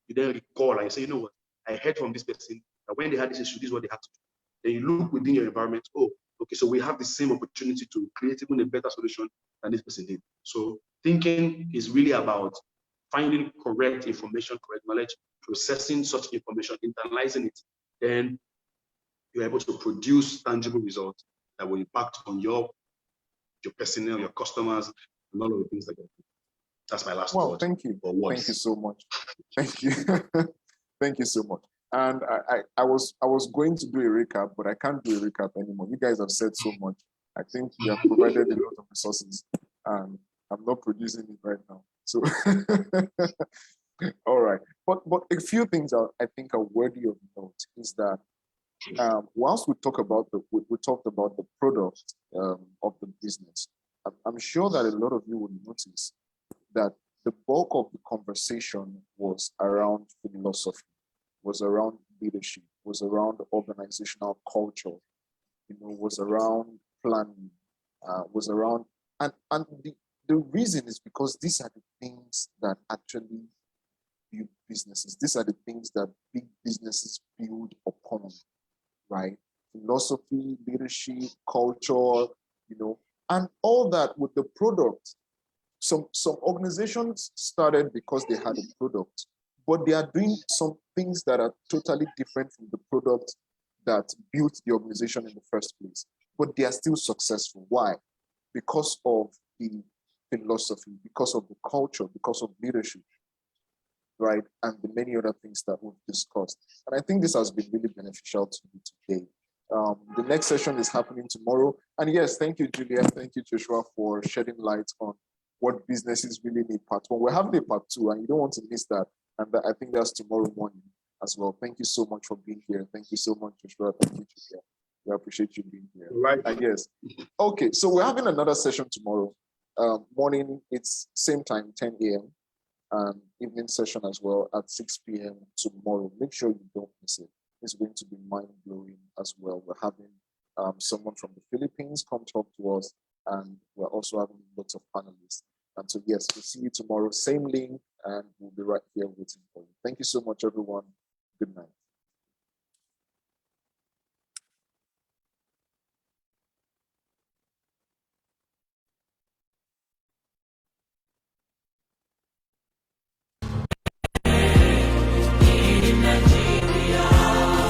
you then recall and you say, you know what, I heard from this person that when they had this issue, this is what they had to do. Then you look within your environment, oh, okay, so we have the same opportunity to create even a better solution than this person did. So thinking is really about finding correct information, correct knowledge, processing such information, internalizing it, then you're able to produce tangible results that will impact on your personnel, your customers, and all of the things like that. That's my last word. Thank you. Thank you so much. Thank you. Thank you so much. And I was going to do a recap, but I can't do a recap anymore. You guys have said so much. I think you have provided a lot of resources, and I'm not producing it right now. So, all right. But a few things I think are worthy of note is that whilst we talked about the product of the business, I'm sure that a lot of you will notice that the bulk of the conversation was around philosophy, was around leadership, was around organizational culture, was around planning, was around, and the reason is because these are the things that actually build businesses. These are the things that big businesses build upon, right? Philosophy, leadership, culture, and all that with the product. Some organizations started because they had a product, but they are doing some things that are totally different from the product that built the organization in the first place. But they are still successful. Why? Because of the philosophy, because of the culture, because of leadership, right? And the many other things that we've discussed. And I think this has been really beneficial to me today. The next session is happening tomorrow. And yes, thank you, Julia. Thank you, Joshua, for shedding light on what businesses really need part one. We're having a part two, and you don't want to miss that. And I think that's tomorrow morning as well. Thank you so much for being here. Thank you so much, Joshua. Thank you, Julia. We appreciate you being here. Right. And yes. Okay, so we're having another session tomorrow. Morning, it's same time, 10 a.m. And evening session as well at 6 p.m. tomorrow. Make sure you don't miss it. It's going to be mind-blowing as well. We're having someone from the Philippines come talk to us, and we're also having lots of panelists. And so yes, we'll see you tomorrow, same link, and we'll be right here waiting for you. Thank you so much, everyone. Good night.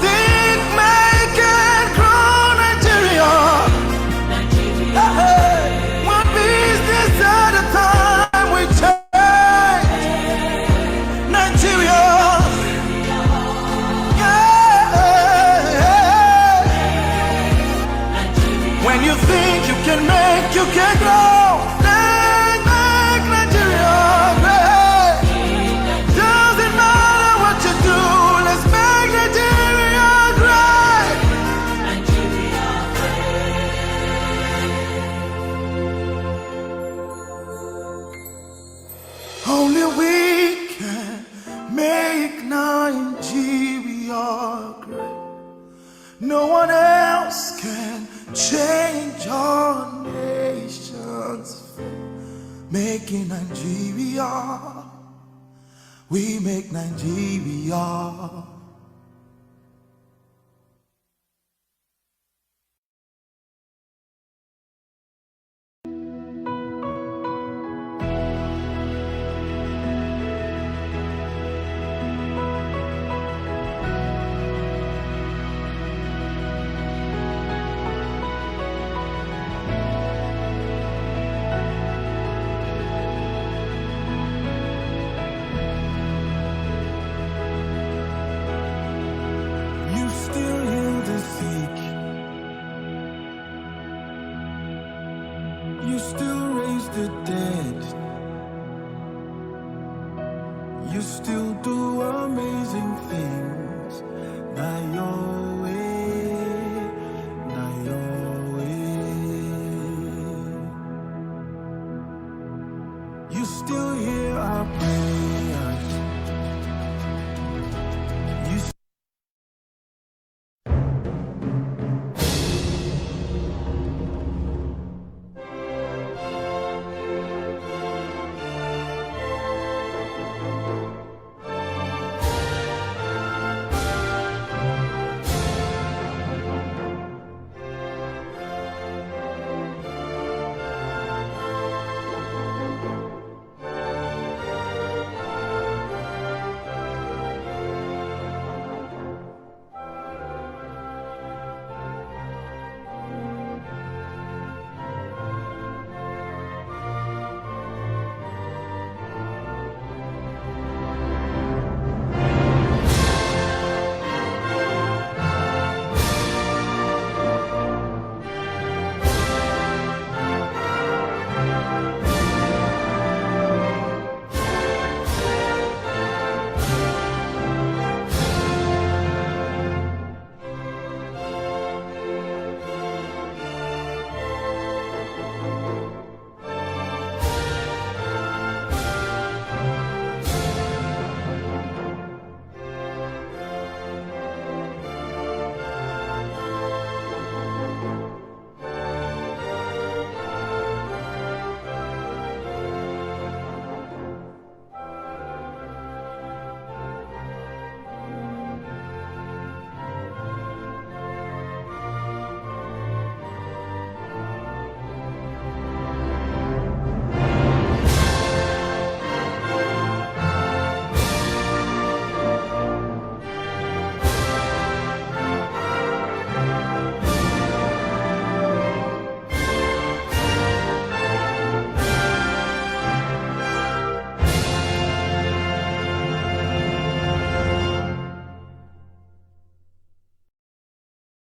Think, make, and grow Nigeria. Hey, one business at a time we change Nigeria. Yeah. When you think you can make, you can grow. Let's make Nigeria great. Doesn't matter what you do, let's make Nigeria great. Only we can make Nigeria great. No one else can change our nation's fate. Making Nigeria, we make Nigeria